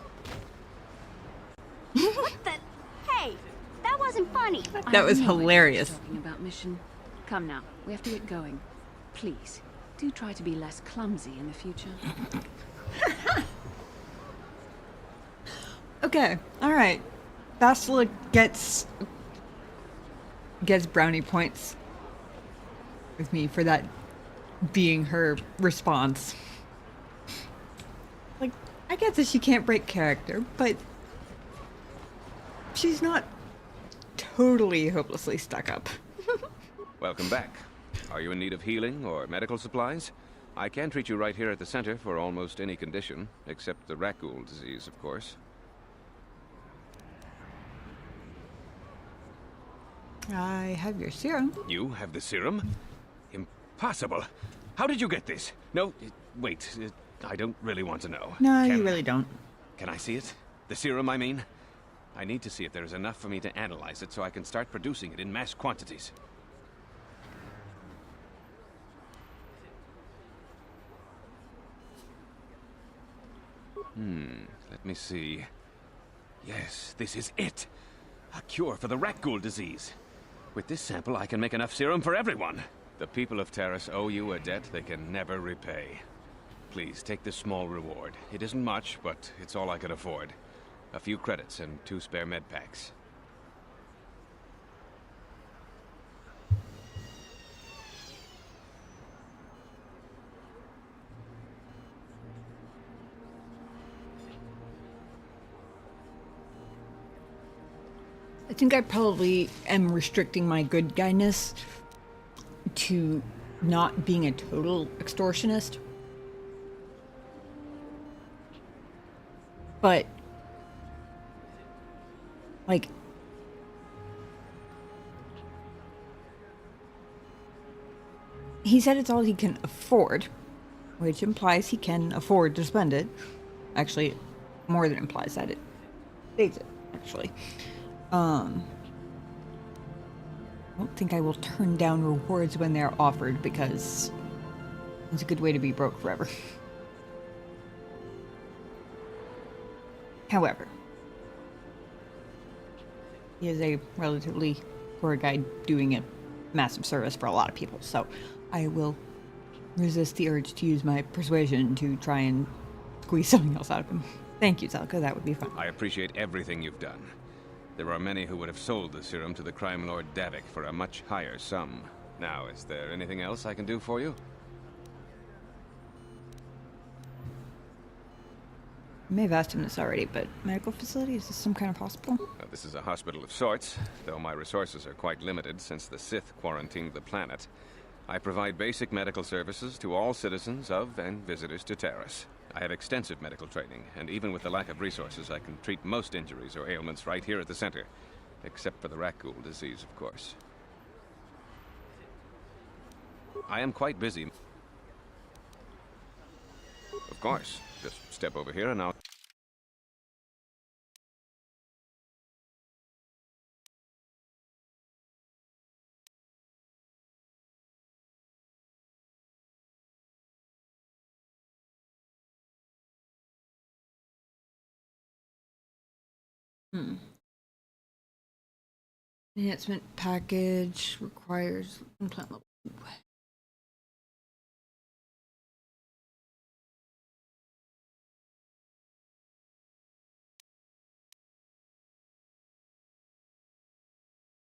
What the... Hey, that wasn't funny. That was I know hilarious. Talking about mission. Come now, we have to get going. Please, do try to be less clumsy in the future. Okay, alright. Bastila gets brownie points with me for that being her response. Like, I get that she can't break character, but she's not totally hopelessly stuck up. Welcome back. Are you in need of healing or medical supplies? I can treat you right here at the center for almost any condition, except the raccoon disease, of course. I have your serum. You have the serum? Impossible. How did you get this? No, wait. I don't really want to know. No, you really don't. Can I see it? The serum, I mean? I need to see if there is enough for me to analyze it so I can start producing it in mass quantities. Let me see. Yes, this is it. A cure for the raccoon disease. With this sample, I can make enough serum for everyone. The people of Terrace owe you a debt they can never repay. Please, take this small reward. It isn't much, but it's all I can afford. A few credits and 2 spare med packs. I think I probably am restricting my good guyness to not being a total extortionist. But, like, he said it's all he can afford, which implies he can afford to spend it. Actually, more than implies that, it states it, actually. I don't think I will turn down rewards when they're offered, because it's a good way to be broke forever. However, he is a relatively poor guy doing a massive service for a lot of people, so I will resist the urge to use my persuasion to try and squeeze something else out of him. Thank you, Zelka, that would be fun. I appreciate everything you've done. There are many who would have sold the serum to the crime lord Davik for a much higher sum. Now, is there anything else I can do for you? I may have asked him this already, but medical facility, is this some kind of hospital? This is a hospital of sorts, though my resources are quite limited since the Sith quarantined the planet. I provide basic medical services to all citizens of and visitors to Terrace. I have extensive medical training, and even with the lack of resources, I can treat most injuries or ailments right here at the center. Except for the raccoon disease, of course. I am quite busy. Of course. Just step over here and I'll... Enhancement package requires implant level 2.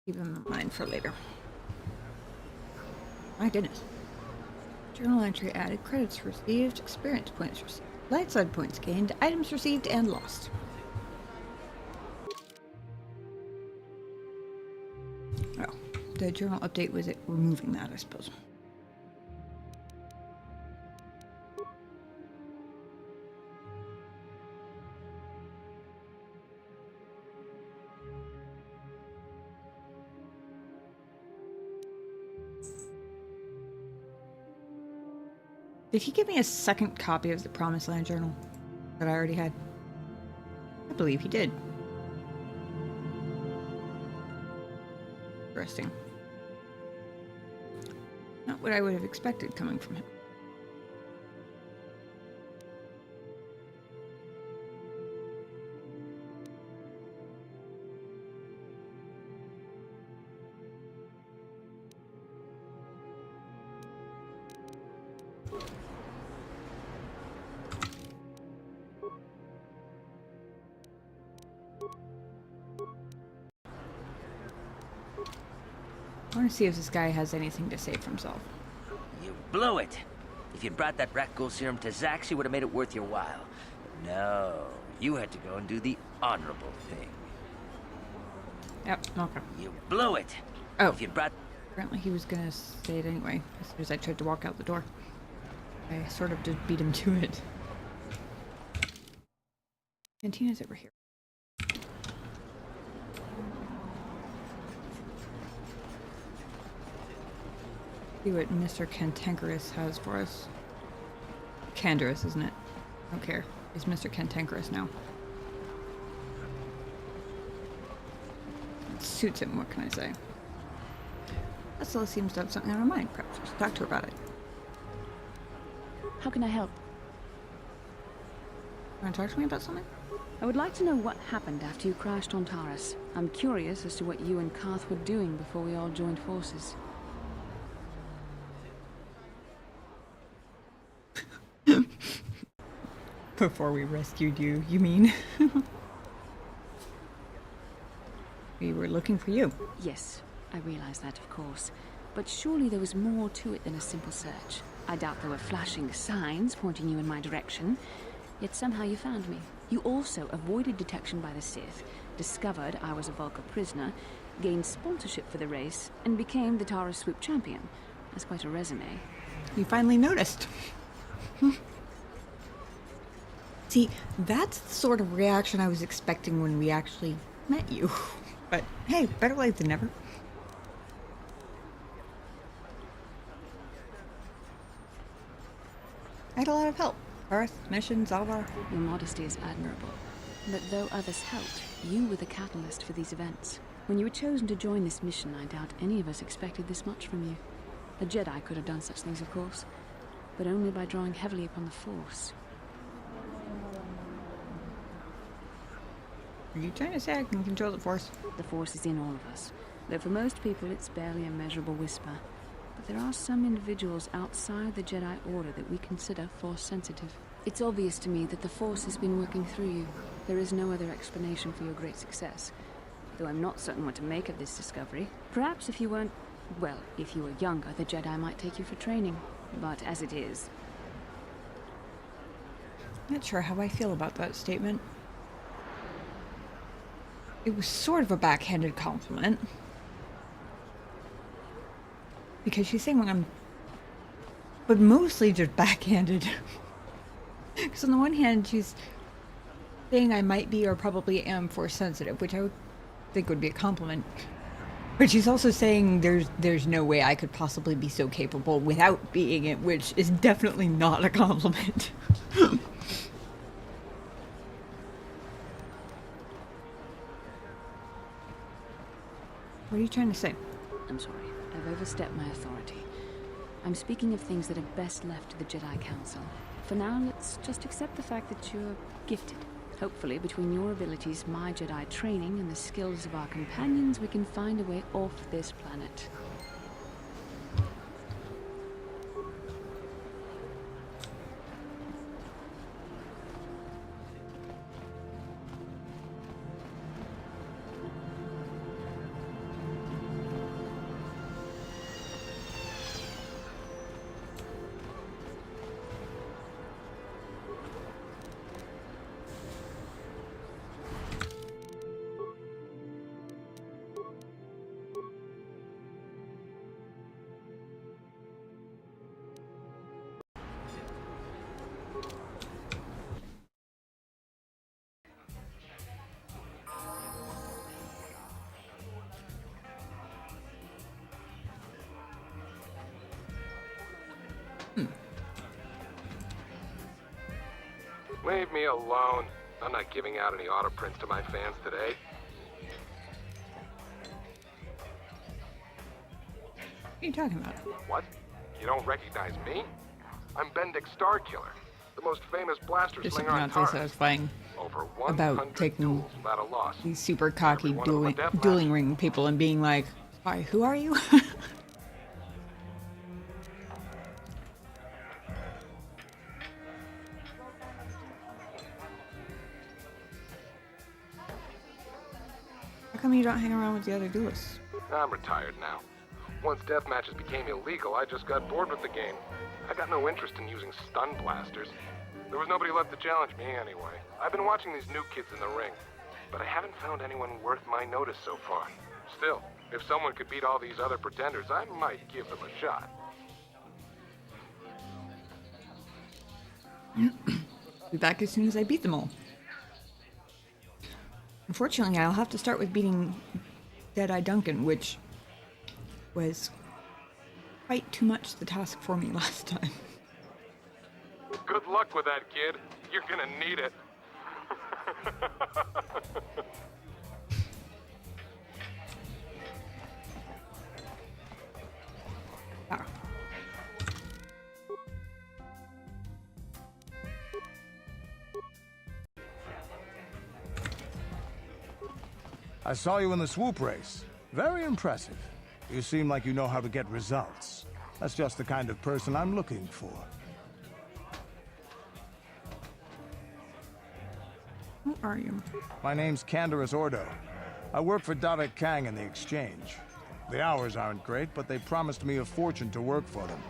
Keep them in mind for later. My goodness. Journal entry added, credits received, experience points received, light side points gained, items received and lost. Oh, the journal update was it removing that, I suppose. Did he give me a second copy of the Promised Land journal that I already had? I believe he did. Interesting. Not what I would have expected coming from him. I want to see if this guy has anything to say for himself. You blew it. If you'd brought that rat ghoul serum to Zax, you would have made it worth your while. But no, you had to go and do the honorable thing. Yep, okay. You blew it. Oh. If you'd brought... Apparently he was gonna say it anyway, as soon as I tried to walk out the door. I sort of did beat him to it. Cantina's over here. See what Mr. Cantankerous has for us. Canderous, isn't it? I don't care. He's Mr. Cantankerous now. It suits him, what can I say? Ursula seems to have something on her mind. Perhaps we should talk to her about it. How can I help? Want to talk to me about something? I would like to know what happened after you crashed on Taurus. I'm curious as to what you and Karth were doing before we all joined forces. Before we rescued you, you mean? We were looking for you. Yes, I realize that, of course. But surely there was more to it than a simple search. I doubt there were flashing signs pointing you in my direction. Yet somehow you found me. You also avoided detection by the Sith, discovered I was a Vulca prisoner, gained sponsorship for the race, and became the Taurus Swoop champion. That's quite a resume. You finally noticed. See, that's the sort of reaction I was expecting when we actually met you. But hey, better late than never. I had a lot of help. Earth, missions, Alvar. Your modesty is admirable. But though others helped, you were the catalyst for these events. When you were chosen to join this mission, I doubt any of us expected this much from you. A Jedi could have done such things, of course, but only by drawing heavily upon the Force. Are you trying to say I can control the Force? The Force is in all of us, though for most people it's barely a measurable whisper. But there are some individuals outside the Jedi Order that we consider Force-sensitive. It's obvious to me that the Force has been working through you. There is no other explanation for your great success. Though I'm not certain what to make of this discovery. Perhaps if you weren't... well, if you were younger, the Jedi might take you for training. But as it is... Not sure how I feel about that statement. It was sort of a backhanded compliment. Because she's saying I'm... but mostly just backhanded. Because on the one hand, she's saying I might be or probably am Force sensitive, which I would think would be a compliment. But she's also saying there's no way I could possibly be so capable without being it, which is definitely not a compliment. What are you trying to say? I'm sorry. I've overstepped my authority. I'm speaking of things that are best left to the Jedi Council. For now, let's just accept the fact that you're gifted. Hopefully, between your abilities, my Jedi training, and the skills of our companions, we can find a way off this planet. Leave me alone. I'm not giving out any auto prints to my fans today. What are you talking about? What? You don't recognize me? I'm Bendick Starkiller, the most famous blaster Just slinger something on else I Taurus. was fighting Over about 100 taking duels without a loss. these super cocky Every one of them a death dueling ring people and being like, "Hi, who are you?" How come you don't hang around with the other duelists? I'm retired now. Once death matches became illegal, I just got bored with the game. I got no interest in using stun blasters. There was nobody left to challenge me anyway. I've been watching these new kids in the ring, but I haven't found anyone worth my notice so far. Still, if someone could beat all these other pretenders, I might give them a shot. Be back as soon as I beat them all. Unfortunately, I'll have to start with beating Deadeye Duncan, which was quite too much the task for me last time. Good luck with that, kid. You're gonna need it. Ah. I saw you in the swoop race. Very impressive. You seem like you know how to get results. That's just the kind of person I'm looking for. Who are you? My name's Canderous Ordo. I work for Davik Kang in the Exchange. The hours aren't great, but they promised me a fortune to work for them.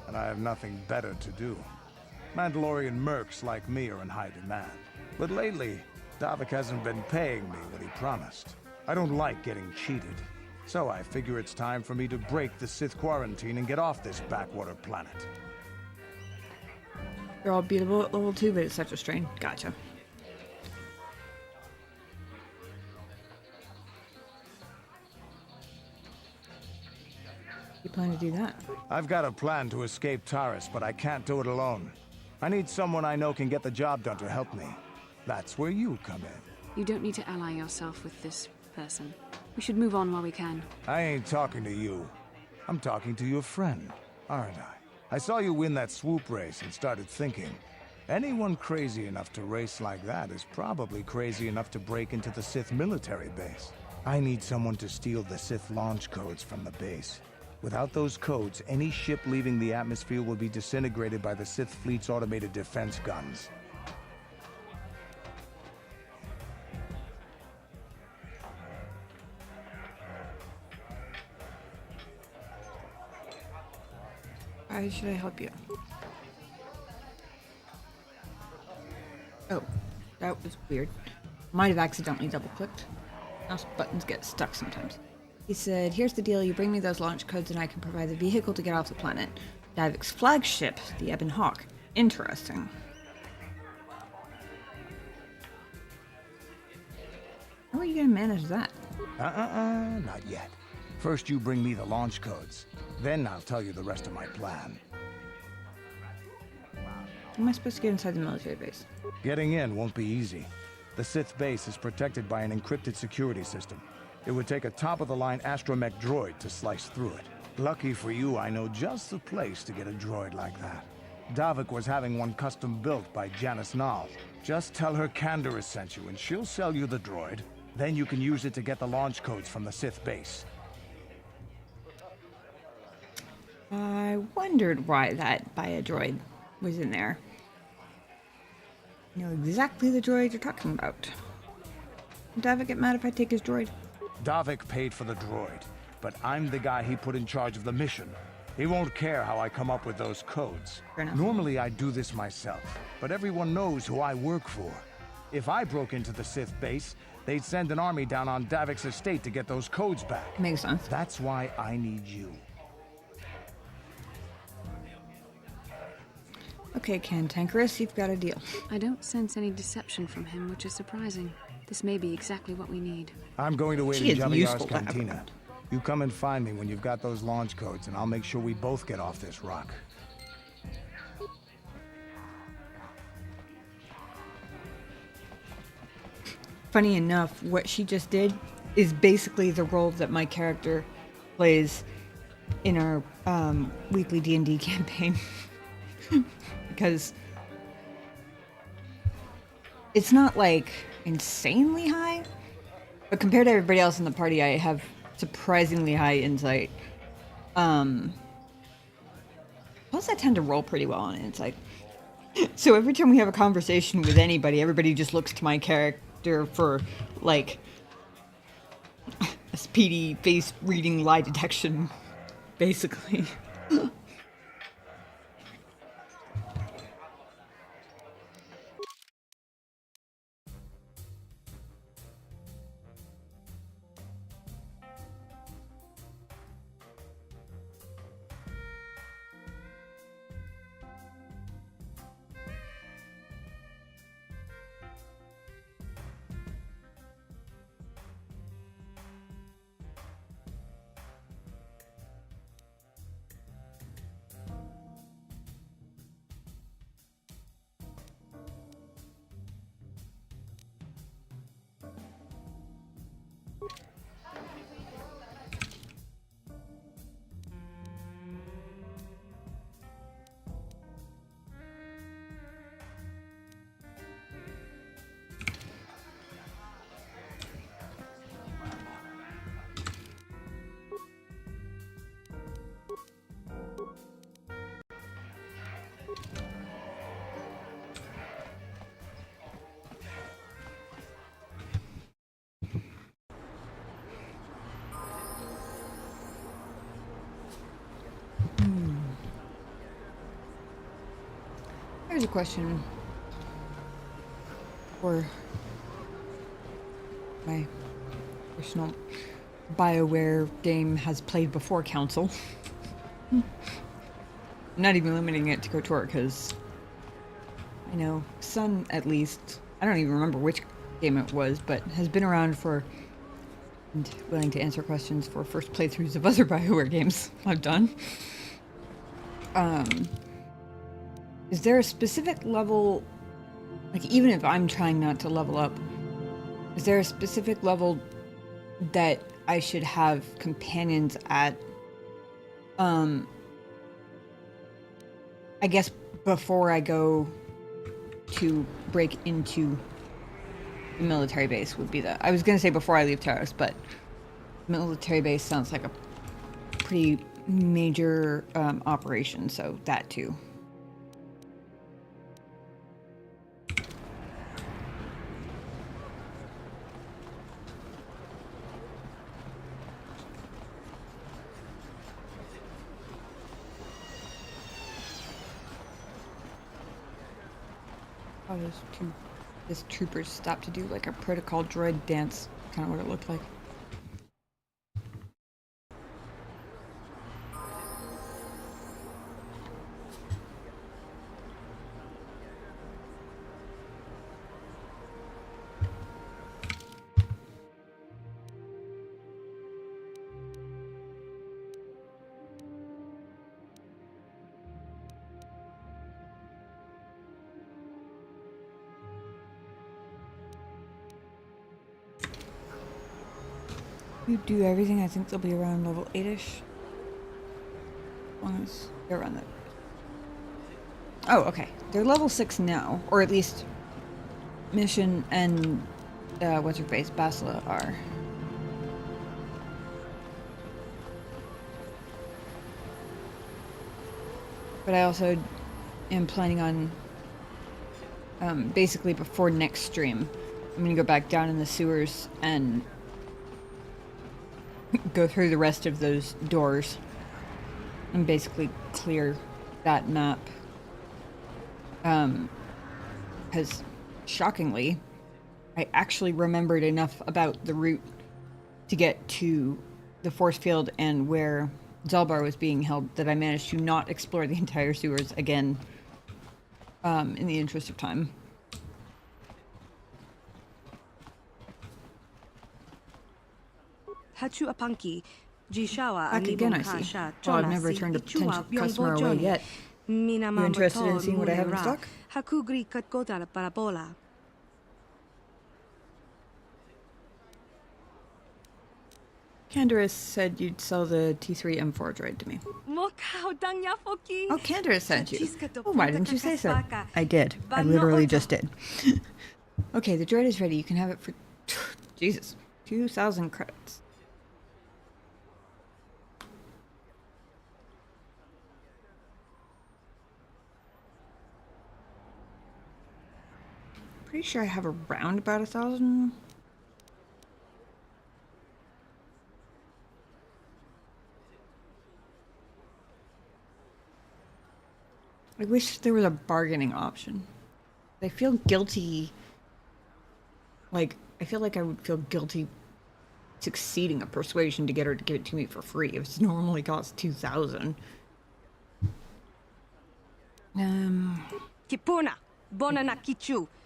And I have nothing better to do. Mandalorian mercs like me are in high demand. But lately, Davik hasn't been paying me what he promised. I don't like getting cheated. So I figure it's time for me to break the Sith quarantine and get off this backwater planet. They're all beatable at level 2, but it's such a strain. Gotcha. You plan to do that? I've got a plan to escape Taurus, but I can't do it alone. I need someone I know can get the job done to help me. That's where you come in. You don't need to ally yourself with this person. We should move on while we can. I ain't talking to you. I'm talking to your friend, aren't I? I saw you win that swoop race and started thinking, anyone crazy enough to race like that is probably crazy enough to break into the Sith military base. I need someone to steal the Sith launch codes from the base. Without those codes, any ship leaving the atmosphere will be disintegrated by the Sith fleet's automated defense guns. How should I help you? Oh, that was weird. Might have accidentally double-clicked. Mouse buttons get stuck sometimes. He said, here's the deal, you bring me those launch codes and I can provide the vehicle to get off the planet. Davik's flagship, the Ebon Hawk. Interesting. How are you gonna manage that? Not yet. First you bring me the launch codes. Then I'll tell you the rest of my plan. How am I supposed to get inside the military base? Getting in won't be easy. The Sith base is protected by an encrypted security system. It would take a top-of-the-line astromech droid to slice through it. Lucky for you, I know just the place to get a droid like that. Davik was having one custom built by Janice Nall. Just tell her Candaris sent you and she'll sell you the droid. Then you can use it to get the launch codes from the Sith base. I wondered why that bio-droid was in there. I know exactly the droid you're talking about. Will Davik get mad if I take his droid? Davik paid for the droid, but I'm the guy he put in charge of the mission. He won't care how I come up with those codes. Fair enough. Normally I do this myself, but everyone knows who I work for. If I broke into the Sith base, they'd send an army down on Davik's estate to get those codes back. Makes sense. That's why I need you. Okay, Cantankerous, you've got a deal. I don't sense any deception from him, which is surprising. This may be exactly what we need. I'm going to wait She in is Javiar's useful to have cantina. around. You come and find me when you've got those launch codes, and I'll make sure we both get off this rock. Funny enough, what she just did is basically the role that my character plays in our weekly D&D campaign. Because it's not like insanely high, but compared to everybody else in the party, I have surprisingly high insight. Plus I tend to roll pretty well on insight. So every time we have a conversation with anybody, everybody just looks to my character for, like, a speedy face reading lie detection, basically. Here's a question for my personal BioWare game has played before Council. I'm not even limiting it to KOTOR because I know Sun, at least, I don't even remember which game it was, but has been around for and willing to answer questions for first playthroughs of other BioWare games I've done. Is there a specific level, like even if I'm trying not to level up, is there a specific level that I should have companions at? I guess before I go to break into the military base would be I was gonna say before I leave Taros, but military base sounds like a pretty major operation, so that too. Oh, this troopers stopped to do like a protocol droid dance, kind of what it looked like. You do everything, I think they'll be around level 8-ish. As long as they're around that. Oh, okay. They're level 6 now, or at least Mission and what's her face, Basila are. But I also am planning on basically before next stream, I'm gonna go back down in the sewers and go through the rest of those doors and basically clear that map. Because shockingly, I actually remembered enough about the route to get to the force field and where Zalbar was being held that I managed to not explore the entire sewers again in the interest of time. Back again, I see. Well, I've never turned a potential customer away yet. You interested in seeing what I have in stock? Candaris said you'd sell the T3 M4 droid to me. Oh, Candaris sent you. Oh, why didn't you say so? I did. I literally just did. Okay, the droid is ready. You can have it for... Jesus. 2,000 credits. Pretty sure I have around about 1,000. I wish there was a bargaining option. I feel guilty. Like, I feel like I would feel guilty succeeding a persuasion to get her to give it to me for free. It normally costs 2,000. You're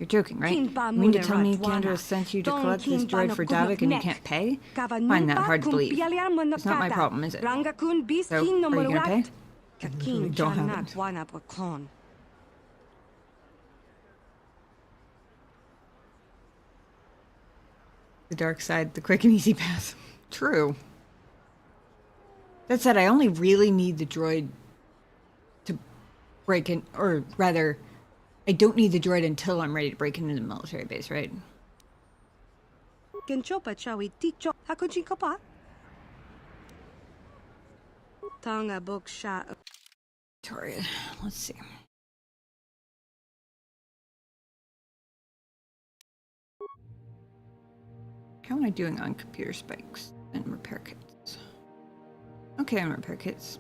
joking, right? You mean to tell me Candaris sent you to collect this droid for Davik and you can't pay? Find that hard to believe. It's not my problem, is it? So, are you gonna pay? I really don't have it. The dark side, the quick and easy path. True. That said, I only really need the droid to break in, or rather, I don't need the droid until I'm ready to break into the military base, right? Victoria, let's see. How am I doing on computer spikes and repair kits? Okay, on repair kits.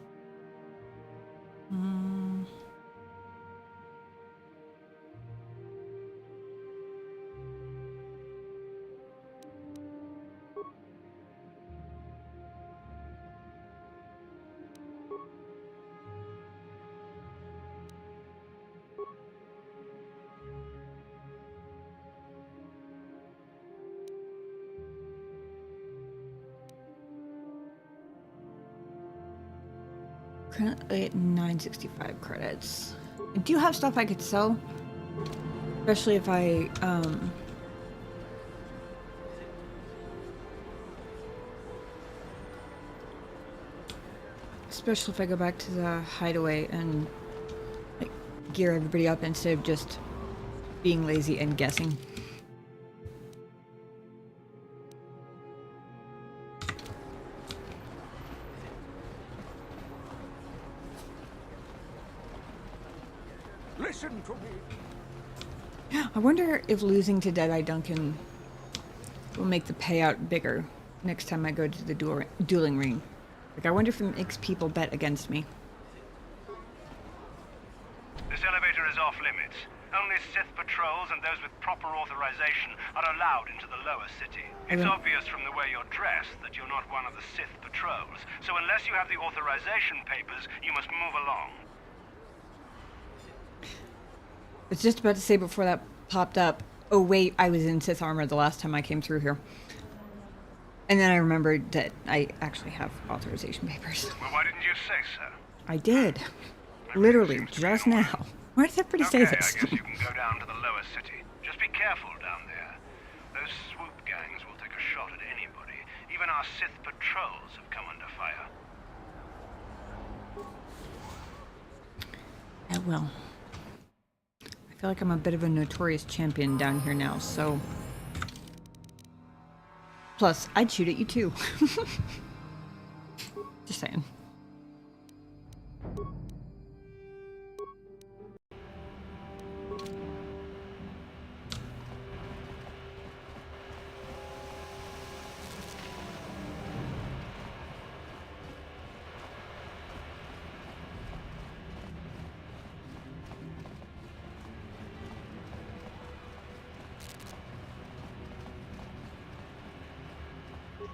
Currently at 965 credits. I do have stuff I could sell, especially if I go back to the hideaway and like gear everybody up instead of just being lazy and guessing. Listen to me. I wonder if losing to Deadeye Duncan will make the payout bigger next time I go to the dueling ring. Like, I wonder if it makes people bet against me. This elevator is off limits. Only Sith patrols and those with proper authorization are allowed into the lower city. It's obvious from the way you're dressed that you're not one of the Sith patrols. So unless you have the authorization papers, you must move along. I was just about to say before that popped up, oh wait, I was in Sith armor the last time I came through here. And then I remembered that I actually have authorization papers. Well, why didn't you say so? I did. Literally, just now. Why does everybody say this? I guess you can go down to the lower city. Just be careful down there. Those swoop gangs will take a shot at anybody. Even our Sith patrols have come under fire. I will. feel like I'm a bit of a notorious champion down here now, so... Plus, I'd shoot at you too. Just saying.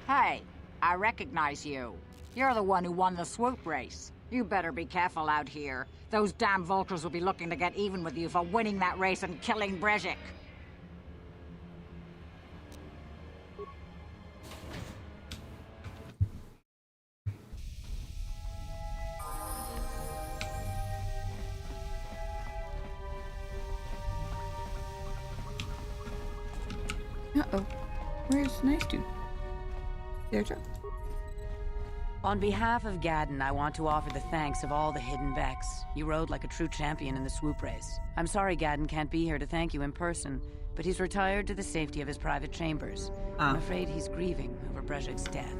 Hey, I recognize you. You're the one who won the swoop race. You better be careful out here. Those damn vultures will be looking to get even with you for winning that race and killing Brezhik. Uh-oh. Where's Nice Dude? There, Joe. On behalf of Gadden, I want to offer the thanks of all the hidden Becks. You rode like a true champion in the swoop race. I'm sorry Gadden can't be here to thank you in person, but he's retired to the safety of his private chambers. I'm afraid he's grieving over Brezhik's death.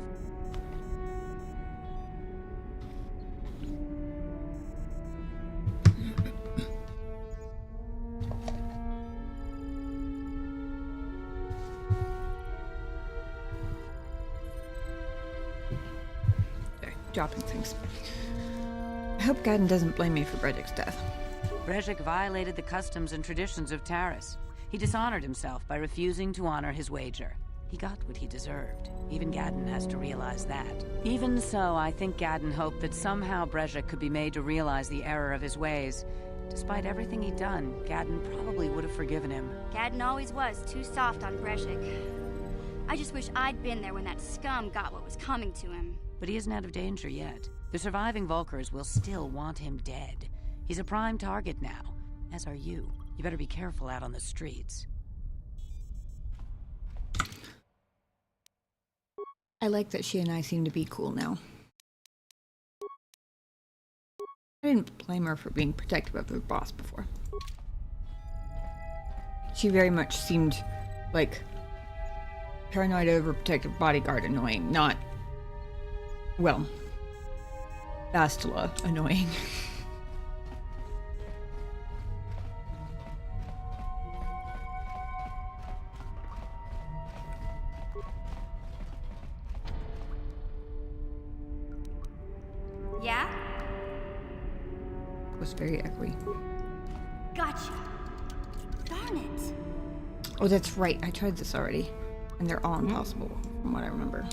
Dropping things. I hope Gadden doesn't blame me for Brezhik's death. Brezhik violated the customs and traditions of Taris. He dishonored himself by refusing to honor his wager. He got what he deserved. Even Gadden has to realize that. Even so, I think Gadden hoped that somehow Brezhik could be made to realize the error of his ways. Despite everything he'd done, Gadden probably would have forgiven him. Gadden always was too soft on Brezhik. I just wish I'd been there when that scum got what was coming to him. But he isn't out of danger yet. The surviving Vulkars will still want him dead. He's a prime target now, as are you. You better be careful out on the streets. I like that she and I seem to be cool now. I didn't blame her for being protective of her boss before. She very much seemed like paranoid, overprotective bodyguard annoying, not... well, Bastila annoying. Yeah? It was very echoey. Gotcha. Darn it. Oh, that's right. I tried this already. And they're all impossible, from what I remember.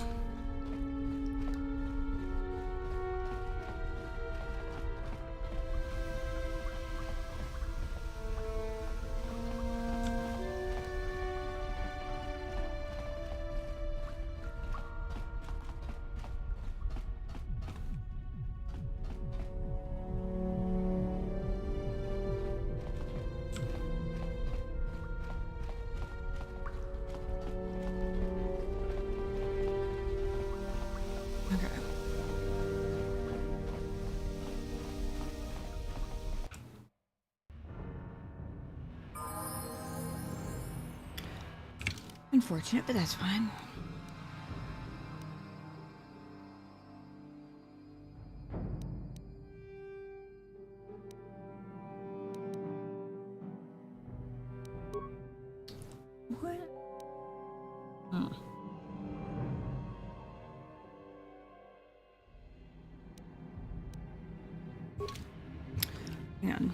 Unfortunate, but that's fine. What? Hang on.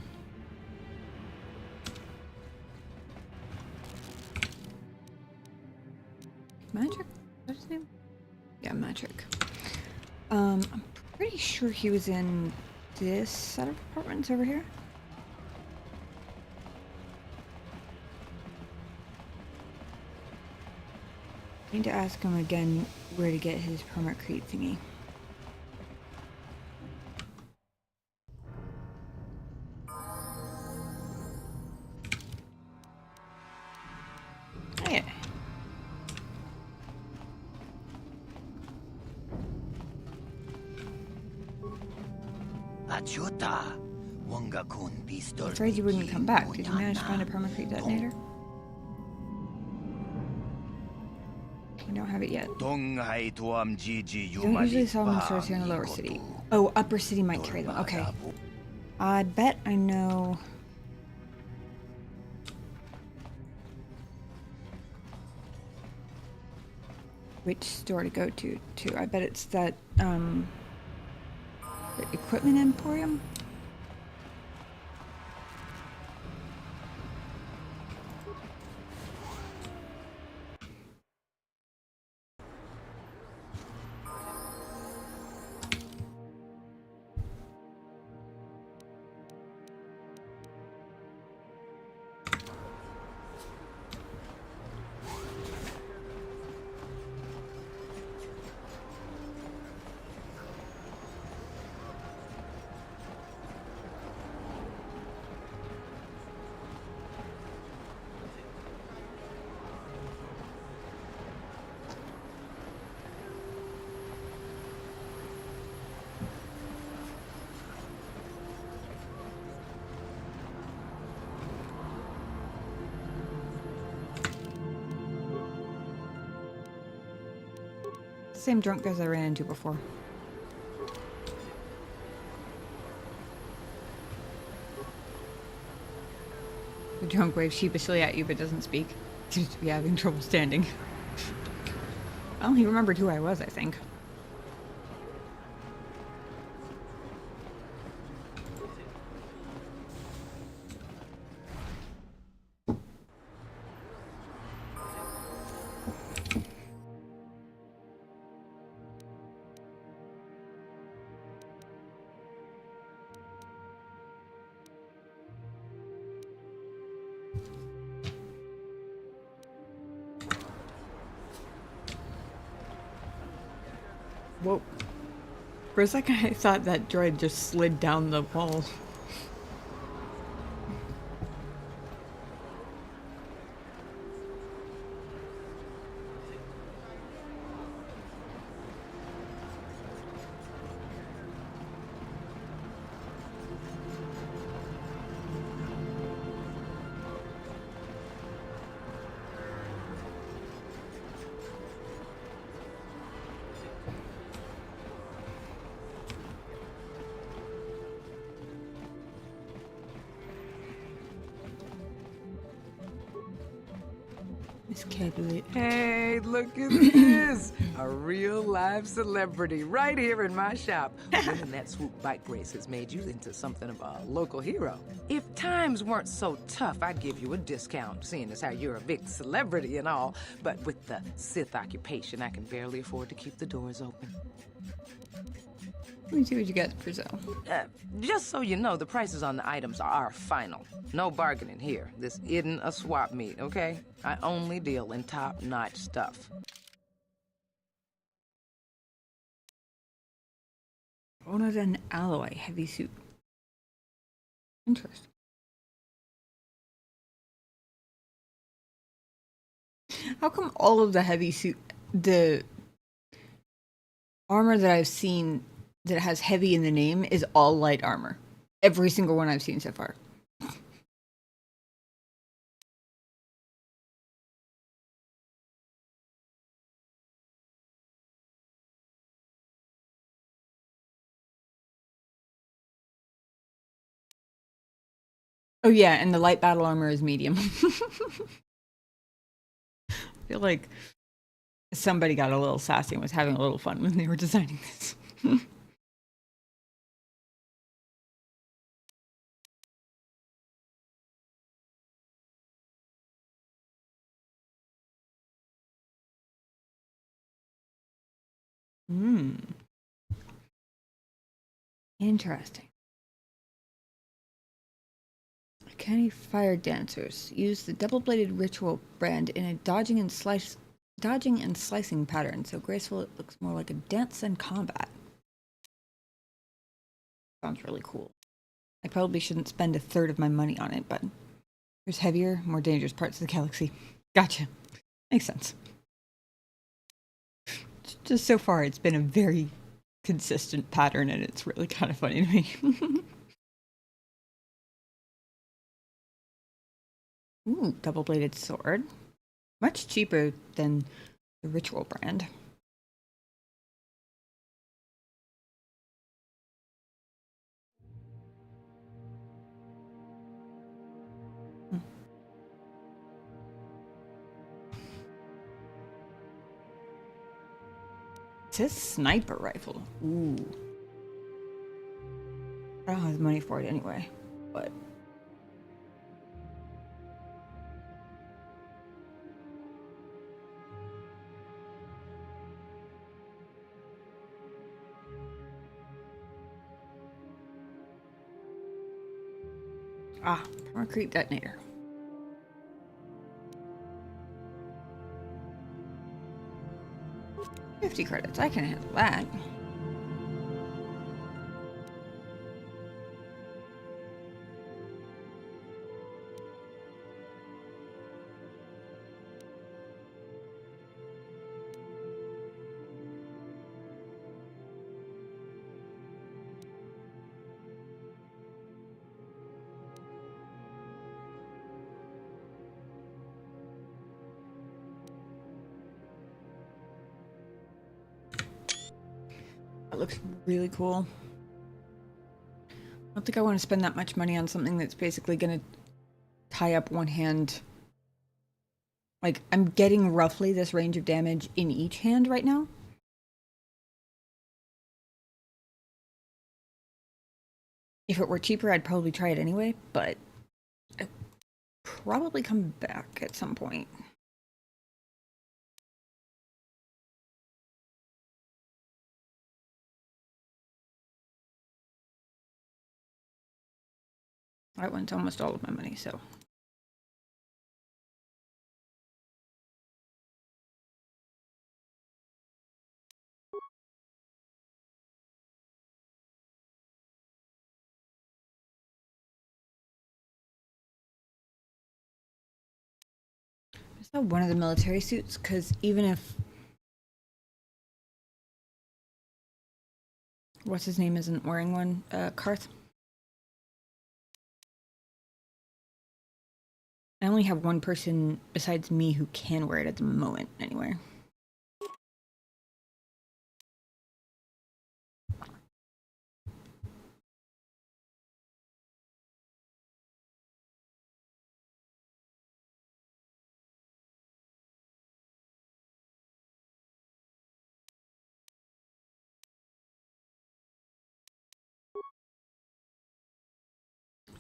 Magic? Is that his name? Yeah, Magic. I'm pretty sure he was in this set of apartments over here. I need to ask him again where to get his permit crate thingy. Oh yeah. Achuta, Afraid you wouldn't come back. Did you manage to find a permacrete detonator? We don't have it yet. Don't usually sell them in stores here in the lower city. Oh, upper city might carry them. Okay. I bet I know... which store to go to, too. I bet it's that, the Equipment Emporium? Same drunk guys I ran into before. The drunk waves sheepishly at you but doesn't speak. Seems to be having trouble standing. Well, he remembered who I was, I think. Whoa. For a second I thought that droid just slid down the wall. Miss Capulet. Hey, look at this! A real live celebrity right here in my shop. Winning that swoop bike race has made you into something of a local hero. If times weren't so tough, I'd give you a discount, seeing as how you're a big celebrity and all. But with the Sith occupation, I can barely afford to keep the doors open. Let me see what you got for sale. Just so you know, the prices on the items are final. No bargaining here. This isn't a swap meet, okay? I only deal in top-notch stuff. Owner an alloy heavy suit. Interesting. How come all of the heavy suit, the armor that I've seen that has heavy in the name is all light armor? Every single one I've seen so far. Oh yeah, and the light battle armor is medium. I feel like somebody got a little sassy and was having a little fun when they were designing this. Interesting. Canny fire dancers use the double-bladed ritual brand in a dodging and slicing pattern, so graceful it looks more like a dance than combat. Sounds really cool. I probably shouldn't spend a third of my money on it, but there's heavier, more dangerous parts of the galaxy. Gotcha. Makes sense. Just so far, it's been a very consistent pattern, and it's really kind of funny to me. Ooh, double-bladed sword. Much cheaper than the Ritual brand. It says sniper rifle. Ooh. I don't have the money for it anyway, but... Ah, concrete detonator. $50 credits, I can handle that. That looks really cool. I don't think I want to spend that much money on something that's basically going to tie up one hand. Like, I'm getting roughly this range of damage in each hand right now. If it were cheaper, I'd probably try it anyway, but I'd probably come back at some point. I went almost all of my money, so. Is that one of the military suits? Because even if... What's his name isn't wearing one? Karth? I only have one person besides me who can wear it at the moment, anyway.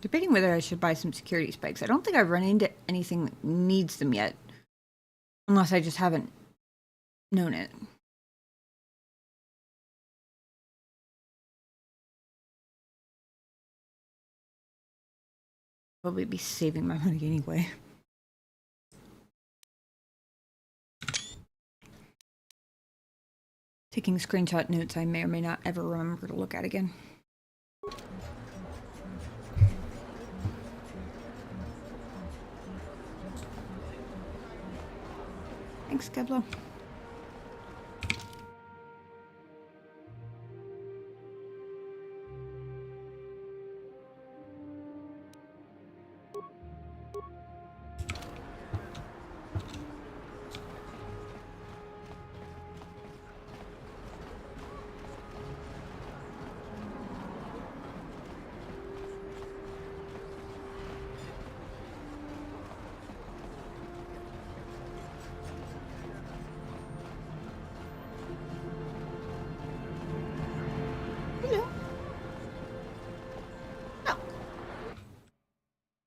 Debating whether I should buy some security spikes. I don't think I've run into anything that needs them yet. Unless I just haven't known it. Probably be saving my money anyway. Taking screenshot notes I may or may not ever remember to look at again. Thanks, Keblo.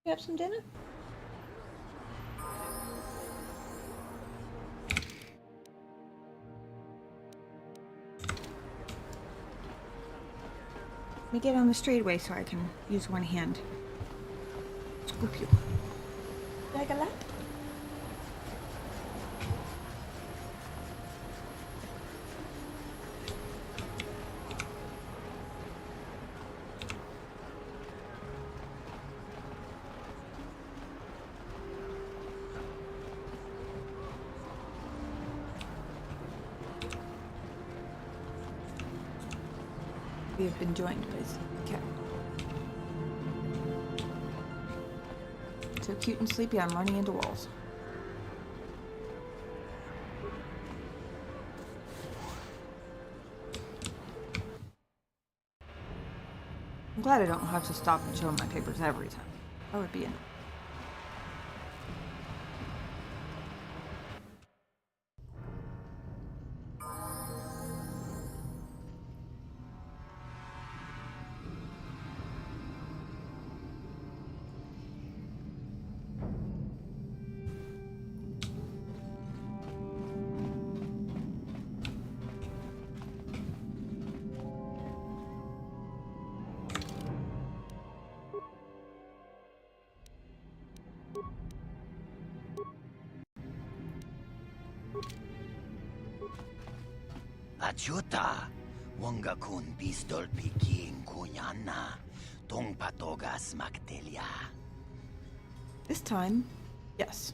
You have some dinner? Let me get on the straightaway so I can use one hand. Scoop you. Like a lot? We have been joined by cat. So cute and sleepy, I'm running into walls. I'm glad I don't have to stop and show my papers every time. That would be annoying. Ajuta, wanga kun pistol piking kunyana, tong patogas maktelia. This time, yes.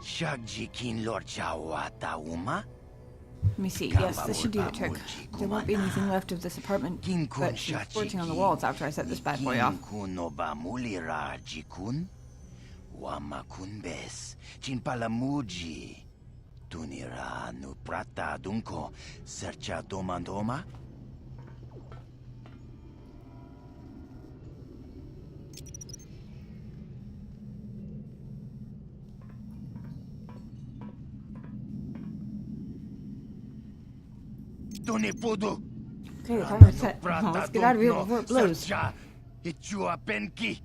Shagjikin lorchawa uma? Let me see. Yes, this should do the trick. There won't be anything left of this apartment, but she's scorching on the walls after I set this bad boy off. Wamakunbes, chinpalamuji. Tunira nu prata dunko, sercha domandoma? Okay, the timer's set. Well, let's get out of here before it blows. Ichua penki.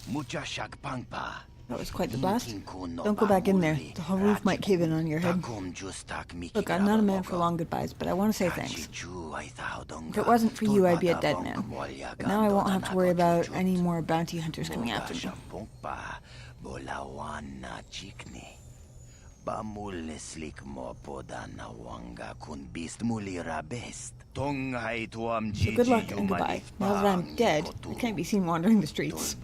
Mucha shagpangpa. That was quite the blast. Don't go back in there. The whole roof might cave in on your head. Look, I'm not a man for long goodbyes, but I want to say thanks. If it wasn't for you, I'd be a dead man. But now I won't have to worry about any more bounty hunters coming after me. So good luck and goodbye. Now that I'm dead, I can't be seen wandering the streets.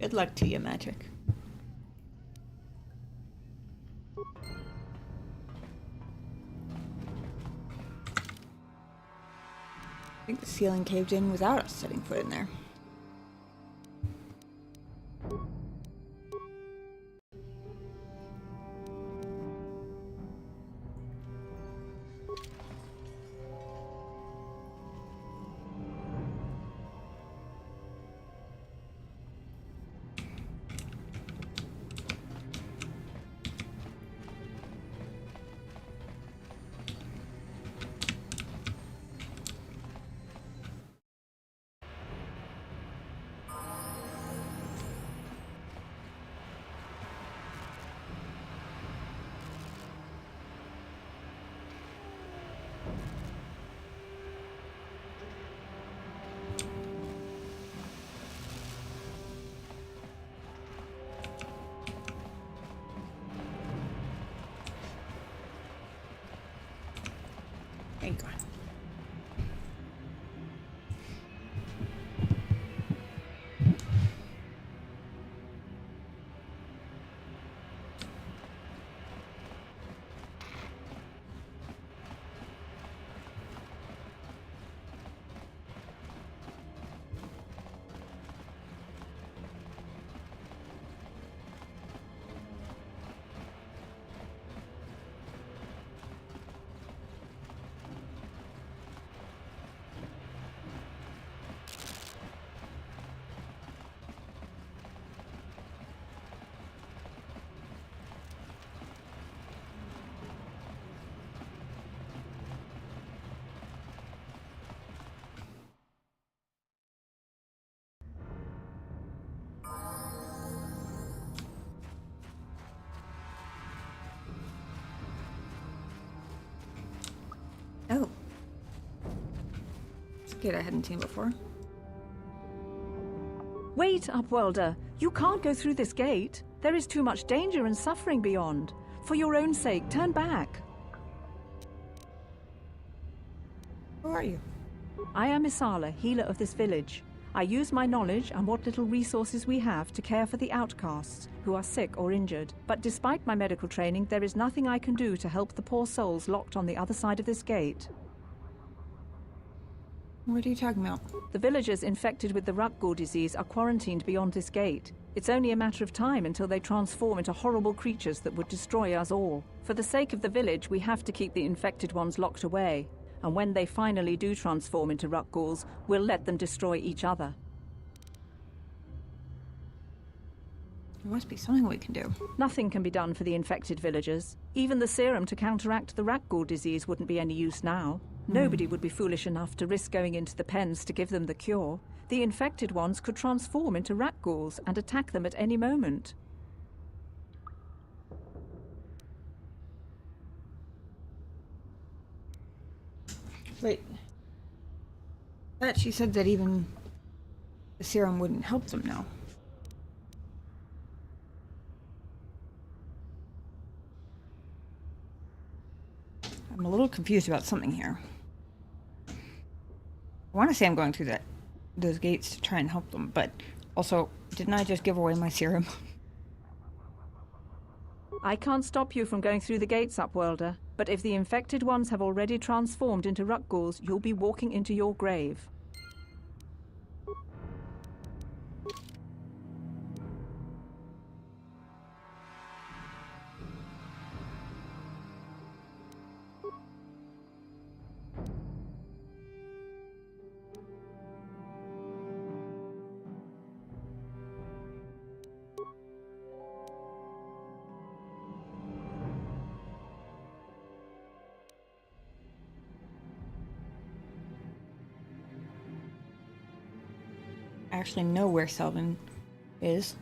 Good luck to you, Magic. I think the ceiling caved in without us setting foot in there. Thank God. Oh. It's a kid I hadn't seen before. Wait, Upwelder. You can't go through this gate. There is too much danger and suffering beyond. For your own sake, turn back. Who are you? I am Isala, healer of this village. I use my knowledge and what little resources we have to care for the outcasts who are sick or injured. But despite my medical training, there is nothing I can do to help the poor souls locked on the other side of this gate. What are you talking about? The villagers infected with the Rakghoul disease are quarantined beyond this gate. It's only a matter of time until they transform into horrible creatures that would destroy us all. For the sake of the village, we have to keep the infected ones locked away. And when they finally do transform into Rakghouls, we'll let them destroy each other. There must be something we can do. Nothing can be done for the infected villagers. Even the serum to counteract the Rakghoul disease wouldn't be any use now. Nobody would be foolish enough to risk going into the pens to give them the cure. The infected ones could transform into Rakghouls and attack them at any moment. Wait. But she said that even the serum wouldn't help them now. I'm a little confused about something here. I want to say I'm going through those gates to try and help them, but also, didn't I just give away my serum? I can't stop you from going through the gates, Upwelder, but if the infected ones have already transformed into Rakghouls, you'll be walking into your grave. I actually know where Selvin is.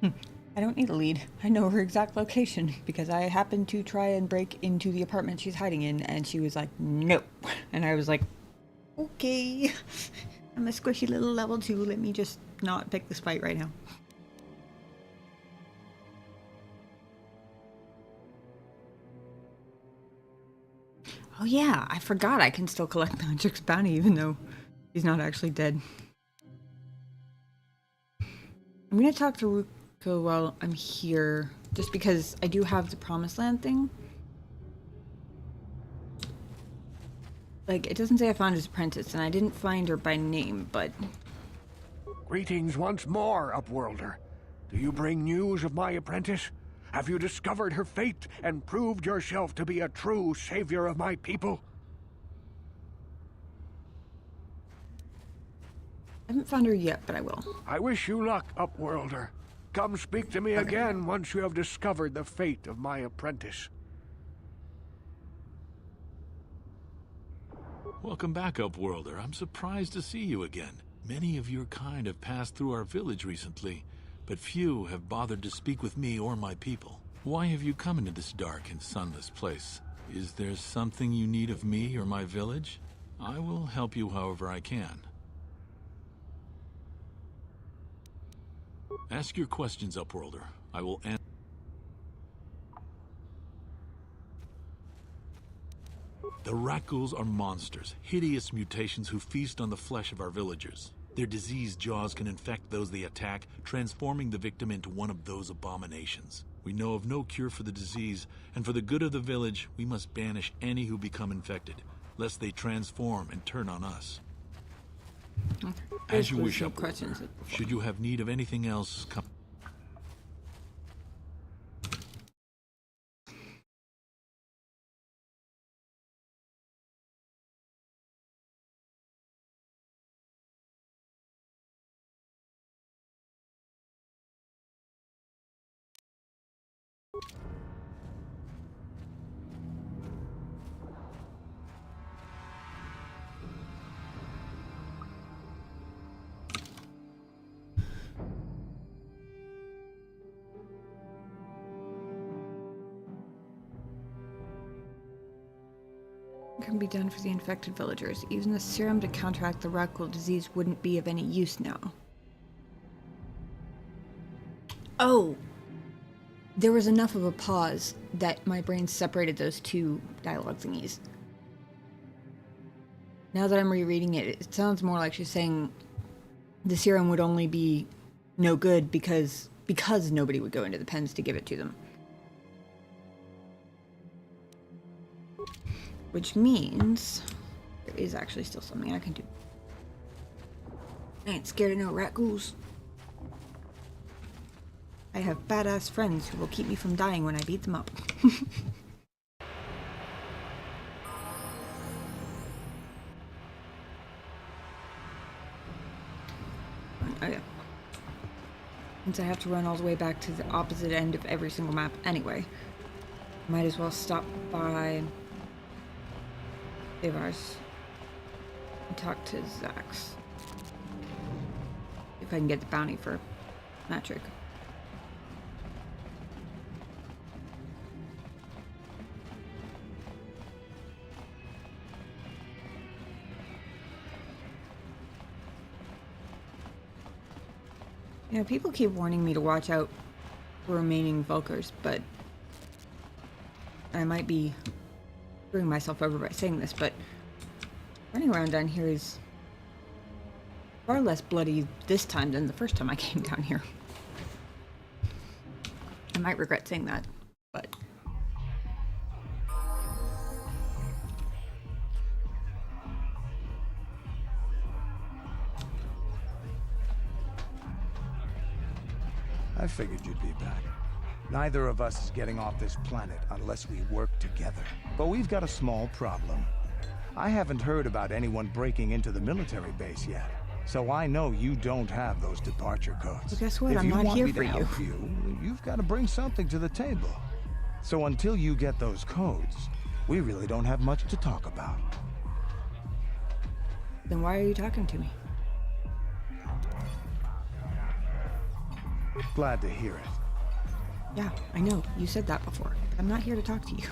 I don't need a lead. I know her exact location because I happened to try and break into the apartment she's hiding in and she was like, no. And I was like, okay. I'm a squishy little level 2. Let me just not pick this fight right now. Oh yeah, I forgot I can still collect Magic's bounty even though he's not actually dead. I'm gonna talk to Ruko while I'm here, just because I do have the Promised Land thing. Like, it doesn't say I found his apprentice, and I didn't find her by name, but... Greetings once more, Upworlder. Do you bring news of my apprentice? Have you discovered her fate and proved yourself to be a true savior of my people? I haven't found her yet, but I will. I wish you luck, Upworlder. Come speak to me again once you have discovered the fate of my apprentice. Welcome back, Upworlder. I'm surprised to see you again. Many of your kind have passed through our village recently, but few have bothered to speak with me or my people. Why have you come into this dark and sunless place? Is there something you need of me or my village? I will help you however I can. Ask your questions, Upworlder. I will answer. The Rakghouls are monsters, hideous mutations who feast on the flesh of our villagers. Their diseased jaws can infect those they attack, transforming the victim into one of those abominations. We know of no cure for the disease, and for the good of the village, we must banish any who become infected, lest they transform and turn on us. Okay. As you wish, Upworlder. Should you have need of anything else, come. Can be done for the infected villagers. Even the serum to counteract the Rakghoul disease wouldn't be of any use now. Oh! There was enough of a pause that my brain separated those two dialogue thingies. Now that I'm rereading it, it sounds more like she's saying the serum would only be no good because nobody would go into the pens to give it to them. Which means there is actually still something I can do. I ain't scared of no rat ghouls. I have badass friends who will keep me from dying when I beat them up. Oh yeah. Since I have to run all the way back to the opposite end of every single map anyway, might as well stop by Ivar's and talk to Zax. If I can get the bounty for Matrick. You know, people keep warning me to watch out for remaining Vulkars, but I might be screwing myself over by saying this, but running around down here is far less bloody this time than the first time I came down here. I might regret saying that, but... I figured you'd be back. Neither of us is getting off this planet unless we work together. But we've got a small problem. I haven't heard about anyone breaking into the military base yet. So I know you don't have those departure codes. Well, guess what? I'm not here for you. If you want me to help you, you've got to bring something to the table. So until you get those codes, we really don't have much to talk about. Then why are you talking to me? Glad to hear it. Yeah, I know. You said that before. I'm not here to talk to you.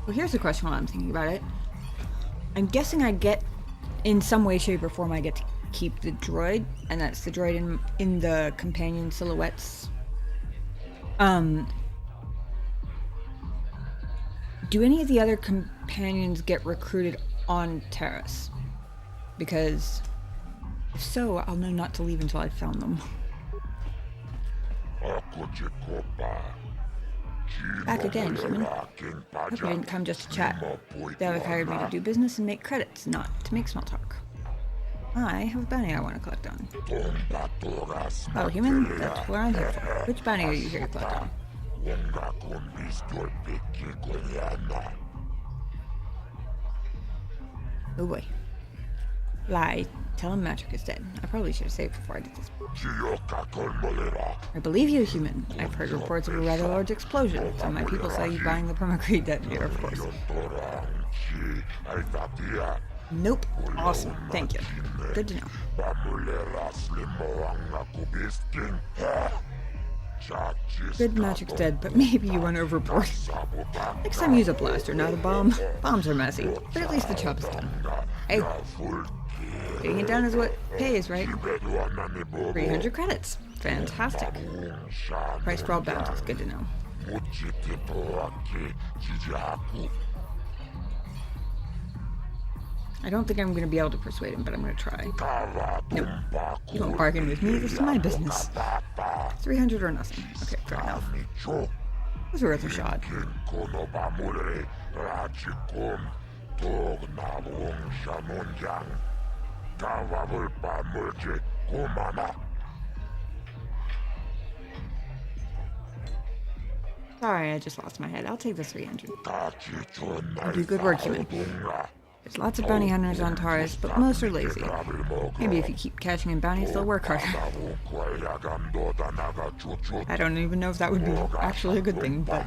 Well, here's the question while I'm thinking about it. I'm guessing I get, in some way, shape, or form, I get to keep the droid, and that's the droid in the companion silhouettes. Do any of the other companions get recruited on Taris? Because if so, I'll know not to leave until I've found them. Back again, human. Hope you didn't come just to chat. Davik hired me to do business and make credits, not to make small talk. I have a bounty I want to collect on. Oh, human? That's what I'm here for. Which bounty are you here to collect on? Oh boy. Lie. Tell him Matrick is dead. I probably should have saved before I did this. I believe you, human. I've heard reports of a rather large explosion. Some of my people saw you buying the permacrete detonator, of course. Nope. Awesome. Thank you. Good to know. Good Matrick's dead, but maybe you went overboard. Next time use a blaster, not a bomb. Bombs are messy, but at least the job is done. Hey, getting it down is what pays, right? 300 credits. Fantastic. Price for all bounties. Good to know. I don't think I'm going to be able to persuade him, but I'm going to try. Nope. You don't bargain with me. This is my business. 300 or nothing. Okay, fair enough. It was worth a shot. Sorry, I just lost my head. I'll take the 300. You do good work, human. There's lots of bounty hunters on Taris, but most are lazy. Maybe if you keep catching in bounties, they'll work harder. I don't even know if that would be actually a good thing, but...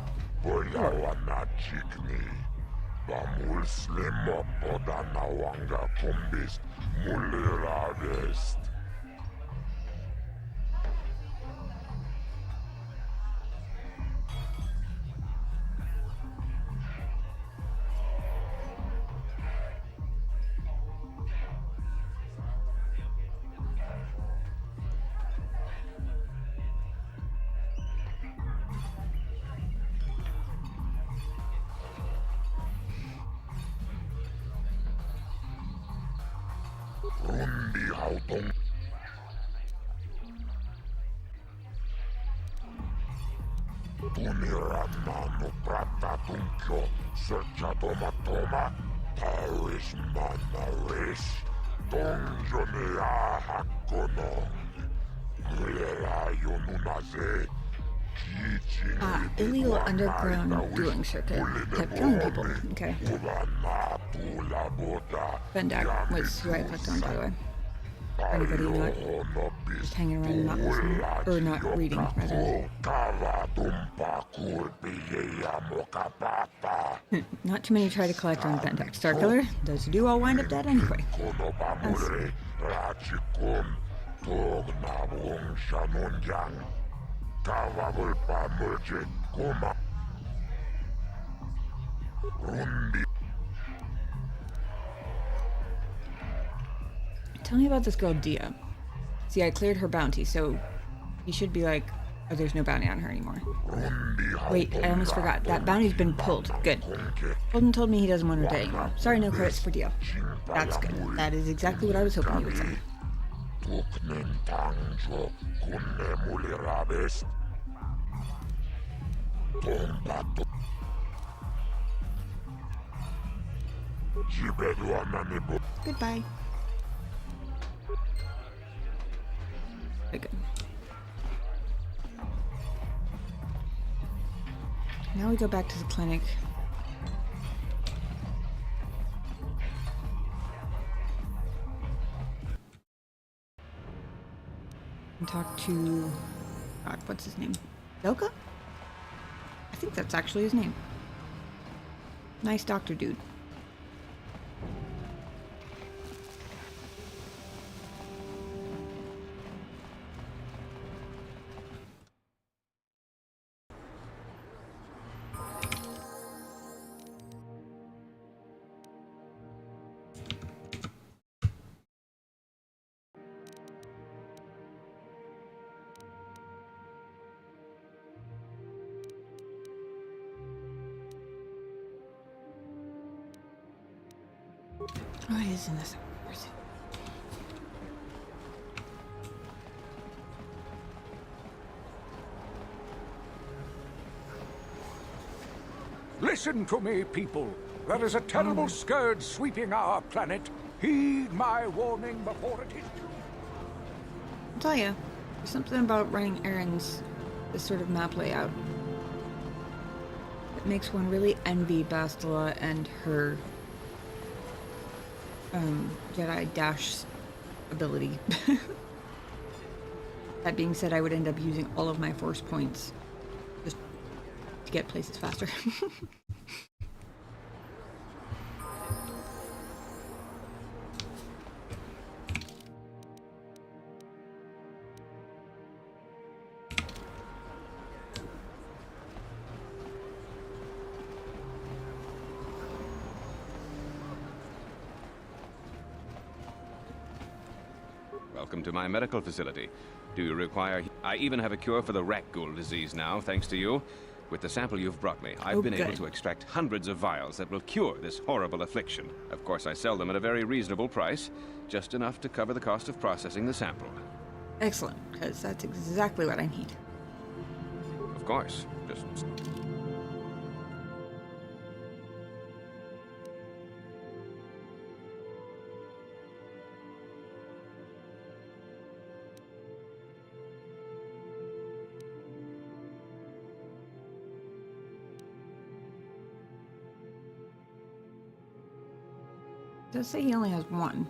Illegal underground dueling circuit. Kept killing people. Okay. Bendak was who I clicked on, by the way. For anybody not just hanging around and not listening, or not reading, rather. Not too many try to collect on Bendak. Starkiller, those who do all wind up dead anyway. Tell me about this girl, Dia. See, I cleared her bounty, so you should be like, oh, there's no bounty on her anymore. Wait, I almost forgot. That bounty's been pulled. Good. Holden told me he doesn't want her dead anymore. Sorry, no credits for Dia. That's good. That is exactly what I was hoping you would say. Goodbye. Okay. Now we go back to the clinic. And talk to... God, what's his name? Zelka? I think that's actually his name. Nice doctor dude. What is in this? Where's it? Listen to me, people. There is a terrible scourge sweeping our planet. Heed my warning before it hits you. I'll tell you, there's something about running errands, this sort of map layout, that makes one really envy Bastila and her Jedi dash ability. That being said, I would end up using all of my force points just to get places faster. Welcome to my medical facility. Do you require... I even have a cure for the rat ghoul disease now, thanks to you. With the sample you've brought me, I've been able to extract hundreds of vials that will cure this horrible affliction. Of course, I sell them at a very reasonable price, just enough to cover the cost of processing the sample. Excellent, because that's exactly what I need. Of course, just... It does say he only has one.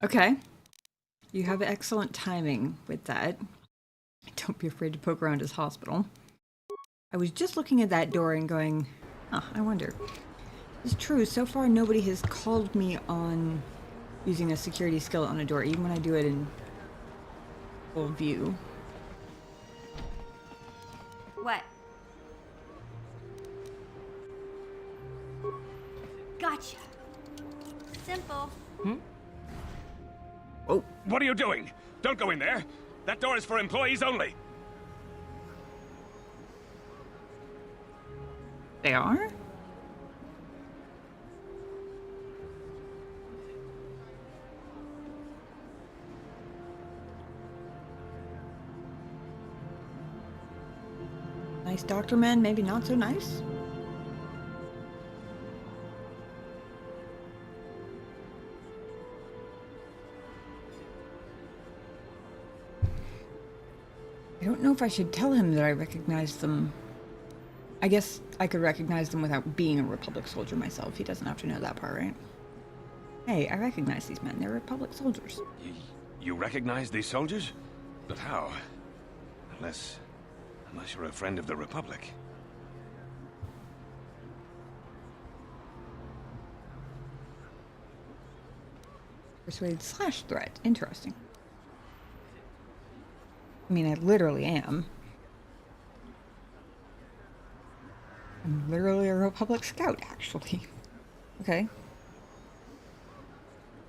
Okay. You have excellent timing with that. Don't be afraid to poke around his hospital. I was just looking at that door and going, huh, I wonder. It's true, so far nobody has called me on using a security skill on a door, even when I do it in full view. What? Gotcha. simple. Oh, what are you doing? Don't go in there. That door is for employees only. They are? Nice doctor man, maybe not so nice. I don't know if I should tell him that I recognize them. I guess I could recognize them without being a Republic soldier myself. He doesn't have to know that part, right? Hey, I recognize these men. They're Republic soldiers. You recognize these soldiers? But how? Unless you're a friend of the Republic. Persuade / threat. Interesting. I mean, I literally am. I'm literally a Republic scout, actually. Okay.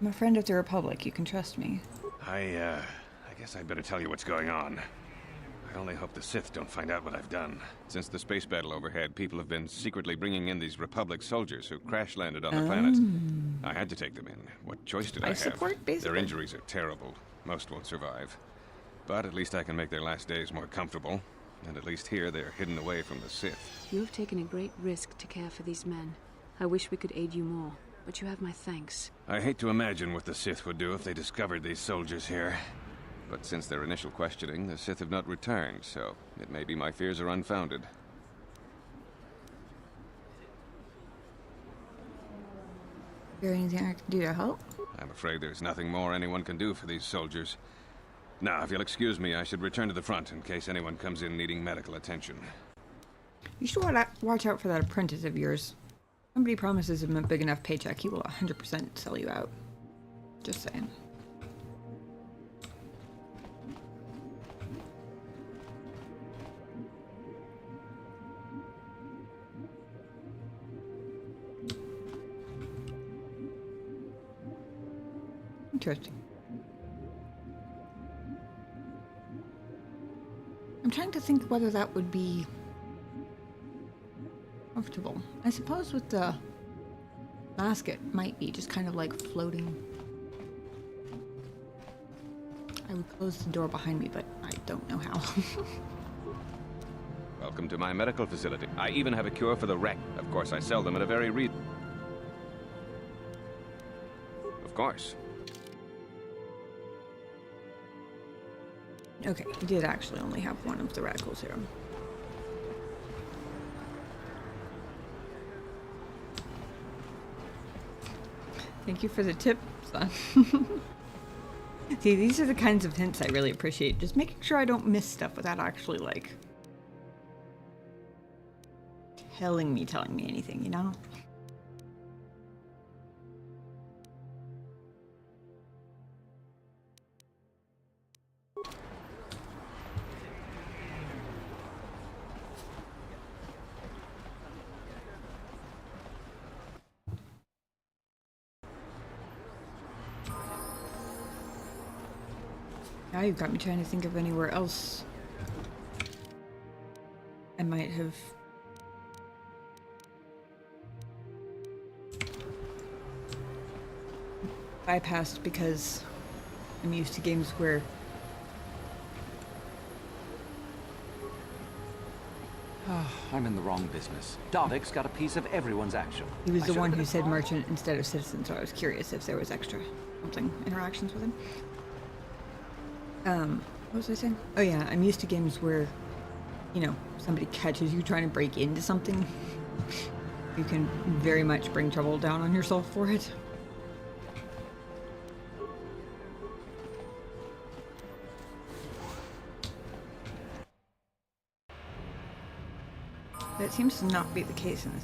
I'm a friend of the Republic. You can trust me. I guess I'd better tell you what's going on. I only hope the Sith don't find out what I've done. Since the space battle overhead, people have been secretly bringing in these Republic soldiers who crash-landed on the planet. I had to take them in. What choice did I have? Support, basically. Their injuries are terrible. Most won't survive. But at least I can make their last days more comfortable. And at least here, they're hidden away from the Sith. You have taken a great risk to care for these men. I wish we could aid you more, but you have my thanks. I hate to imagine what the Sith would do if they discovered these soldiers here. But since their initial questioning, the Sith have not returned, so it may be my fears are unfounded. Is there anything I can do to help? I'm afraid there's nothing more anyone can do for these soldiers. Now, if you'll excuse me, I should return to the front in case anyone comes in needing medical attention. You should watch out for that apprentice of yours. Somebody promises him a big enough paycheck, he will 100% sell you out. Just saying. Interesting. I'm trying to think whether that would be comfortable. I suppose with the mask it might be just kind of like floating. I would close the door behind me, but I don't know how. Welcome to my medical facility. I even have a cure for the wreck. Of course, I sell them at a very Of course. Okay, we did actually only have one of the radical serum. Thank you for the tip, son. See, these are the kinds of hints I really appreciate. Just making sure I don't miss stuff without actually, like, telling me anything, you know? Now you've got me trying to think of anywhere else I might have bypassed because I'm used to games where I'm in the wrong business. Davic's got a piece of everyone's action. he was the one who said merchant instead of citizen, so I was curious if there was extra interactions with him. What was I saying? Oh yeah, I'm used to games where, you know, somebody catches you trying to break into something. You can very much bring trouble down on yourself for it. But it seems to not be the case in this.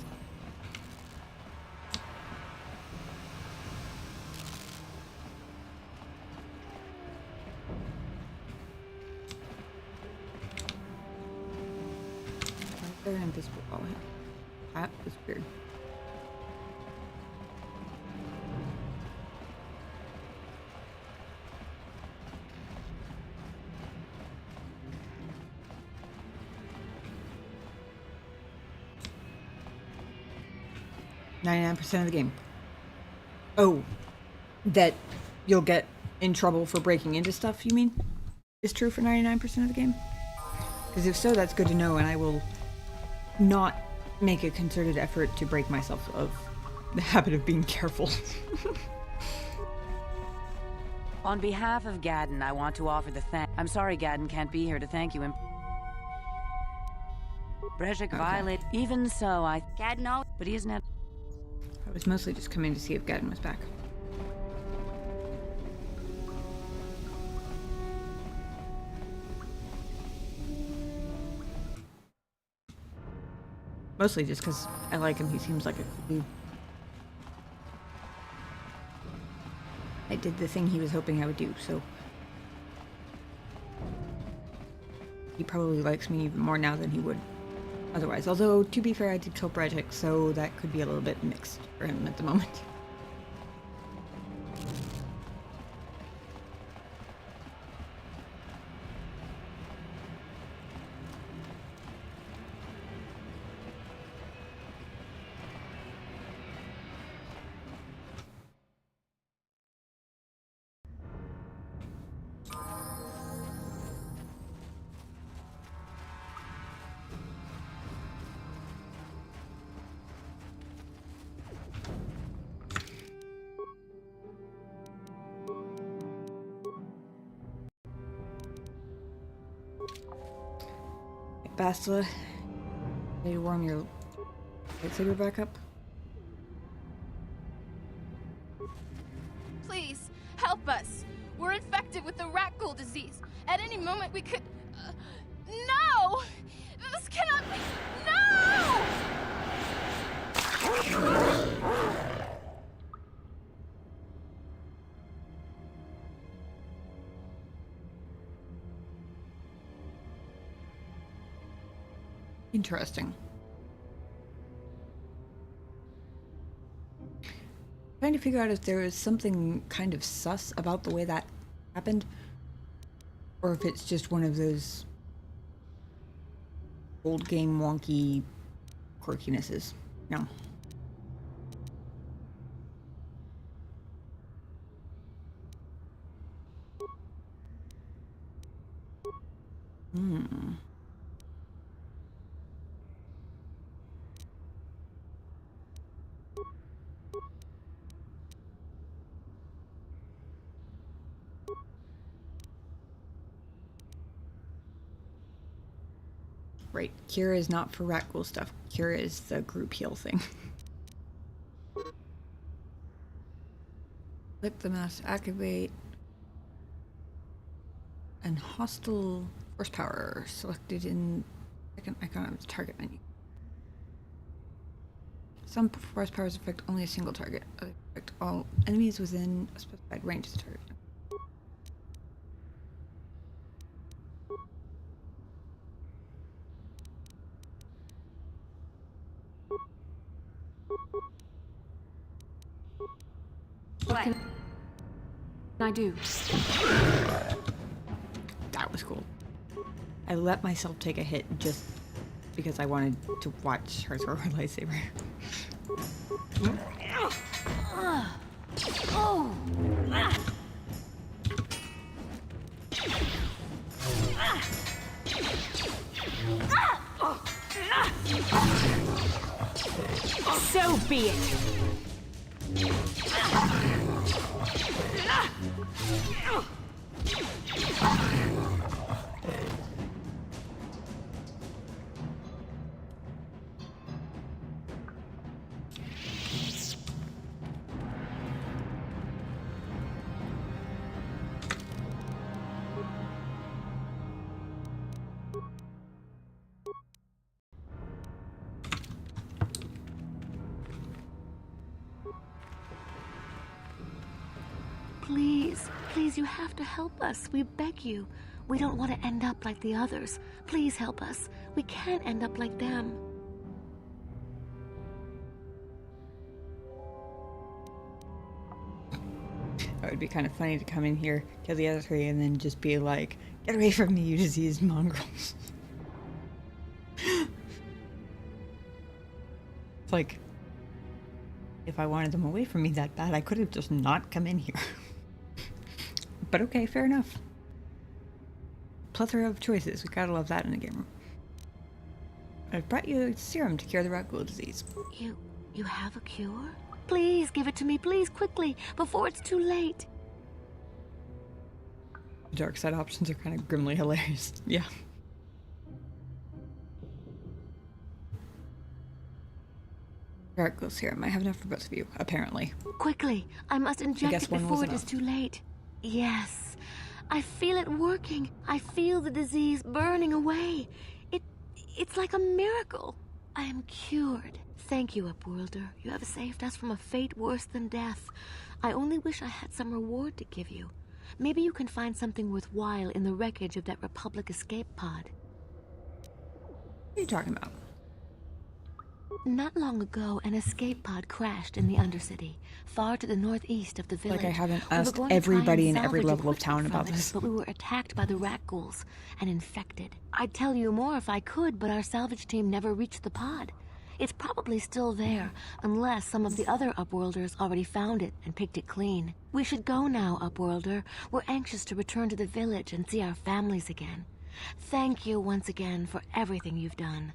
They're invisible. Oh, that was weird. 99% of the game. Oh, that you'll get in trouble for breaking into stuff, you mean? Is true for 99% of the game? Because if so, that's good to know, and I will not make a concerted effort to break myself of the habit of being careful. On behalf of Gadden, I want to offer the I'm sorry Gadden can't be here to thank you. Brezhik violated. Even so, Gadden, but he isn't at. I was mostly just coming to see if Gadden was back. Mostly just because I like him. He seems like a cool dude. I did the thing he was hoping I would do, so he probably likes me even more now than he would otherwise. Although, to be fair, I did kill Brezhik, so that could be a little bit mixed for him at the moment. Bastila, need to warm your lightsaber back up? Please, help us. We're infected with the rat ghoul disease. At any moment we could... no! This cannot be... No! Interesting. Trying to figure out if there was something kind of sus about the way that happened, or if it's just one of those old game wonky quirkinesses. No. Hmm. Right, cure is not for rat ghoul stuff. Cure is the group heal thing. Click the mouse to activate. And hostile horsepower selected in second icon of the target menu. Some force powers affect only a single target. Others affect all enemies within a specified range of the target. What can I do? That was cool. I let myself take a hit just because I wanted to watch her throw her lightsaber. So be it. Please, please, you have to help us. We beg you. We don't want to end up like the others. Please help us. We can't end up like them. It would be kind of funny to come in here, kill the other three, and then just be like, get away from me, you diseased mongrels. It's like, If I wanted them away from me that bad, I could have just not come in here. But okay, fair enough. Plethora of choices. We gotta love that in a game room. I've brought you a serum to cure the rat ghoul disease. You have a cure? Please give it to me, please, quickly, before it's too late. The dark side options are kind of grimly hilarious. Yeah. Rat ghoul serum. I have enough for both of you, apparently. Quickly, I must inject it before it is too late. Yes, I feel it working. I feel the disease burning away. It's like a miracle. I am cured. Thank you, Upworlder. You have saved us from a fate worse than death. I only wish I had some reward to give you. Maybe you can find something worthwhile in the wreckage of that Republic escape pod. What are you talking about? Not long ago, an escape pod crashed in the Undercity, far to the northeast of the village. Like I haven't asked everybody in every level of town about this. But we were attacked by the rat ghouls and infected. I'd tell you more if I could, but our salvage team never reached the pod. It's probably still there, unless some of the other Upworlders already found it and picked it clean. We should go now, Upworlder. We're anxious to return to the village and see our families again. Thank you once again for everything you've done.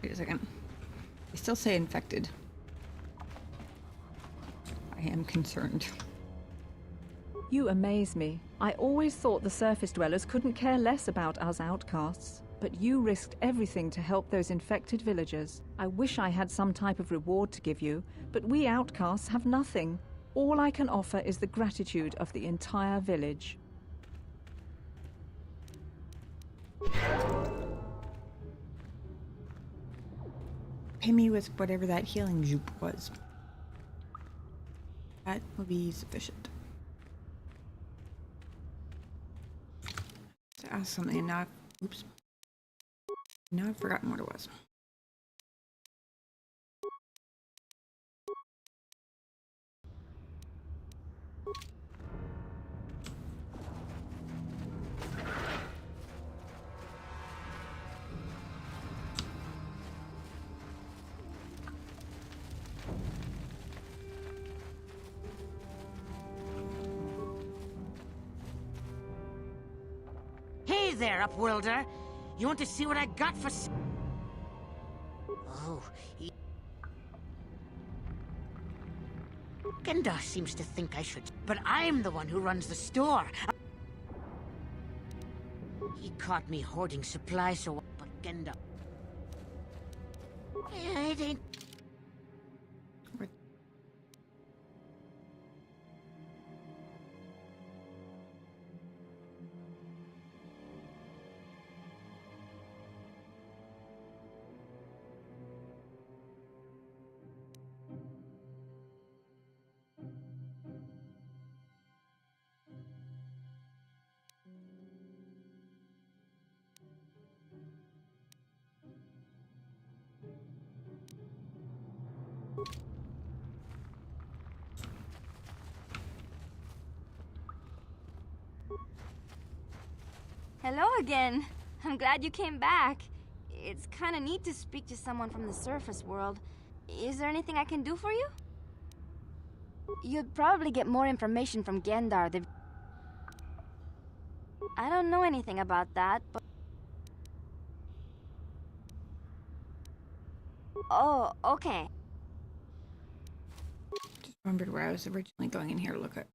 Wait a second. They still say infected. I am concerned. You amaze me. I always thought the surface dwellers couldn't care less about us outcasts. But you risked everything to help those infected villagers. I wish I had some type of reward to give you, but we outcasts have nothing. All I can offer is the gratitude of the entire village. Pay me with whatever that healing jupe was. That will be sufficient. To ask something and now, oops. Now I've forgotten what it was. Hey there, Upworlder. You want to see what I got for... Oh, Genda seems to think I should, but I'm the one who runs the store. He caught me hoarding supplies, so... But Genda... It ain't... Hello again. I'm glad you came back. It's kind of neat to speak to someone from the surface world. Is there anything I can do for you? You'd probably get more information from Gendar. I don't know anything about that, but... Oh, okay. Just remembered where I was originally going in here to look at.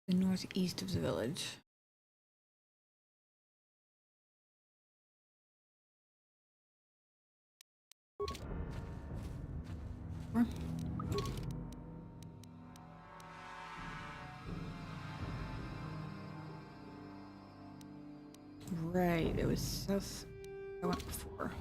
The northeast of the village. Right, it was south I went before.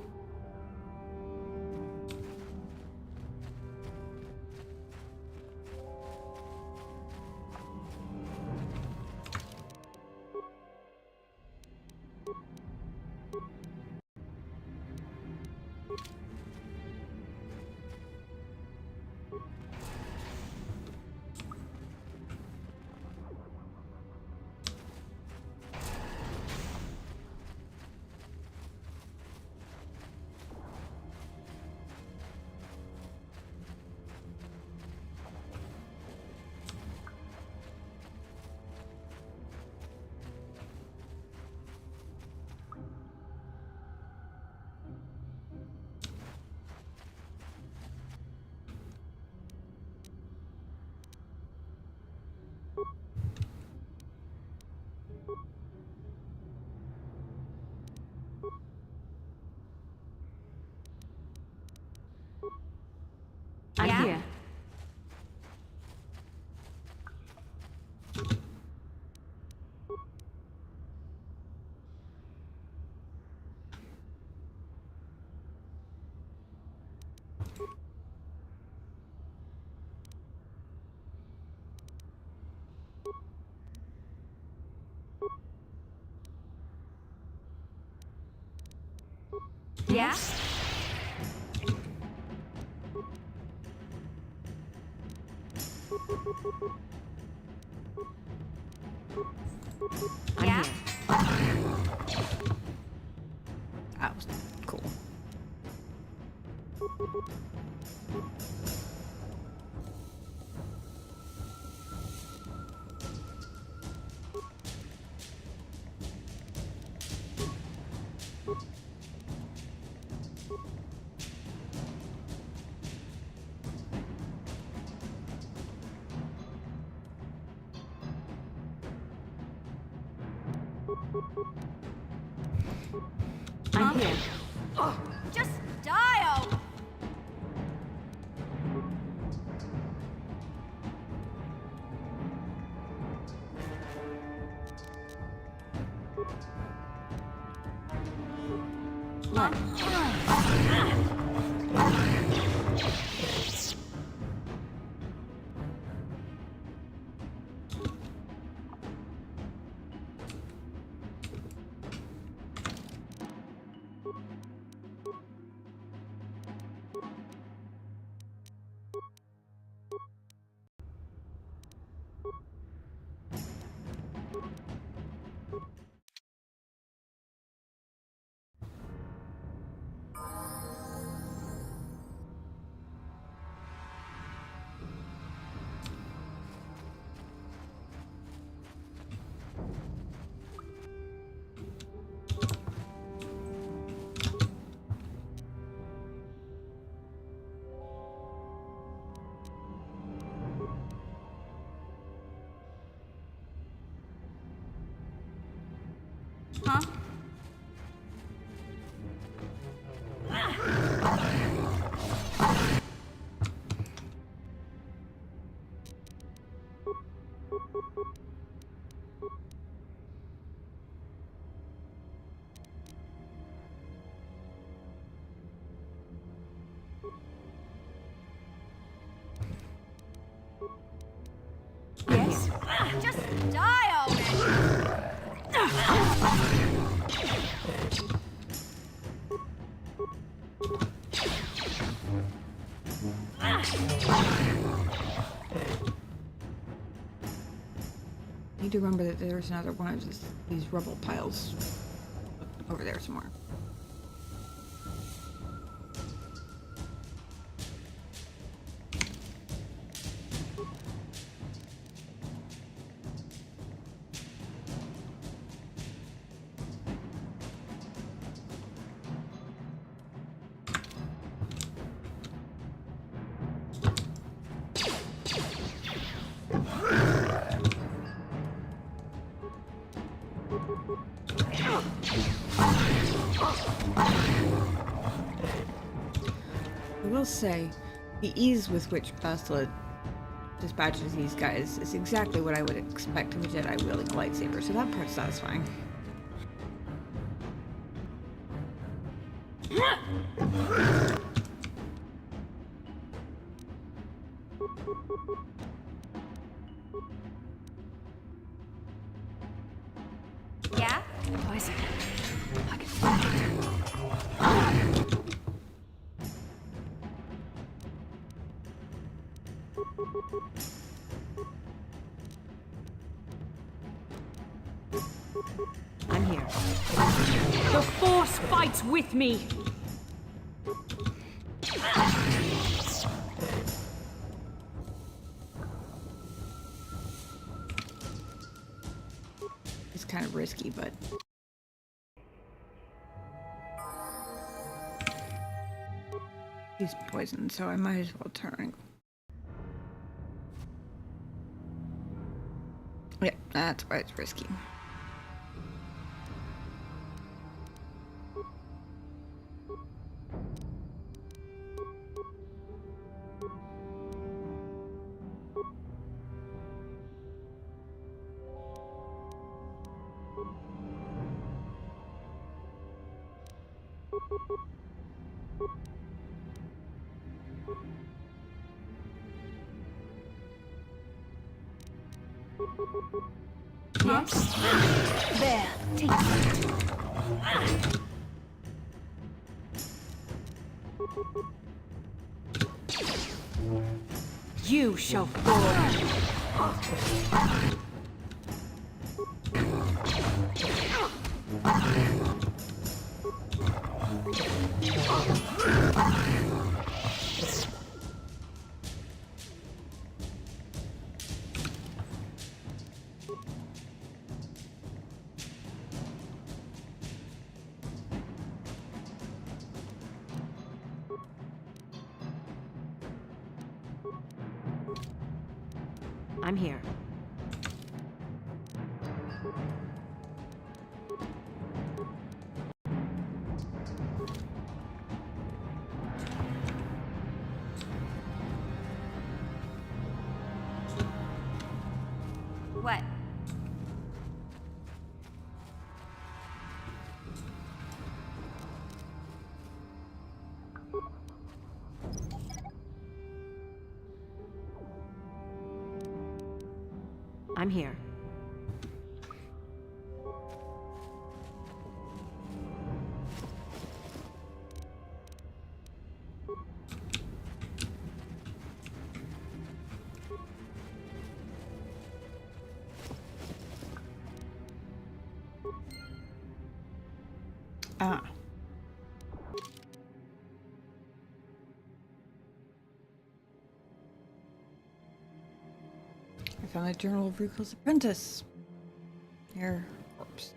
I'm here. Yeah? I'm here. That was cool. I'm here. Just dial! Huh? Yes? Just die already! need to remember that there's another one of these rubble piles over there somewhere. I will say, the ease with which Bastila dispatches these guys is exactly what I would expect of a Jedi wielding a lightsaber, so that part's satisfying. Yeah? Poison. I can I'm here. The Force fights with me! It's kind of risky, but... he's poisoned, so I might as well turn. Yeah, that's why it's risky. Yes? There, take it. You shall fall. I'm here. What? I'm here. Ah. I found a journal of Rukel's apprentice. Her corpse.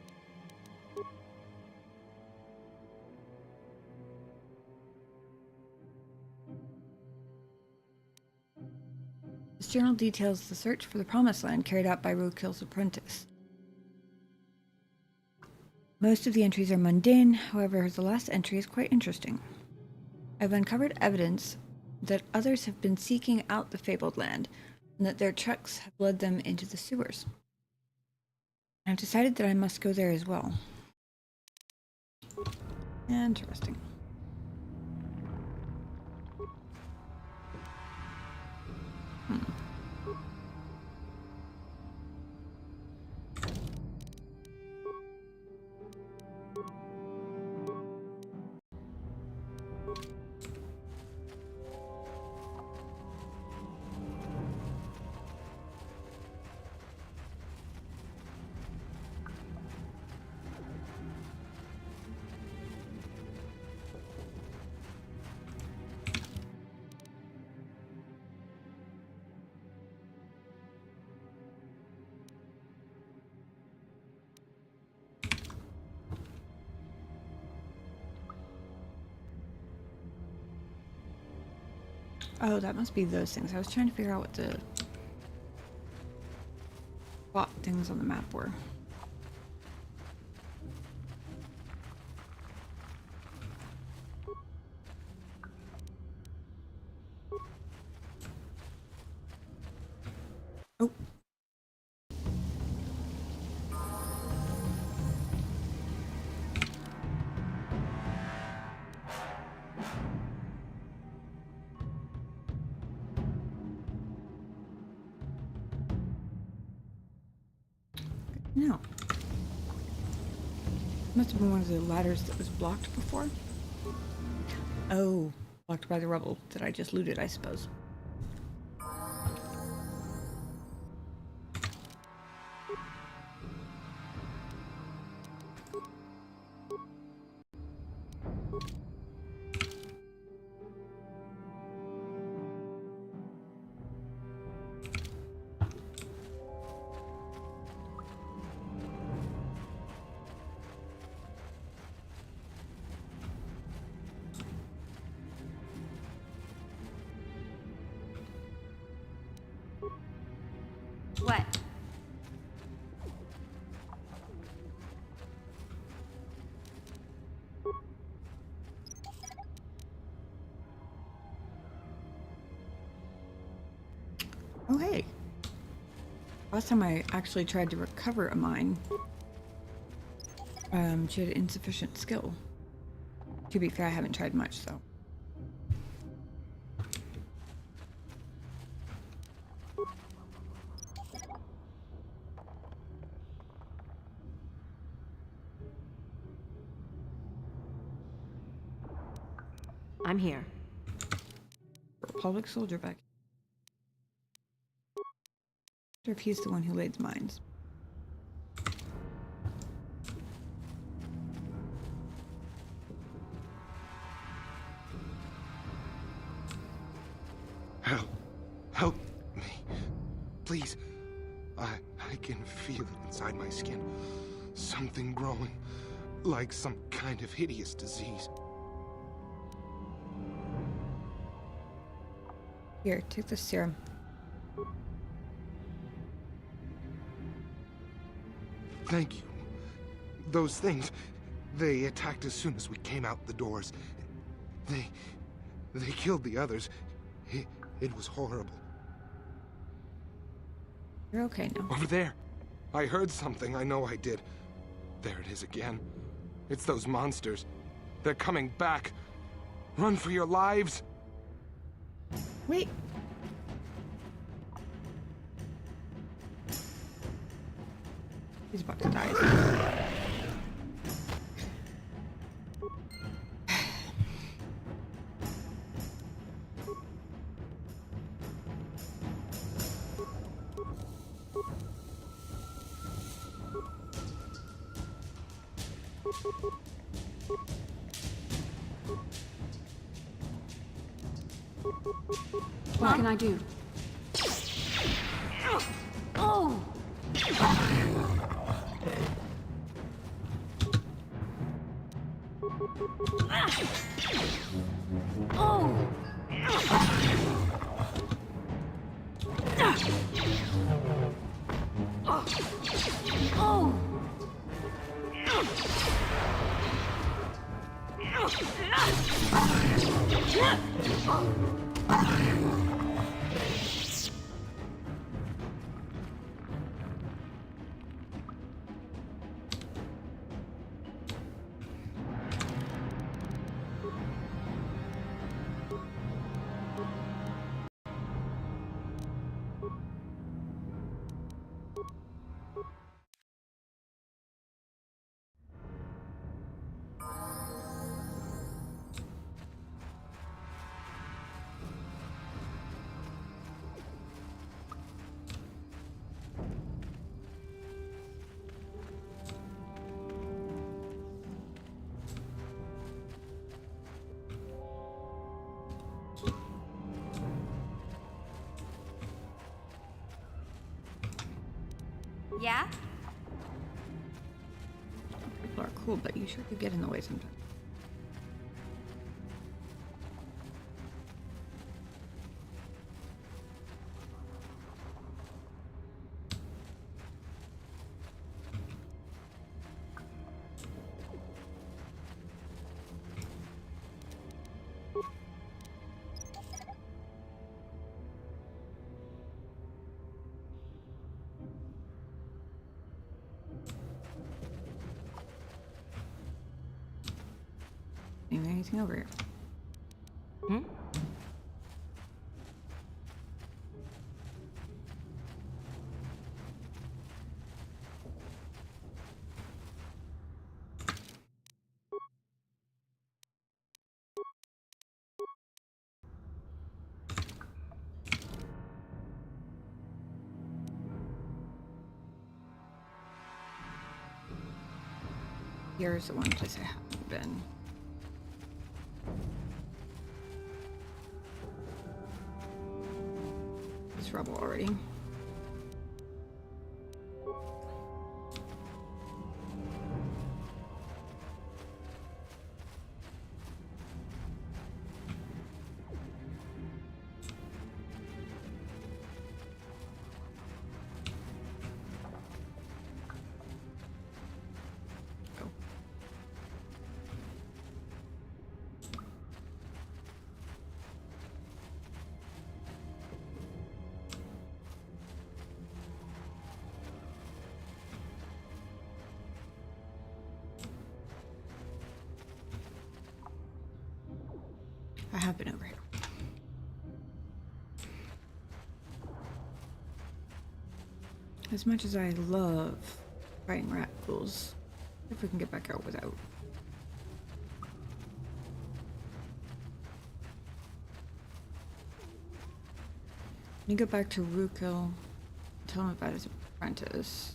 This journal details the search for the Promised Land carried out by Rukel's apprentice. Most of the entries are mundane, however, the last entry is quite interesting. I've uncovered evidence that others have been seeking out the fabled land, and that their treks have led them into the sewers. I've decided that I must go there as well. Interesting. Oh, that must be those things. I was trying to figure out what the spot things on the map were. Oh. No. Must have been one of the ladders that was blocked before. Oh, blocked by the rubble that I just looted, I suppose. What? Oh, hey. Last time I actually tried to recover a mine, she had insufficient skill. To be fair, I haven't tried much, though. I'm here. Republic soldier back. I wonder if he's the one who laid the mines. Help me. Please. I can feel it inside my skin. Something growing. Like some kind of hideous disease. Here, take this serum. Thank you. Those things, they attacked as soon as we came out the doors. They killed the others. It was horrible. You're okay now. Over there. I heard something. I know I did. There it is again. It's those monsters. They're coming back. Run for your lives. Wait. He's about to die. What can I do? Oh! Oh! Oh! Yeah? People are cool, but you sure could get in the way sometimes. Anything over here? Hmm? Here's the one place I haven't been. There's rubble already. I have been over here. As much as I love fighting rat ghouls, if we can get back out without. You go back to Rookil, tell him about his apprentice.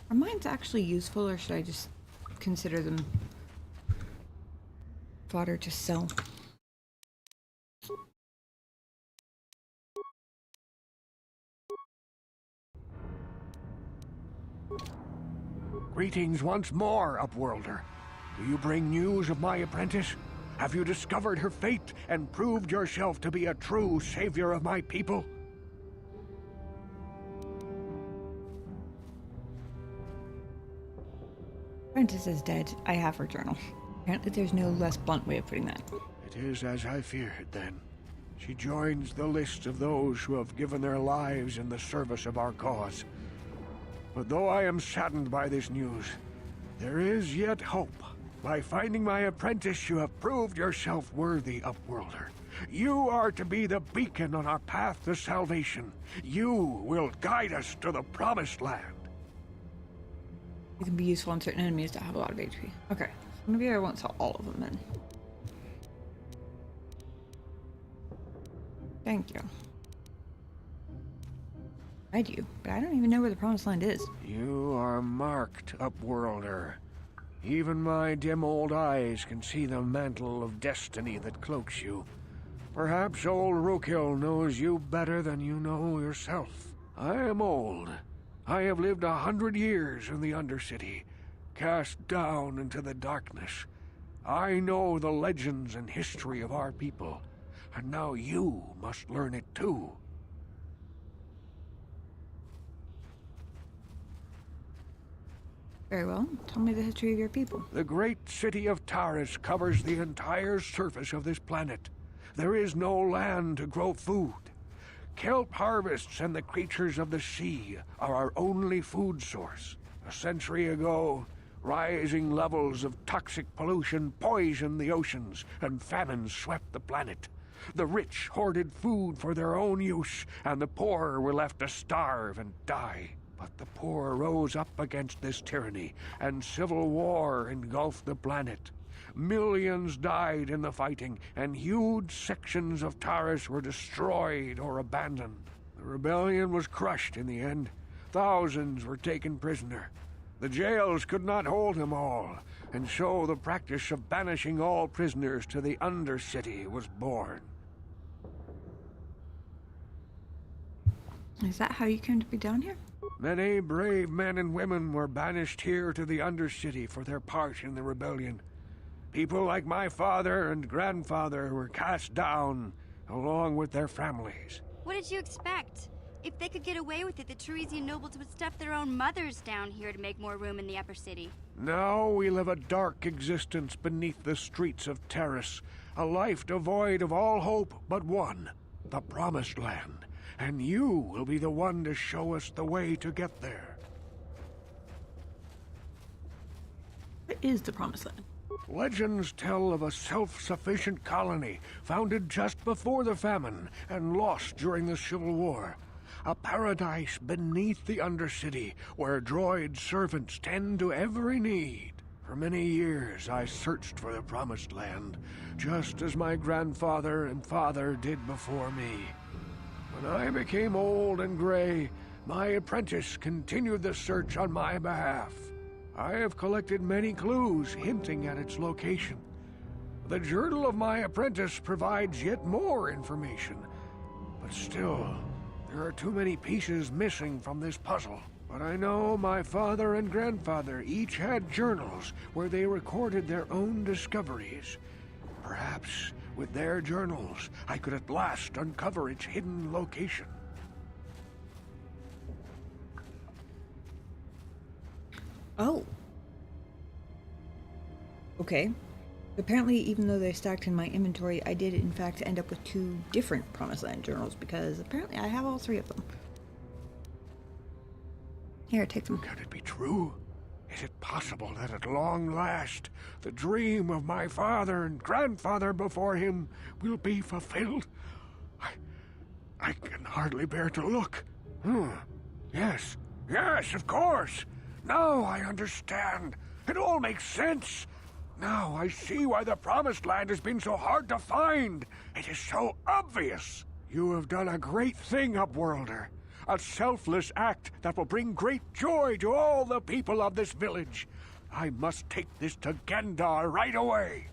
Are mines actually useful, or should I just consider them fodder to sell? Greetings once more, Upworlder. Do you bring news of my apprentice? Have you discovered her fate and proved yourself to be a true savior of my people? Apprentice is dead. I have her journal. Apparently there's no less blunt way of putting that. It is as I feared, then. She joins the list of those who have given their lives in the service of our cause. But though I am saddened by this news, there is yet hope. By finding my apprentice, you have proved yourself worthy, Upworlder. You are to be the beacon on our path to salvation. You will guide us to the promised land. It can be useful on certain enemies that have a lot of HP. Okay, so maybe I won't sell all of them then. Thank you. I do, but I don't even know where the promised land is. You are marked, Upworlder. Even my dim old eyes can see the mantle of destiny that cloaks you. Perhaps old Rookil knows you better than you know yourself. I am old. I have lived 100 years in the Undercity, cast down into the darkness. I know the legends and history of our people, and now you must learn it too. Very well. Tell me the history of your people. The great city of Taris covers the entire surface of this planet. There is no land to grow food. Kelp harvests and the creatures of the sea are our only food source. A century ago, rising levels of toxic pollution poisoned the oceans, and famine swept the planet. The rich hoarded food for their own use, and the poor were left to starve and die. But the poor rose up against this tyranny, and civil war engulfed the planet. Millions died in the fighting, and huge sections of Taris were destroyed or abandoned. The rebellion was crushed in the end. Thousands were taken prisoner. The jails could not hold them all, and so the practice of banishing all prisoners to the Undercity was born. Is that how you came to be down here? Many brave men and women were banished here to the Undercity for their part in the rebellion. People like my father and grandfather were cast down, along with their families. What did you expect? If they could get away with it, the Teresian nobles would stuff their own mothers down here to make more room in the upper city. Now we live a dark existence beneath the streets of Terrace, a life devoid of all hope but one, the Promised Land. And you will be the one to show us the way to get there. What is the Promised Land? Legends tell of a self-sufficient colony founded just before the famine and lost during the Civil War. A paradise beneath the Undercity where droid servants tend to every need. For many years I searched for the Promised Land, just as my grandfather and father did before me. When I became old and gray, my apprentice continued the search on my behalf. I have collected many clues hinting at its location. The journal of my apprentice provides yet more information, but still, there are too many pieces missing from this puzzle. But I know my father and grandfather each had journals where they recorded their own discoveries. Perhaps with their journals, I could at last uncover its hidden location. Oh. Okay. Apparently, even though they're stacked in my inventory, I did in fact end up with 2 different Promised Land journals because apparently I have all 3 of them. Here, take them. Can it be true? Is it possible that at long last, the dream of my father and grandfather before him will be fulfilled? I can hardly bear to look. Yes, of course. Now I understand. It all makes sense. Now I see why the Promised Land has been so hard to find. It is so obvious. You have done a great thing, Upworlder. A selfless act that will bring great joy to all the people of this village. I must take this to Gendar right away.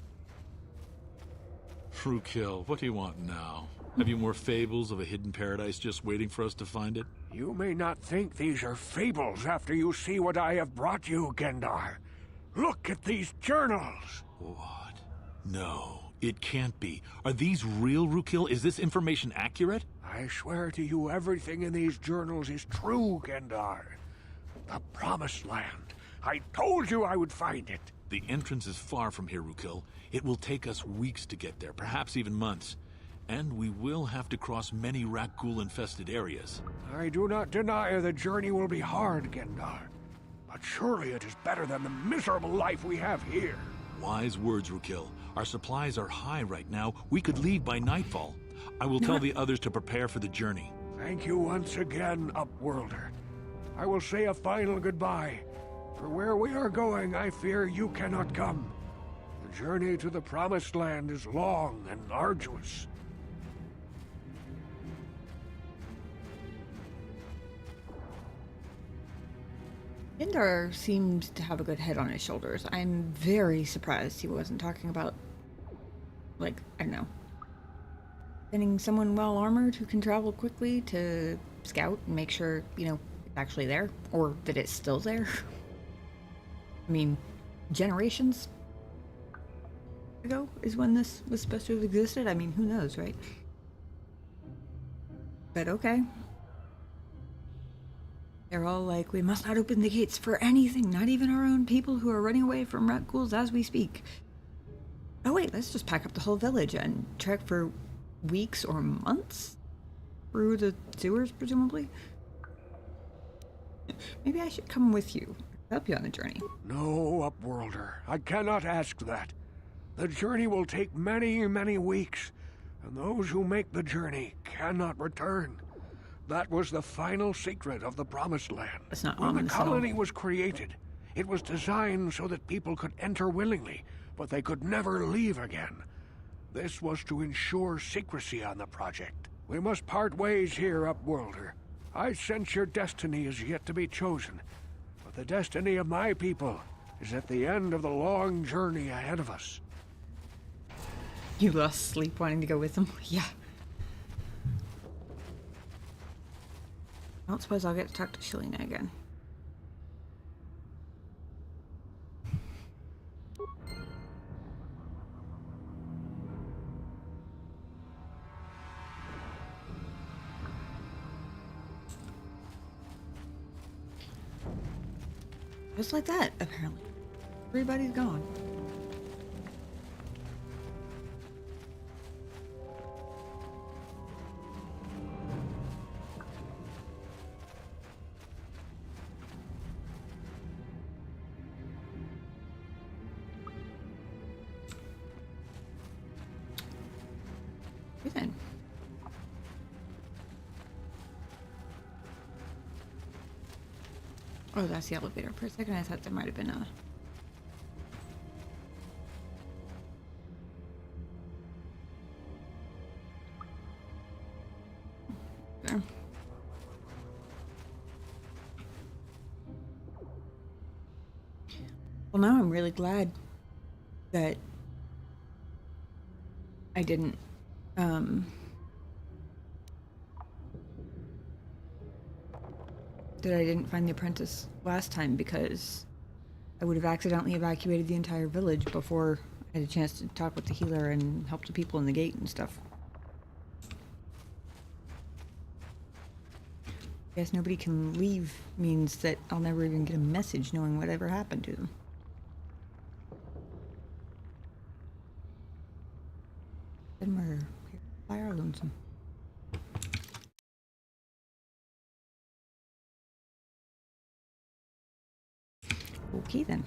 Rookil, what do you want now? Have you more fables of a hidden paradise just waiting for us to find it? You may not think these are fables after you see what I have brought you, Gendar. Look at these journals. What? No, it can't be. Are these real, Rookil? Is this information accurate? I swear to you everything in these journals is true, Gendar. The Promised Land. I told you I would find it. The entrance is far from here, Rookil. It will take us weeks to get there, perhaps even months. And we will have to cross many Rakghoul-infested areas. I do not deny the journey will be hard, Gendar. But surely it is better than the miserable life we have here. Wise words, Rookil. Our supplies are high right now. We could leave by nightfall. I will tell the others to prepare for the journey. Thank you once again, Upworlder. I will say a final goodbye. For where we are going, I fear you cannot come. The journey to the Promised Land is long and arduous. Gendar seems to have a good head on his shoulders. I'm very surprised he wasn't talking about, like, I don't know, sending someone well armored who can travel quickly to scout and make sure, you know, it's actually there, or that it's still there. I mean, generations ago is when this was supposed to have existed. I mean, who knows, right? But okay. They're all like, we must not open the gates for anything, not even our own people who are running away from Rakghouls as we speak. Oh wait, let's just pack up the whole village and trek for weeks or months through the sewers, presumably. Maybe I should come with you, help you on the journey. No, Upworlder, I cannot ask that. The journey will take many, many weeks, and those who make the journey cannot return. That was the final secret of the Promised Land. It's not when the colony was created, it was designed so that people could enter willingly, but they could never leave again. This was to ensure secrecy on the project. We must part ways here, Upworlder. I sense your destiny is yet to be chosen, but the destiny of my people is at the end of the long journey ahead of us. You lost sleep wanting to go with them? Yeah. I don't suppose I'll get to talk to Shalina again. Just like that, apparently. Everybody's gone. Then. Oh, that's the elevator. For a second, I thought there might have been a... There. Well, now I'm really glad that I didn't, that I didn't find the apprentice last time, because I would have accidentally evacuated the entire village before I had a chance to talk with the healer and help the people in the gate and stuff. I guess nobody can leave means that I'll never even get a message knowing whatever happened to them. Then we're here by our lonesome. Okay then.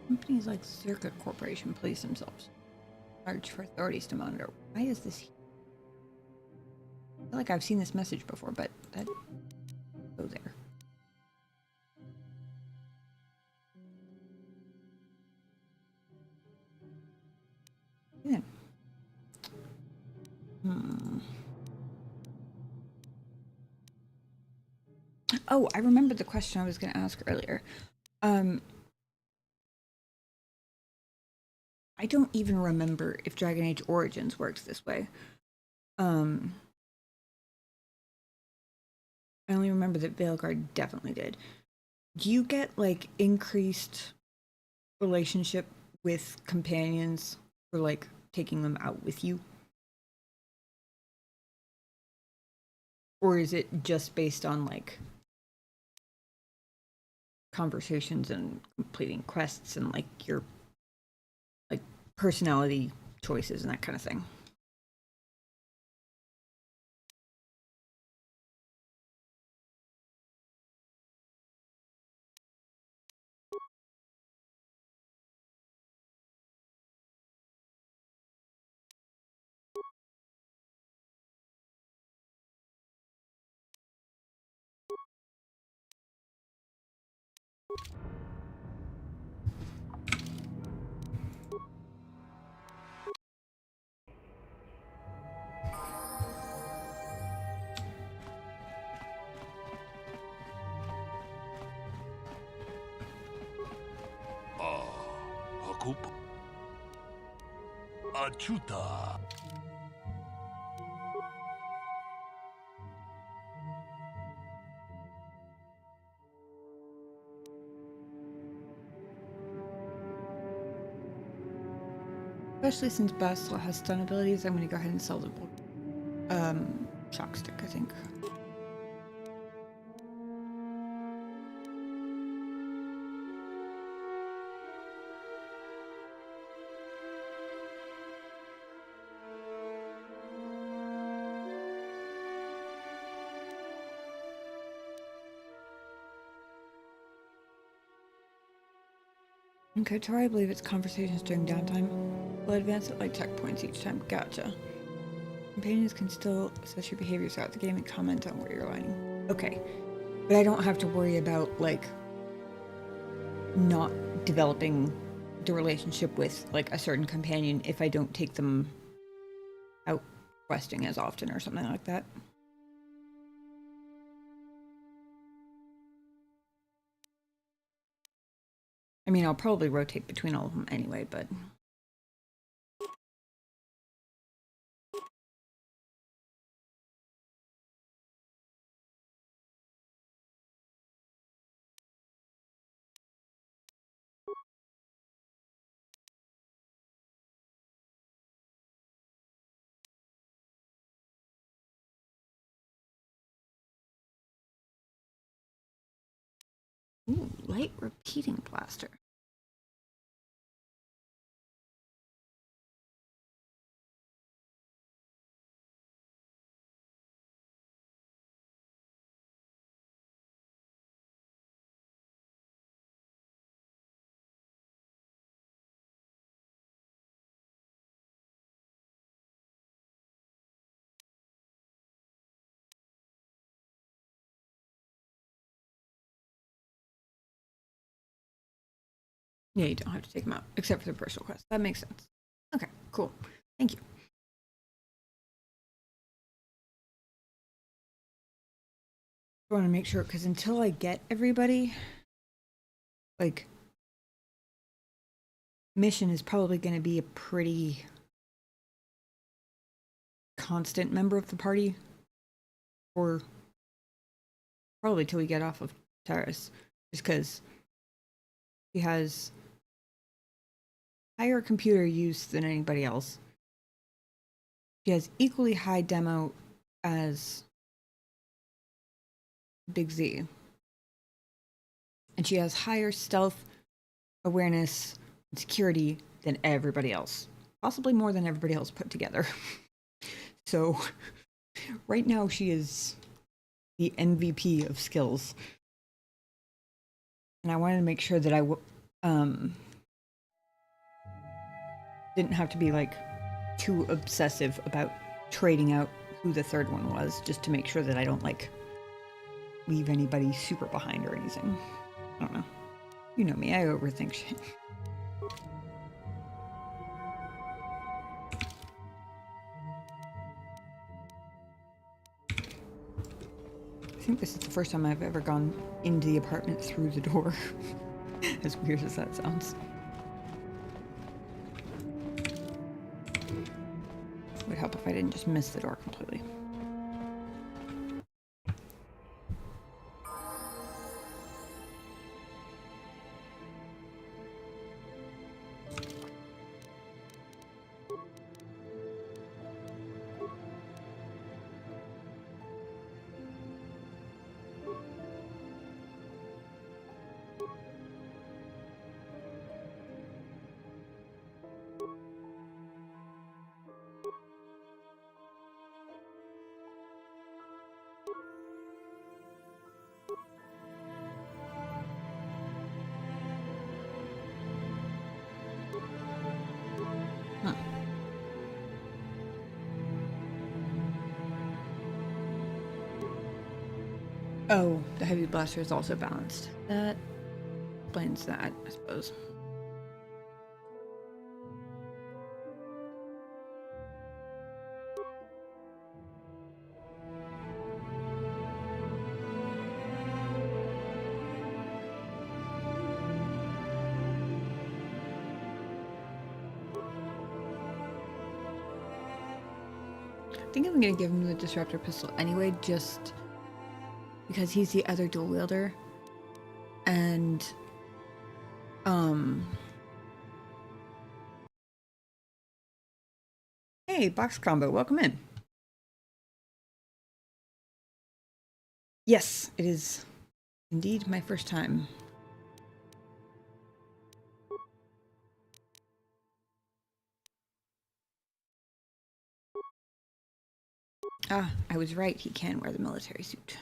Companies like Circuit Corporation police themselves. Charge for authorities to monitor. Why is this here? I feel like I've seen this message before, but that go there. Yeah. Oh, I remembered the question I was going to ask earlier. I don't even remember if Dragon Age Origins works this way. I only remember that Veilguard definitely did. Do you get, like, increased relationship with companions for, like, taking them out with you? Or is it just based on, like, conversations and completing quests and, like, your personality choices and that kind of thing? Achuta. Especially since Bastila has stun abilities, I'm going to go ahead and sell the shock stick, I think. In KOTOR, I believe it's conversations during downtime. Will advance at light checkpoints each time. Gotcha. Companions can still assess your behavior throughout the game and comment on where you're aligning. Okay. But I don't have to worry about, like, not developing the relationship with, like, a certain companion if I don't take them out questing as often or something like that. I mean, I'll probably rotate between all of them anyway, but... Ooh, light repeating blaster. Yeah, you don't have to take them out, except for the personal quest. That makes sense. Okay, cool. Thank you. I want to make sure, because until I get everybody, like, mission is probably going to be a pretty constant member of the party, or probably till we get off of Taris, just because he has higher computer use than anybody else. She has equally high demo as Big Z. And she has higher stealth, awareness, and security than everybody else. Possibly more than everybody else put together. So, right now she is the MVP of skills. And I wanted to make sure that I didn't have to be, like, too obsessive about trading out who the third one was, just to make sure that I don't, like, leave anybody super behind or anything. I don't know. You know me, I overthink shit. I think this is the first time I've ever gone into the apartment through the door. As weird as that sounds. It would help if I didn't just miss the door completely. Oh, the heavy blaster is also balanced. That explains that, I suppose. I think I'm gonna give him the disruptor pistol anyway, just because he's the other dual wielder, and hey, box combo, welcome in. Yes, it is indeed my first time. Ah, I was right, he can wear the military suit.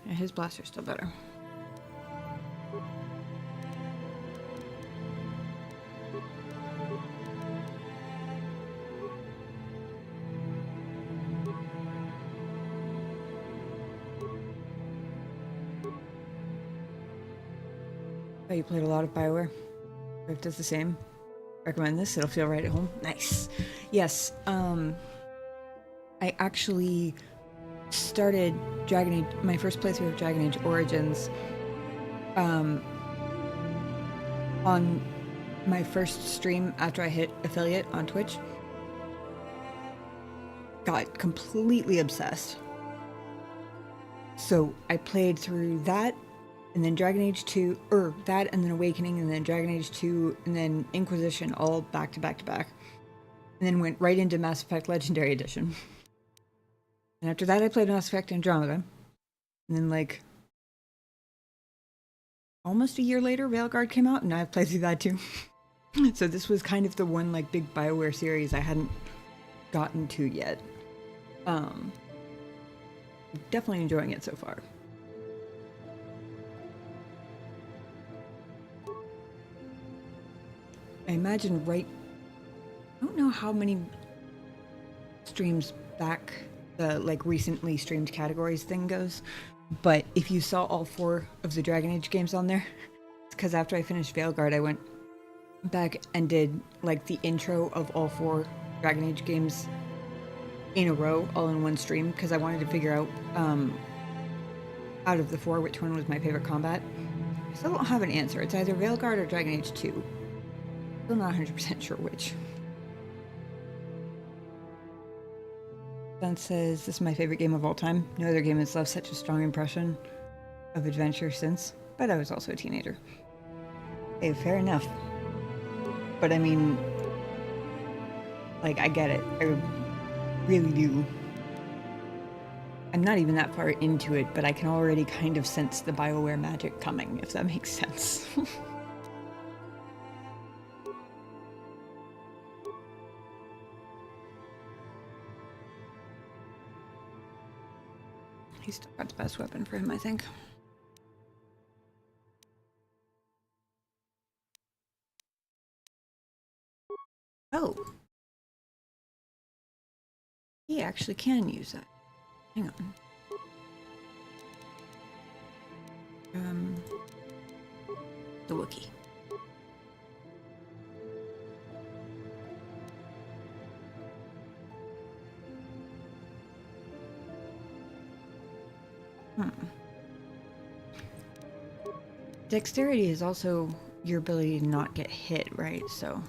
Yeah, his blaster's still better. Oh, you played a lot of BioWare? Rift does the same. Recommend this, it'll feel right at home. Nice. Yes, I actually started Dragon Age, my first playthrough of Dragon Age Origins, on my first stream after I hit affiliate on Twitch. Got completely obsessed. So I played through that, and then Dragon Age 2, or that, and then Awakening, and then Dragon Age 2, and then Inquisition, all back to back to back. And then went right into Mass Effect Legendary Edition. And after that, I played Mass Effect Andromeda. And then, like, almost a year later, Veilguard came out, and I've played through that too. So this was kind of the one, like, big BioWare series I hadn't gotten to yet. Definitely enjoying it so far. I imagine I don't know how many streams back the like recently streamed categories thing goes, but if you saw all 4 of the Dragon Age games on there, it's because after I finished Veilguard, I went back and did like the intro of all 4 Dragon Age games in a row, all in one stream, because I wanted to figure out out of the 4 which one was my favorite combat. I still don't have an answer. It's either Veilguard or Dragon Age 2. Still not 100% sure which. John says, this is my favorite game of all time. No other game has left such a strong impression of adventure since, but I was also a teenager. Hey, fair enough. But I mean, like, I get it. I really do. I'm not even that far into it, but I can already kind of sense the BioWare magic coming, if that makes sense. He's still got the best weapon for him, I think. Oh. He actually can use that. Hang on. The Wookiee. Dexterity is also your ability to not get hit, right? So.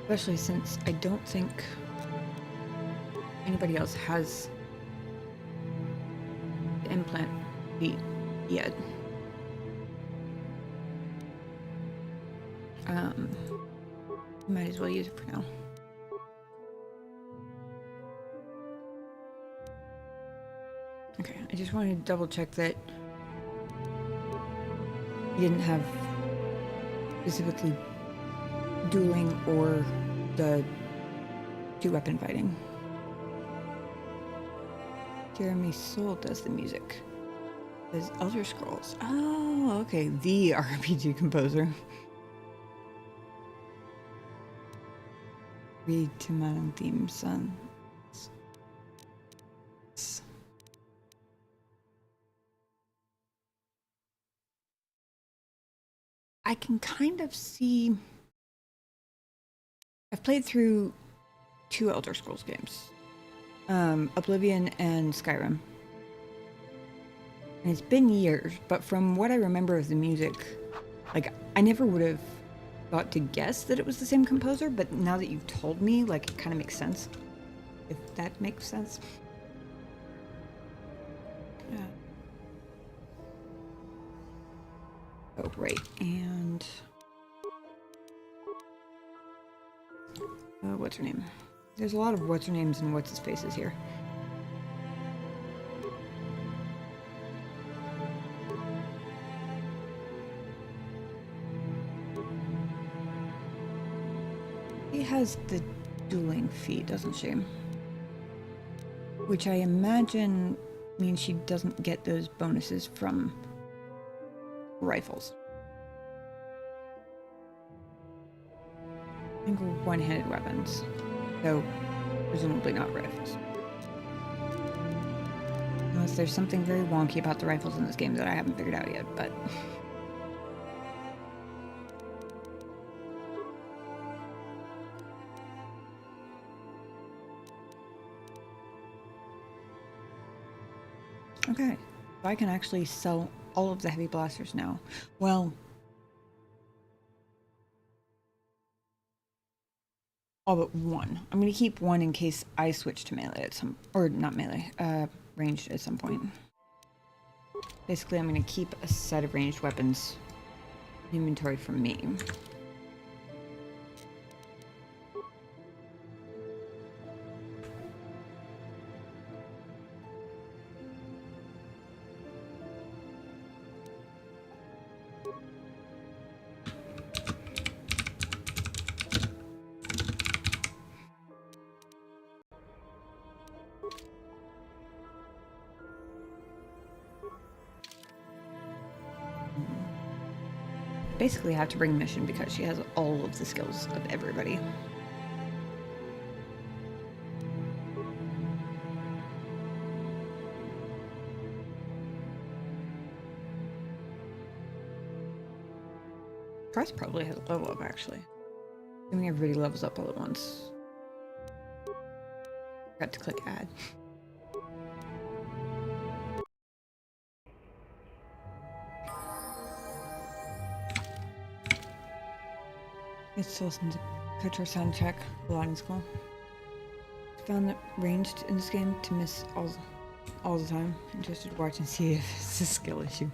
Especially since I don't think anybody else has the implant feat yet. Might as well use it for now. Okay, I just wanted to double check that you didn't have specifically dueling or the 2-weapon fighting. Jeremy Soule does the music. Does Elder Scrolls. Oh, okay. The RPG composer. Read to my theme song. I can kind of see. I've played through 2 Elder Scrolls games, Oblivion and Skyrim. And it's been years, but from what I remember of the music, like, I never would have thought to guess that it was the same composer, but now that you've told me, like, it kind of makes sense. If that makes sense. Yeah. Oh, right, and what's her name? There's a lot of what's her names and what's his faces here. has the dueling feat, doesn't she? Which I imagine means she doesn't get those bonuses from rifles. I think one-handed weapons, though presumably not rifles. Unless there's something very wonky about the rifles in this game that I haven't figured out yet, but... Okay, so I can actually sell all of the heavy blasters now. Well, all but one. I'm going to keep one in case I switch to melee at some... or not melee, ranged at some point. Basically, I'm going to keep a set of ranged weapons in inventory for me. Basically, I have to bring Mission because she has all of the skills of everybody. Price probably has a level up, actually. Assuming everybody levels up all at once. Forgot to click add. It's still listen to KOTOR sound check. Loading school. Found that ranged in this game to miss all the time. Interested to watch and see if it's a skill issue.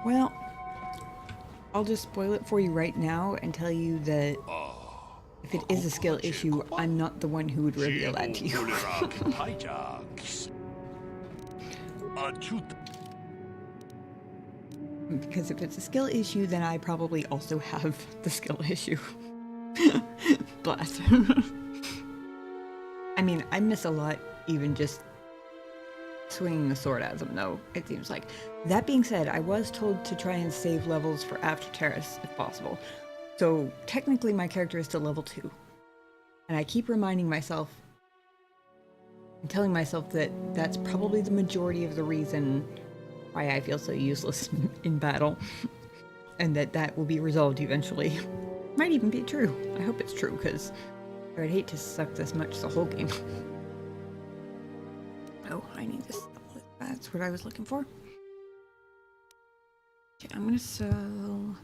Well, I'll just spoil it for you right now and tell you that if it is a skill issue, I'm not the one who would reveal that to you. Because if it's a skill issue, then I probably also have the skill issue. Blast. I mean, I miss a lot even just swinging the sword at them, though, it seems like. That being said, I was told to try and save levels for after Terrace, if possible. So technically my character is still level 2. And I keep reminding myself and telling myself that that's probably the majority of the reason why I feel so useless in battle, and that will be resolved eventually. Might even be true. I hope it's true, because I would hate to suck this much the whole game. Oh, I need this. That's what I was looking for. Okay, I'm gonna sell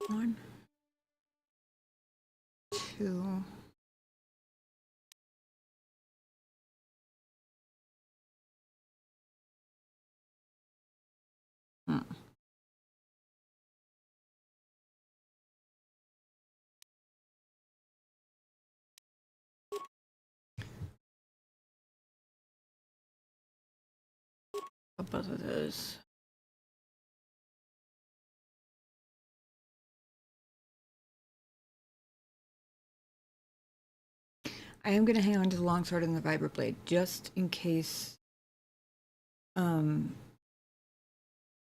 1, 2. Both of those. I am going to hang on to the longsword and the vibroblade just in case I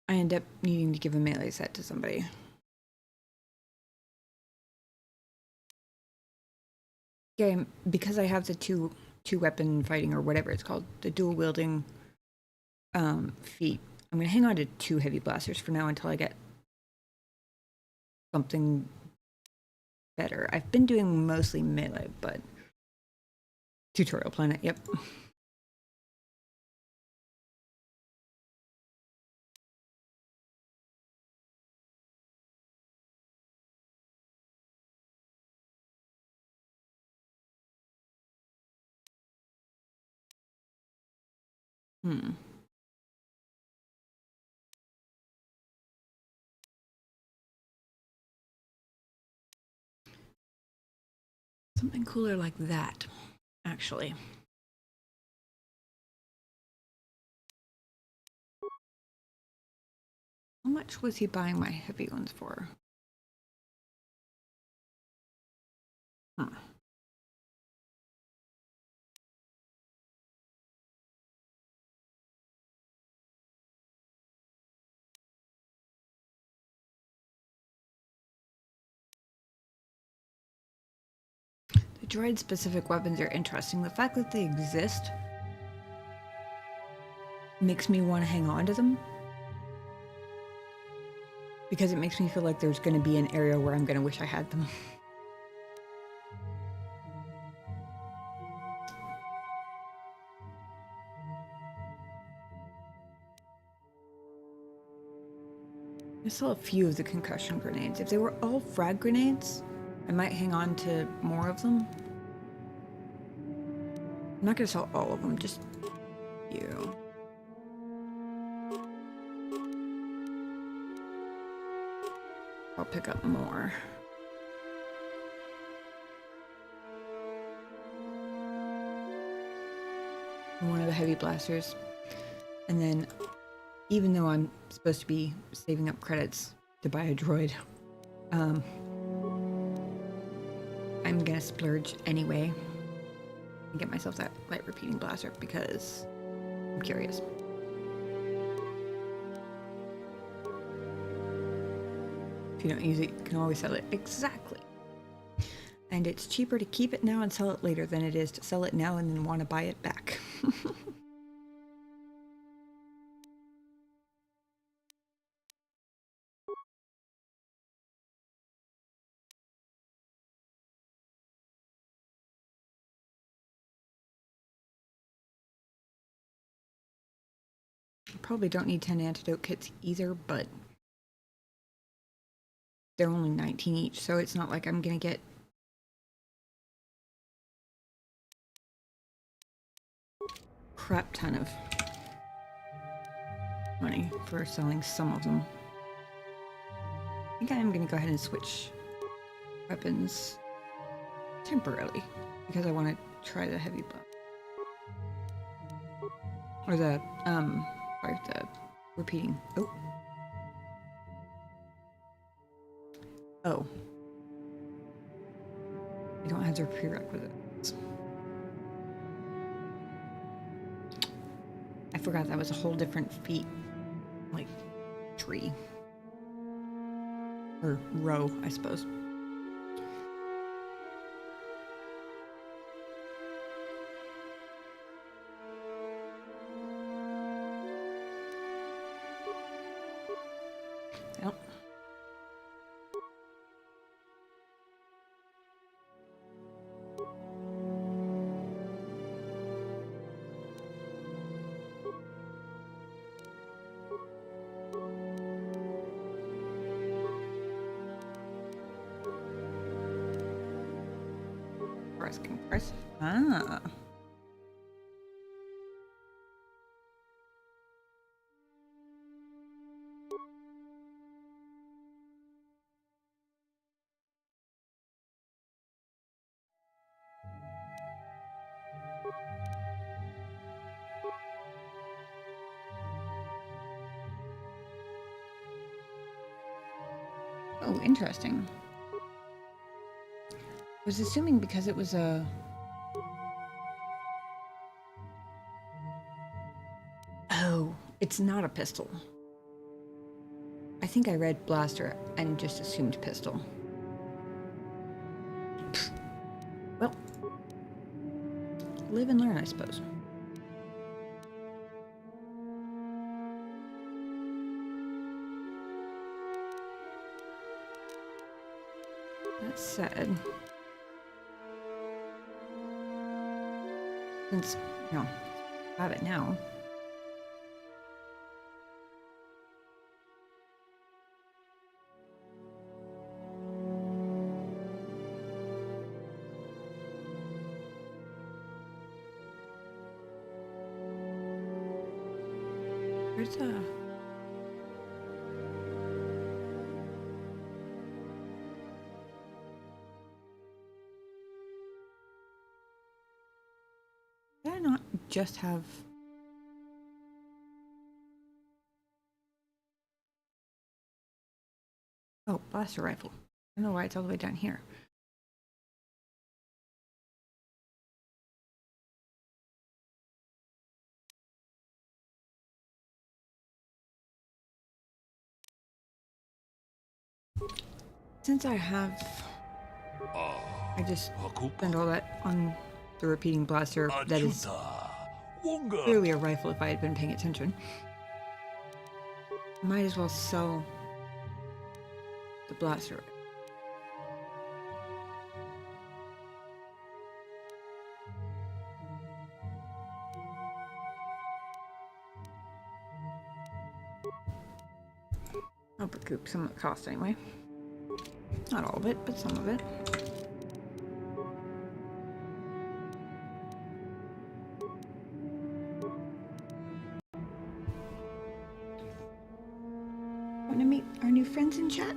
end up needing to give a melee set to somebody. Okay, because I have the two weapon fighting, or whatever it's called, the dual wielding feat, I'm going to hang on to 2 heavy blasters for now until I get something better. I've been doing mostly melee, but tutorial planet, yep. Something cooler like that, actually. How much was he buying my heavy ones for? Droid-specific weapons are interesting. The fact that they exist makes me want to hang on to them. Because it makes me feel like there's going to be an area where I'm going to wish I had them. I saw a few of the concussion grenades. If they were all frag grenades, I might hang on to more of them. I'm not going to sell all of them, just a few. I'll pick up more. One of the heavy blasters. And then, even though I'm supposed to be saving up credits to buy a droid, I'm gonna splurge anyway and get myself that light repeating blaster because I'm curious. If you don't use it, you can always sell it. Exactly. And it's cheaper to keep it now and sell it later than it is to sell it now and then want to buy it back. Probably don't need 10 antidote kits either, but they're only 19 each, so it's not like I'm gonna get crap ton of money for selling some of them. I think I'm gonna go ahead and switch weapons temporarily because I want to try the heavy blast. Or the repeating. Oh. I don't have their prerequisites. I forgot that was a whole different feat, like, tree. Or row, I suppose. Yep. Compress. Ah. Oh, interesting. I was assuming because it was a... Oh, it's not a pistol. I think I read blaster and just assumed pistol. Well, live and learn, I suppose. That said, since, you know, I have it now. Where's the... Did I not just have... Oh, blaster rifle. I don't know why it's all the way down here. Since I have I just spent all that on the repeating blaster that is clearly a rifle if I had been paying attention. Might as well sell the blaster. I'll recoup some of the cost anyway. Not all of it, but some of it. Want to meet our new friends in chat?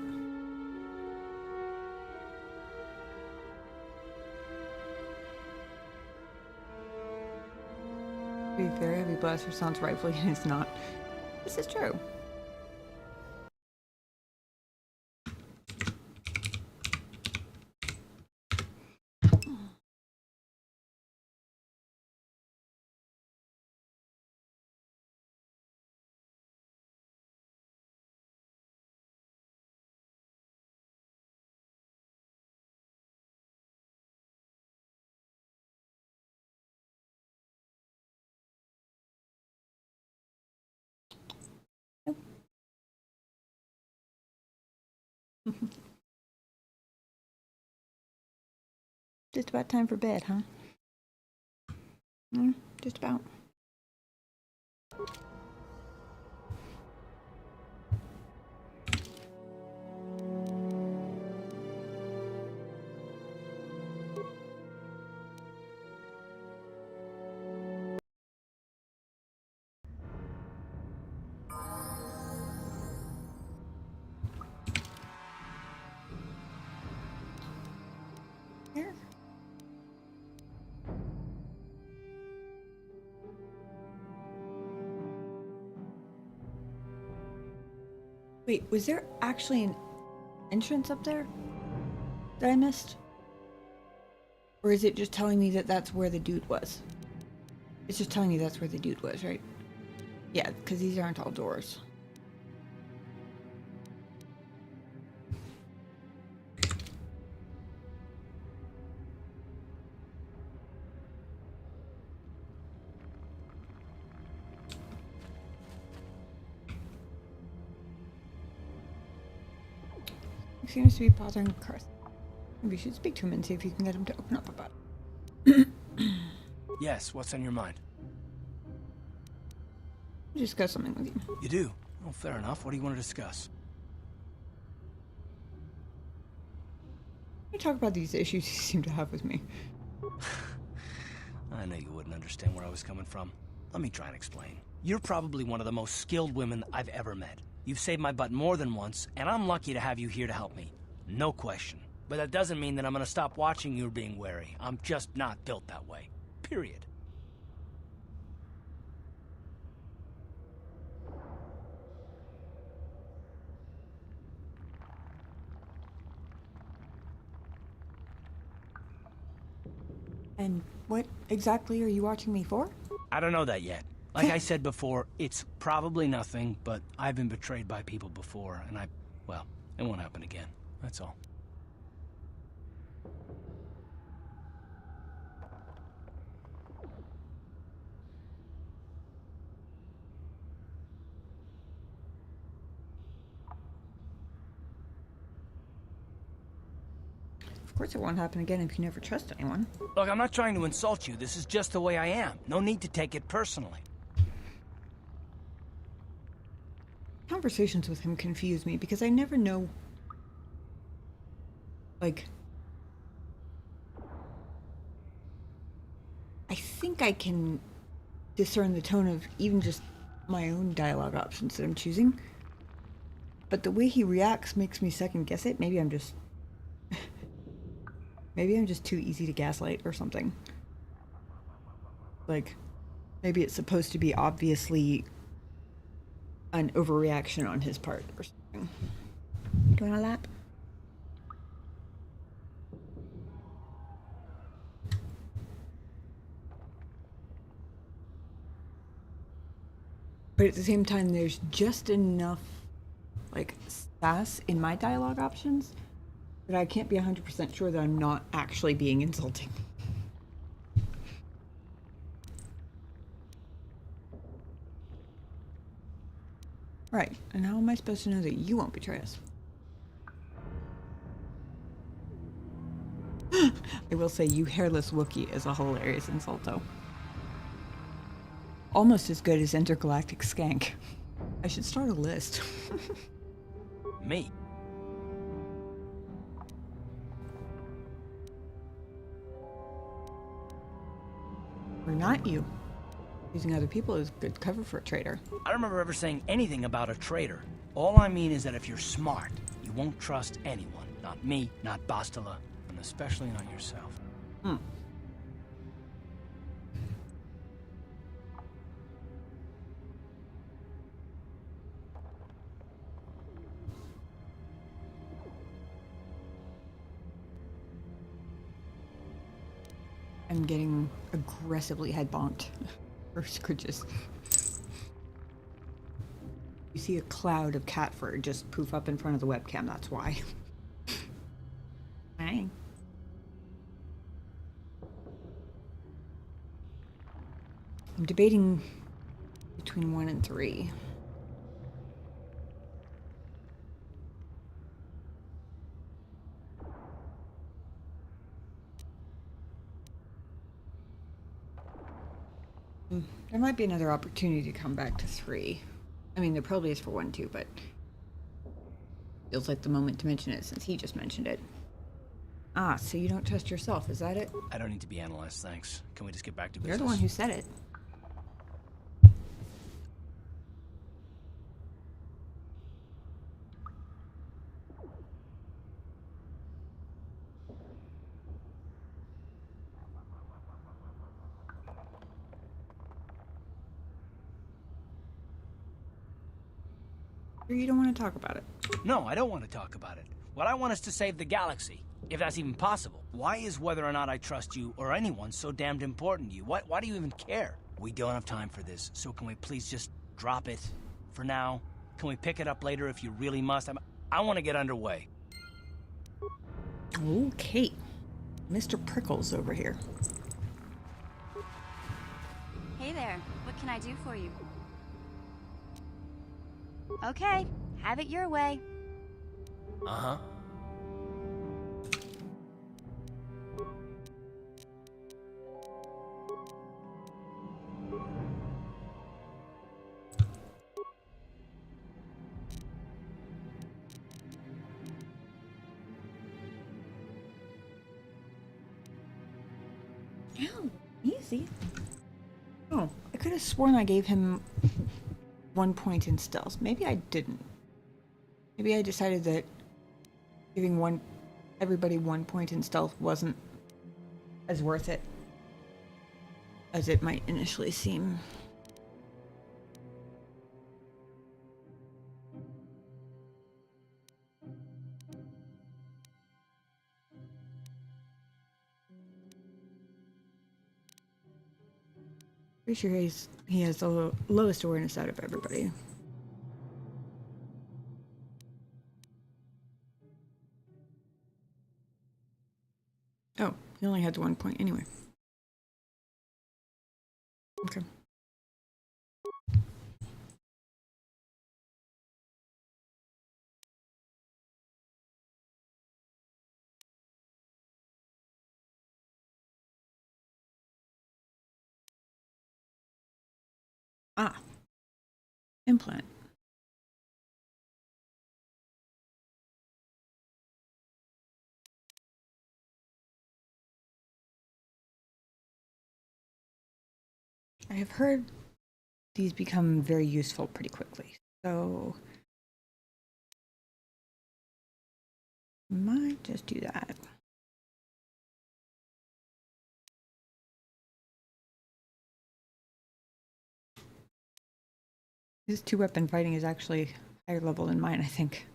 To be fair, heavy blaster sounds rifly and it's not. This is true. Just about time for bed, huh? Just about. Here. Wait, was there actually an entrance up there that I missed? Or is it just telling me that that's where the dude was? It's just telling me that's where the dude was, right? Yeah, because these aren't all doors. He seems to be bothering Carth. Maybe you should speak to him and see if you can get him to open up about it. Yes, what's on your mind? Discuss something with you. You do? Well, fair enough. What do you want to discuss? You talk about these issues you seem to have with me. I know you wouldn't understand where I was coming from. Let me try and explain. You're probably one of the most skilled women I've ever met. You've saved my butt more than once, and I'm lucky to have you here to help me. No question. But that doesn't mean that I'm gonna stop watching you being wary. I'm just not built that way. Period. And what exactly are you watching me for? I don't know that yet. Like I said before, it's probably nothing, but I've been betrayed by people before, and well, it won't happen again. That's all. Of course it won't happen again if you never trust anyone. Look, I'm not trying to insult you. This is just the way I am. No need to take it personally. Conversations with him confuse me because I never know, like, I think I can discern the tone of even just my own dialogue options that I'm choosing, but the way he reacts makes me second guess it. Maybe I'm just too easy to gaslight or something. Like, maybe it's supposed to be obviously an overreaction on his part or something. Do you want a lap? But at the same time, there's just enough, like, sass in my dialogue options But I can't be 100% sure that I'm not actually being insulting. Right, and how am I supposed to know that you won't betray us? I will say, you hairless Wookiee is a hilarious insult, though. Almost as good as intergalactic skank. I should start a list. Me? Or not you. Using other people is good cover for a traitor. I don't remember ever saying anything about a traitor. All I mean is that if you're smart, you won't trust anyone. Not me, not Bastila, and especially not yourself. Hmm. I'm getting aggressively head bonked for scritches. You see a cloud of cat fur just poof up in front of the webcam, that's why. Hi. I'm debating between 1 and 3. There might be another opportunity to come back to 3. I mean, there probably is for 1 too, but feels like the moment to mention it since he just mentioned it. Ah, so you don't trust yourself, is that it? I don't need to be analyzed, thanks. Can we just get back to business? You're the one who said it. Or you don't want to talk about it? No, I don't want to talk about it. What I want is to save the galaxy, if that's even possible. Why is whether or not I trust you or anyone so damned important to you? Why do you even care? We don't have time for this, so can we please just drop it for now? Can we pick it up later if you really must? I want to get underway. Okay. Mr. Prickles over here. Hey there, what can I do for you? Okay, have it your way. Uh-huh. Oh, easy. Oh, I could have sworn I gave him 1 point in stealth. Maybe I didn't. Maybe I decided that giving everybody 1 point in stealth wasn't as worth it as it might initially seem. Pretty sure he has the lowest awareness out of everybody. Oh, he only had the 1 point anyway. Okay. Ah. Implant. I have heard these become very useful pretty quickly, so might just do that. His 2-weapon fighting is actually higher level than mine, I think.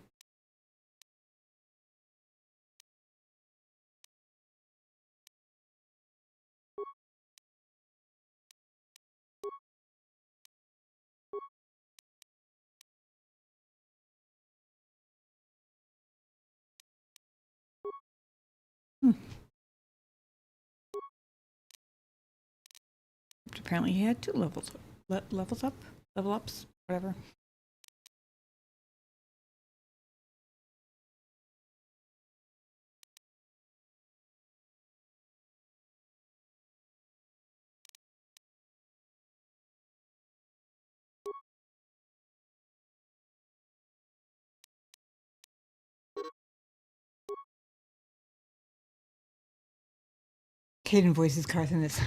apparently he had 2 levels up, level ups, whatever. Caden voices Carth in this.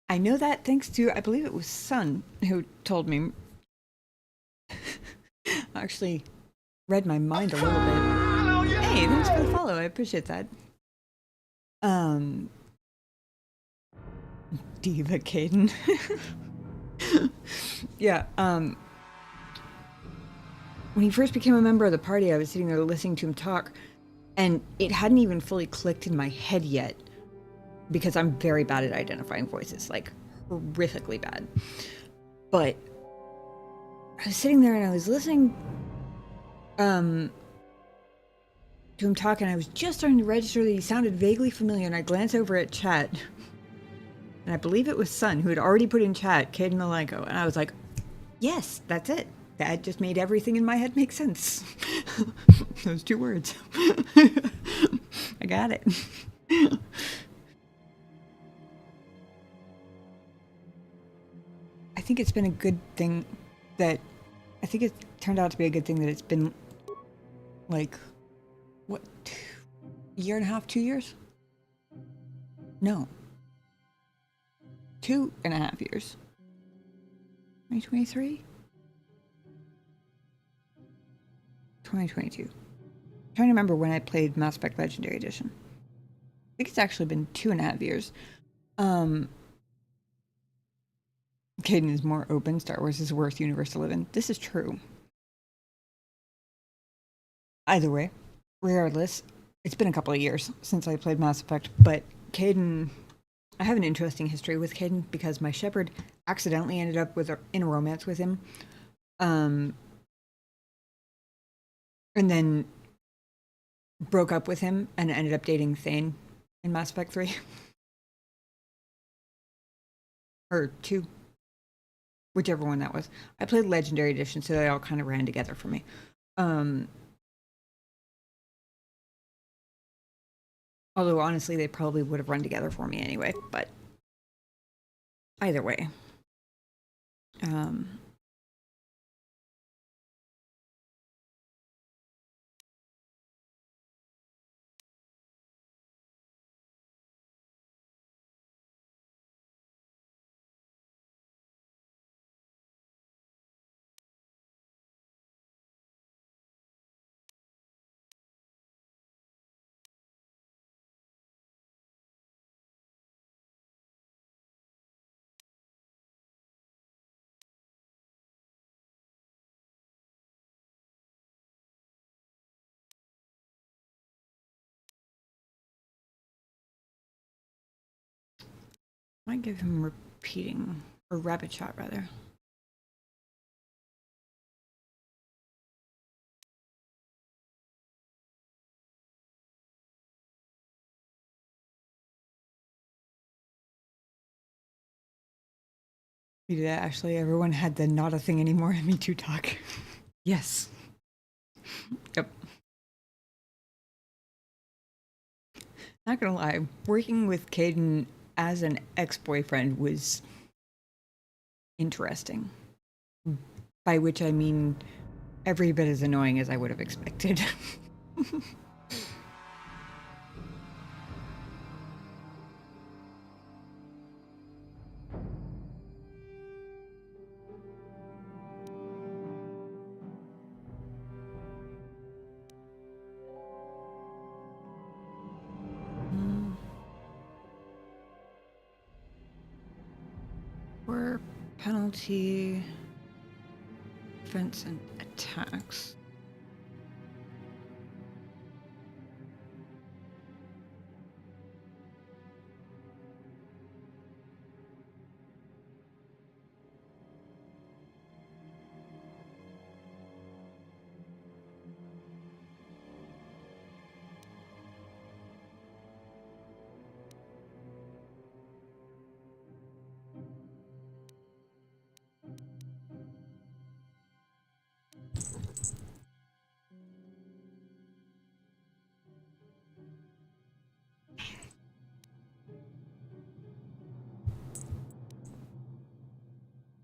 I know that thanks to, I believe it was Sun who told me. Actually read my mind a little bit. Hey, thanks for the follow. I appreciate that. Diva Caden. Yeah, when he first became a member of the party, I was sitting there listening to him talk, and it hadn't even fully clicked in my head yet, because I'm very bad at identifying voices, like horrifically bad. But I was sitting there and I was listening to him talk, and I was just starting to register that he sounded vaguely familiar, and I glanced over at chat, and I believe it was Sun who had already put in chat Caden Malenko, and I was like, yes, that's it. That just made everything in my head make sense. Those 2 words. I got it. I think it's been a good thing that, I think it turned out to be a good thing that it's been, like, what, 1.5 years, 2 years? No. 2.5 years. 2023? 2022. I'm trying to remember when I played Mass Effect Legendary Edition. I think it's actually been 2.5 years. Caden is more open. Star Wars is the worst universe to live in. This is true. Either way, regardless, it's been a couple of years since I played Mass Effect, but Caden, I have an interesting history with Caden because my shepherd accidentally ended up in a romance with him. And then broke up with him and ended up dating Thane in Mass Effect 3. Or 2. Whichever one that was. I played Legendary Edition, so they all kind of ran together for me. Although, honestly, they probably would have run together for me anyway, but either way. Might give him repeating, or rapid shot rather. You do that, actually. Everyone had the not a thing anymore Me Too talk. Yes. Yep. Not gonna lie, working with Caden as an ex-boyfriend was interesting. By which I mean every bit as annoying as I would have expected. For penalty, defense, and attacks.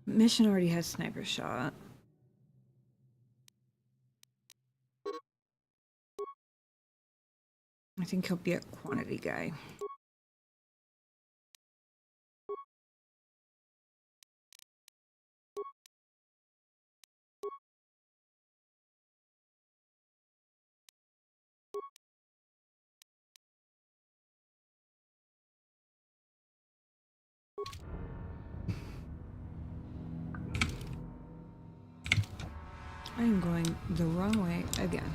Mission already has sniper shot. I think he'll be a quantity guy. I'm going the wrong way again.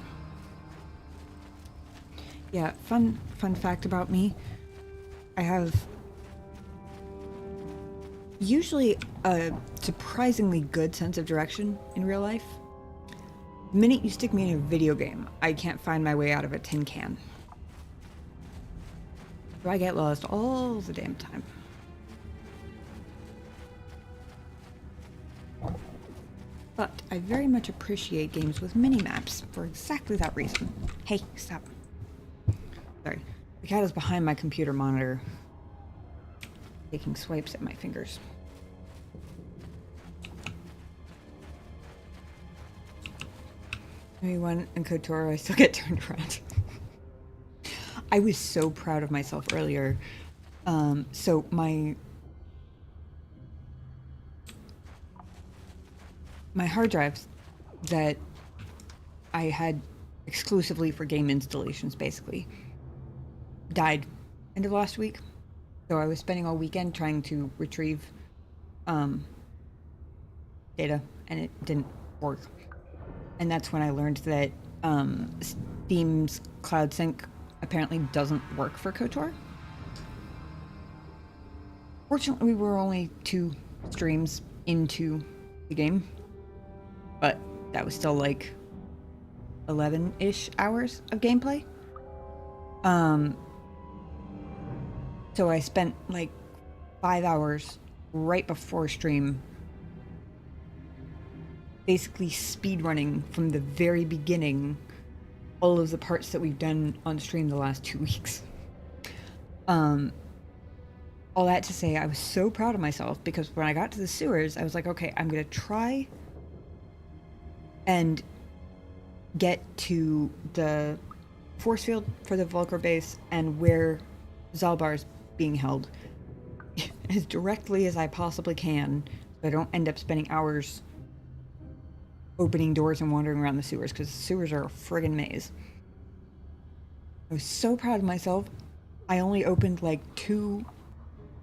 Yeah, fun fact about me. I have usually a surprisingly good sense of direction in real life. The minute you stick me in a video game, I can't find my way out of a tin can. So I get lost all the damn time. But I very much appreciate games with mini-maps for exactly that reason. Hey, stop. Sorry. The cat is behind my computer monitor, taking swipes at my fingers. Everyone in KOTOR, I still get turned around. I was so proud of myself earlier. So my hard drives that I had exclusively for game installations basically died end of last week. So I was spending all weekend trying to retrieve data, and it didn't work. And that's when I learned that Steam's Cloud Sync apparently doesn't work for KOTOR. Fortunately, we were only 2 streams into the game, but that was still like 11-ish hours of gameplay. So I spent like 5 hours right before stream basically speedrunning from the very beginning all of the parts that we've done on stream the last 2 weeks. All that to say, I was so proud of myself because when I got to the sewers, I was like, okay, I'm gonna try and get to the force field for the Vulcar base and where Zalbar's being held as directly as I possibly can, so I don't end up spending hours opening doors and wandering around the sewers, because the sewers are a friggin' maze. I was so proud of myself. I only opened like 2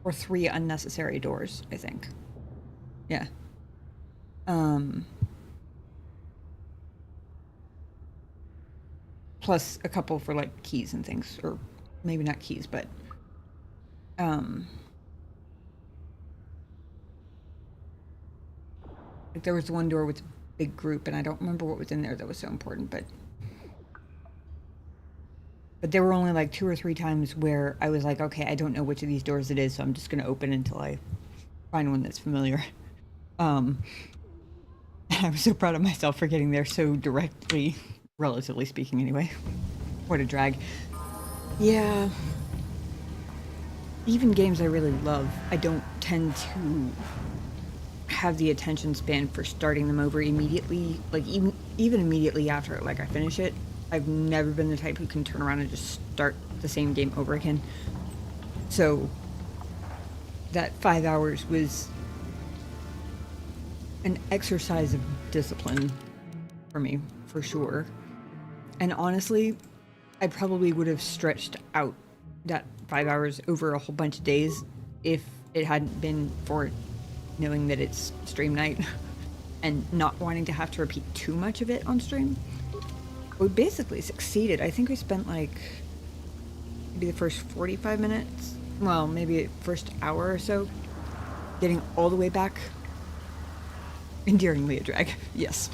or 3 unnecessary doors, I think. Yeah. Plus a couple for like keys and things, or maybe not keys, but like there was the one door with a big group, and I don't remember what was in there that was so important, but there were only like 2 or 3 times where I was like, okay, I don't know which of these doors it is, so I'm just going to open until I find one that's familiar. I was so proud of myself for getting there so directly, relatively speaking anyway. What a drag. Yeah. Even games I really love, I don't tend to have the attention span for starting them over immediately, like even immediately after like I finish it. I've never been the type who can turn around and just start the same game over again. So that 5 hours was an exercise of discipline for me, for sure. And honestly, I probably would have stretched out that 5 hours over a whole bunch of days if it hadn't been for knowing that it's stream night and not wanting to have to repeat too much of it on stream. We basically succeeded. I think we spent like maybe the first 45 minutes, well, maybe the first hour or so, getting all the way back. Endearingly a drag, yes.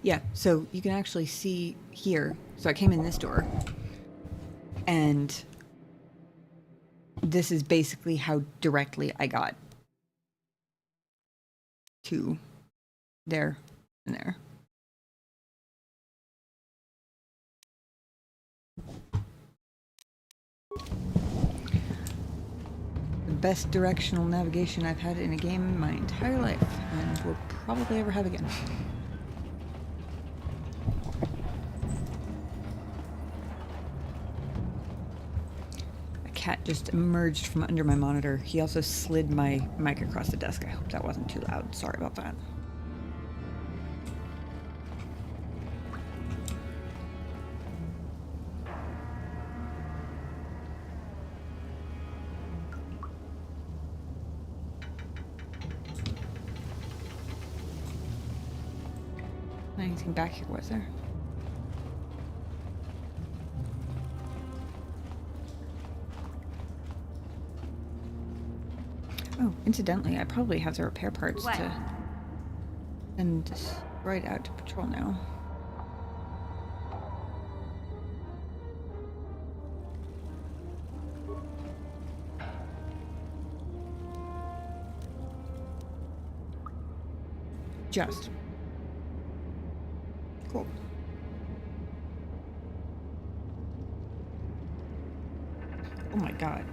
Yeah, so you can actually see here. So I came in this door, and this is basically how directly I got 2 there and there. The best directional navigation I've had in a game in my entire life, and will probably ever have again. A cat just emerged from under my monitor. He also slid my mic across the desk. I hope that wasn't too loud. Sorry about that. Anything back here, was there? Oh, incidentally, I probably have the repair parts to send this right out to patrol now. Just. Cool. Oh my god.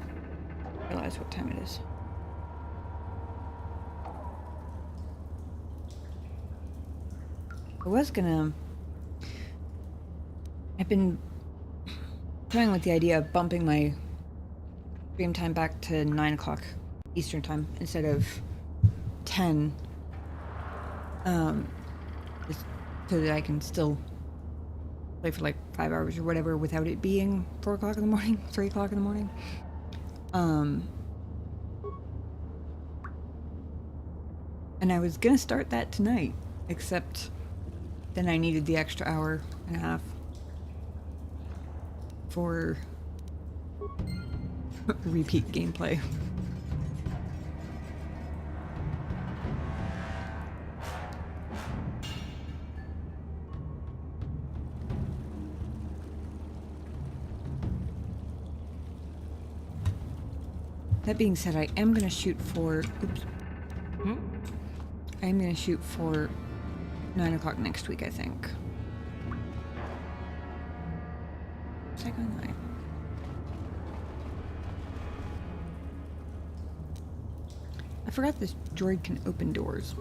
I realize what time it is. I've been playing with the idea of bumping my stream time back to 9 o'clock Eastern time instead of 10. Just so that I can still play for like 5 hours or whatever without it being 4 o'clock in the morning, 3 o'clock in the morning. And I was gonna start that tonight, except then I needed the extra hour and a half for repeat gameplay. That being said, I am going to shoot for... Oops. I am going to shoot for 9 o'clock next week, I think. Was I going live? I forgot this droid can open doors.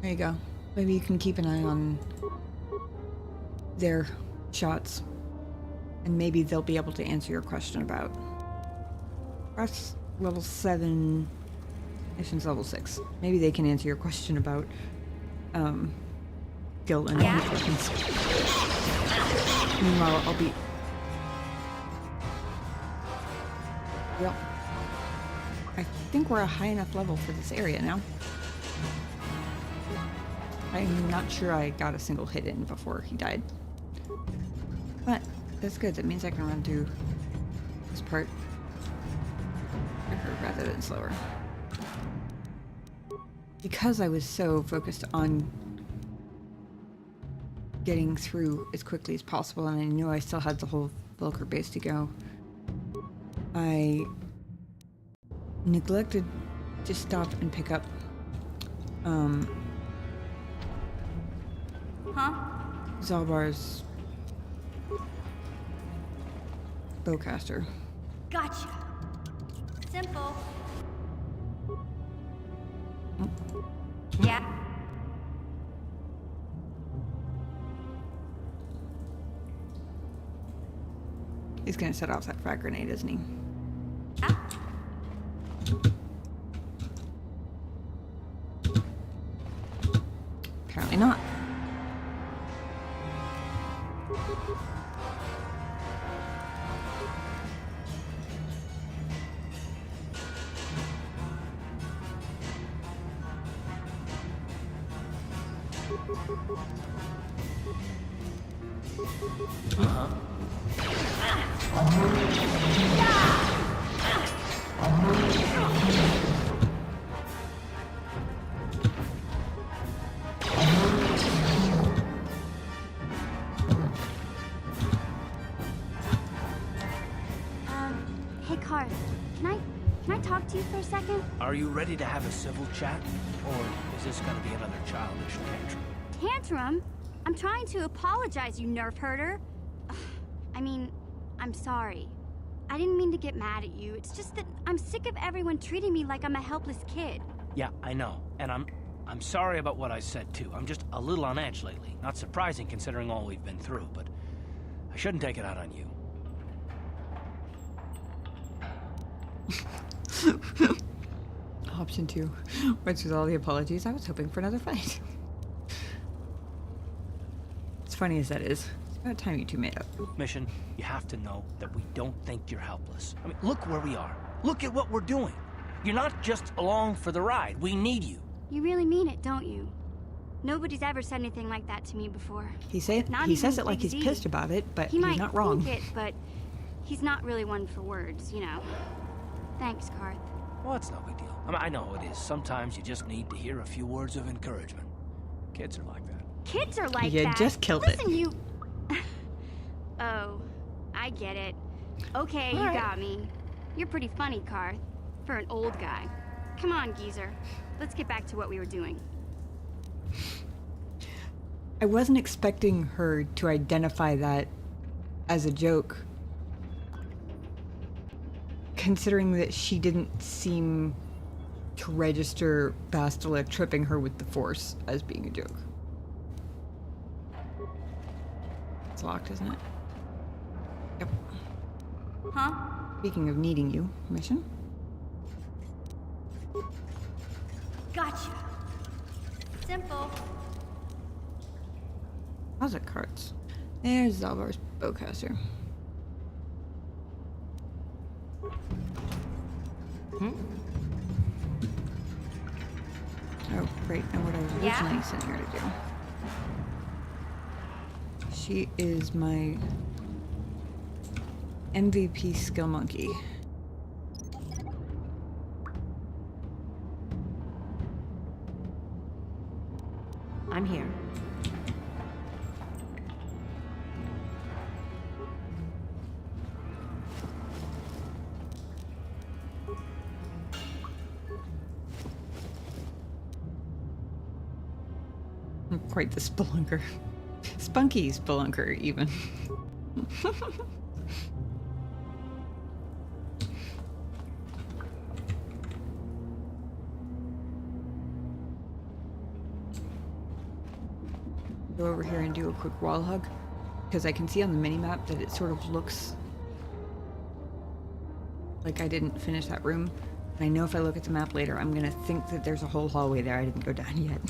There you go. Maybe you can keep an eye on their shots, and maybe they'll be able to answer your question about Press level 7, missions level 6. Maybe they can answer your question about Gil and his weapons. Meanwhile, I'll be... Yep. I think we're a high enough level for this area now. I'm not sure I got a single hit in before he died. But that's good. That means I can run through this part quicker rather than slower. Because I was so focused on getting through as quickly as possible, and I knew I still had the whole Vulcar base to go, I neglected to stop and pick up Zalbar's bowcaster. Gotcha. Simple. Yeah. He's gonna set off that frag grenade, isn't he? Apparently not. Can I talk to you for a second? Are you ready to have a civil chat? Or is this gonna be another childish tantrum? Tantrum? I'm trying to apologize, you nerf herder. I mean, I'm sorry. I didn't mean to get mad at you. It's just that I'm sick of everyone treating me like I'm a helpless kid. Yeah, I know. And I'm sorry about what I said, too. I'm just a little on edge lately. Not surprising considering all we've been through, but I shouldn't take it out on you. Option 2. Which with all the apologies, I was hoping for another fight. As funny as that is, it's about time you two made up. Mission, you have to know that we don't think you're helpless. I mean, look where we are. Look at what we're doing. You're not just along for the ride. We need you. You really mean it, don't you? Nobody's ever said anything like that to me before. He says it like he's pissed about it, but he's not wrong. He might think it, but he's not really one for words, you know. Thanks, Karth. Well, it's no big deal. I mean, I know it is. Sometimes you just need to hear a few words of encouragement. Kids are like that. Kids are like that? You just killed it. Listen, you... Oh, I get it. Okay, you got me. You're pretty funny, Karth. For an old guy. Come on, geezer. Let's get back to what we were doing. I wasn't expecting her to identify that as a joke, considering that she didn't seem to register Bastila tripping her with the Force as being a joke. It's locked, isn't it? Yep. Huh? Speaking of needing you, mission? Gotcha. Simple. How's it cards? There's Zalvar's bowcaster. Oh, right, and what I was originally sent here to do. She is my MVP skill monkey. I'm here. I'm quite the spelunker. Spunky spelunker, even. Go over here and do a quick wall hug, because I can see on the mini-map that it sort of looks like I didn't finish that room. And I know if I look at the map later, I'm gonna think that there's a whole hallway there I didn't go down yet.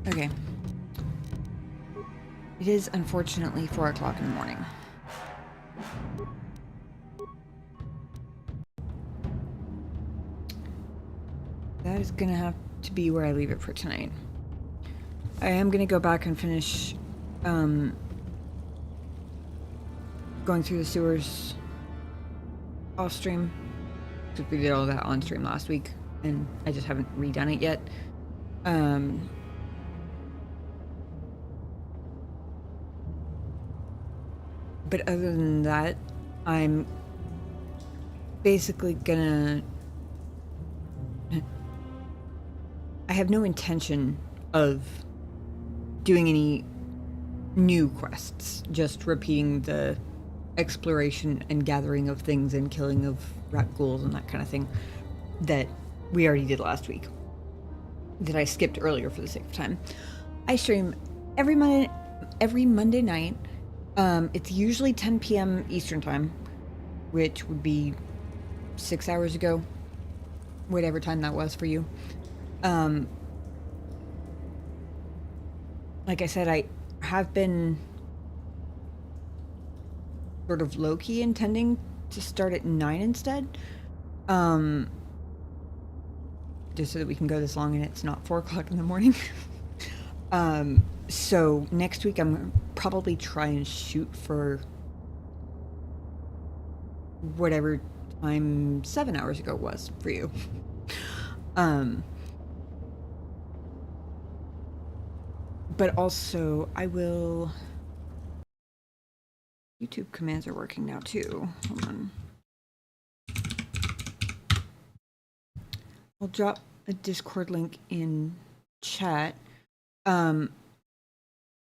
Okay. It is unfortunately 4 o'clock in the morning. That is gonna have to be where I leave it for tonight. I am gonna go back and finish going through the sewers off stream, because we did all that on stream last week and I just haven't redone it yet. But other than that, I'm basically gonna... I have no intention of doing any new quests, just repeating the exploration and gathering of things and killing of rat ghouls and that kind of thing that we already did last week, that I skipped earlier for the sake of time. I stream every Monday night. It's usually 10 p.m. Eastern time, which would be 6 hours ago, whatever time that was for you. Like I said, I have been sort of low-key intending to start at 9 instead. Just so that we can go this long and it's not 4 o'clock in the morning. So next week I'm gonna probably try and shoot for whatever time 7 hours ago was for you. But also I will... YouTube commands are working now too. Hold on. I'll drop a Discord link in chat.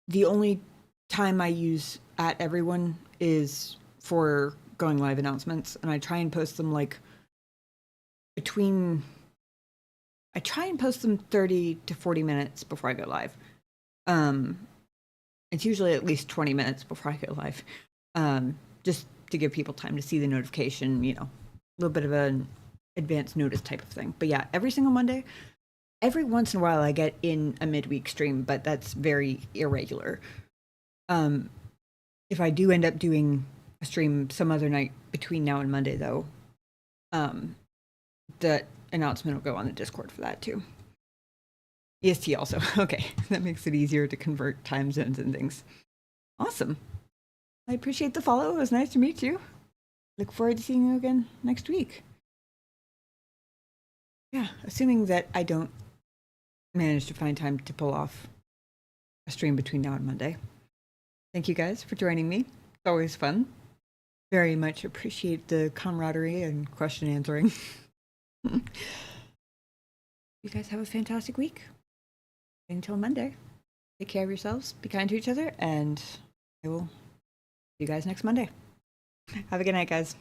The only time I use @everyone is for going live announcements, and I try and post them like between... I try and post them 30 to 40 minutes before I go live. It's usually at least 20 minutes before I go live. Just to give people time to see the notification, you know, a little bit of an advance notice type of thing. But yeah, every single Monday. Every once in a while I get in a midweek stream, but that's very irregular. If I do end up doing a stream some other night between now and Monday, though, the announcement will go on the Discord for that too. EST also. Okay, that makes it easier to convert time zones and things. Awesome. I appreciate the follow. It was nice to meet you. Look forward to seeing you again next week. Yeah, assuming that I don't manage to find time to pull off a stream between now and Monday. Thank you guys for joining me. It's always fun. Very much appreciate the camaraderie and question answering. You guys have a fantastic week. Until Monday, take care of yourselves, be kind to each other, and I will see you guys next Monday. Have a good night, guys.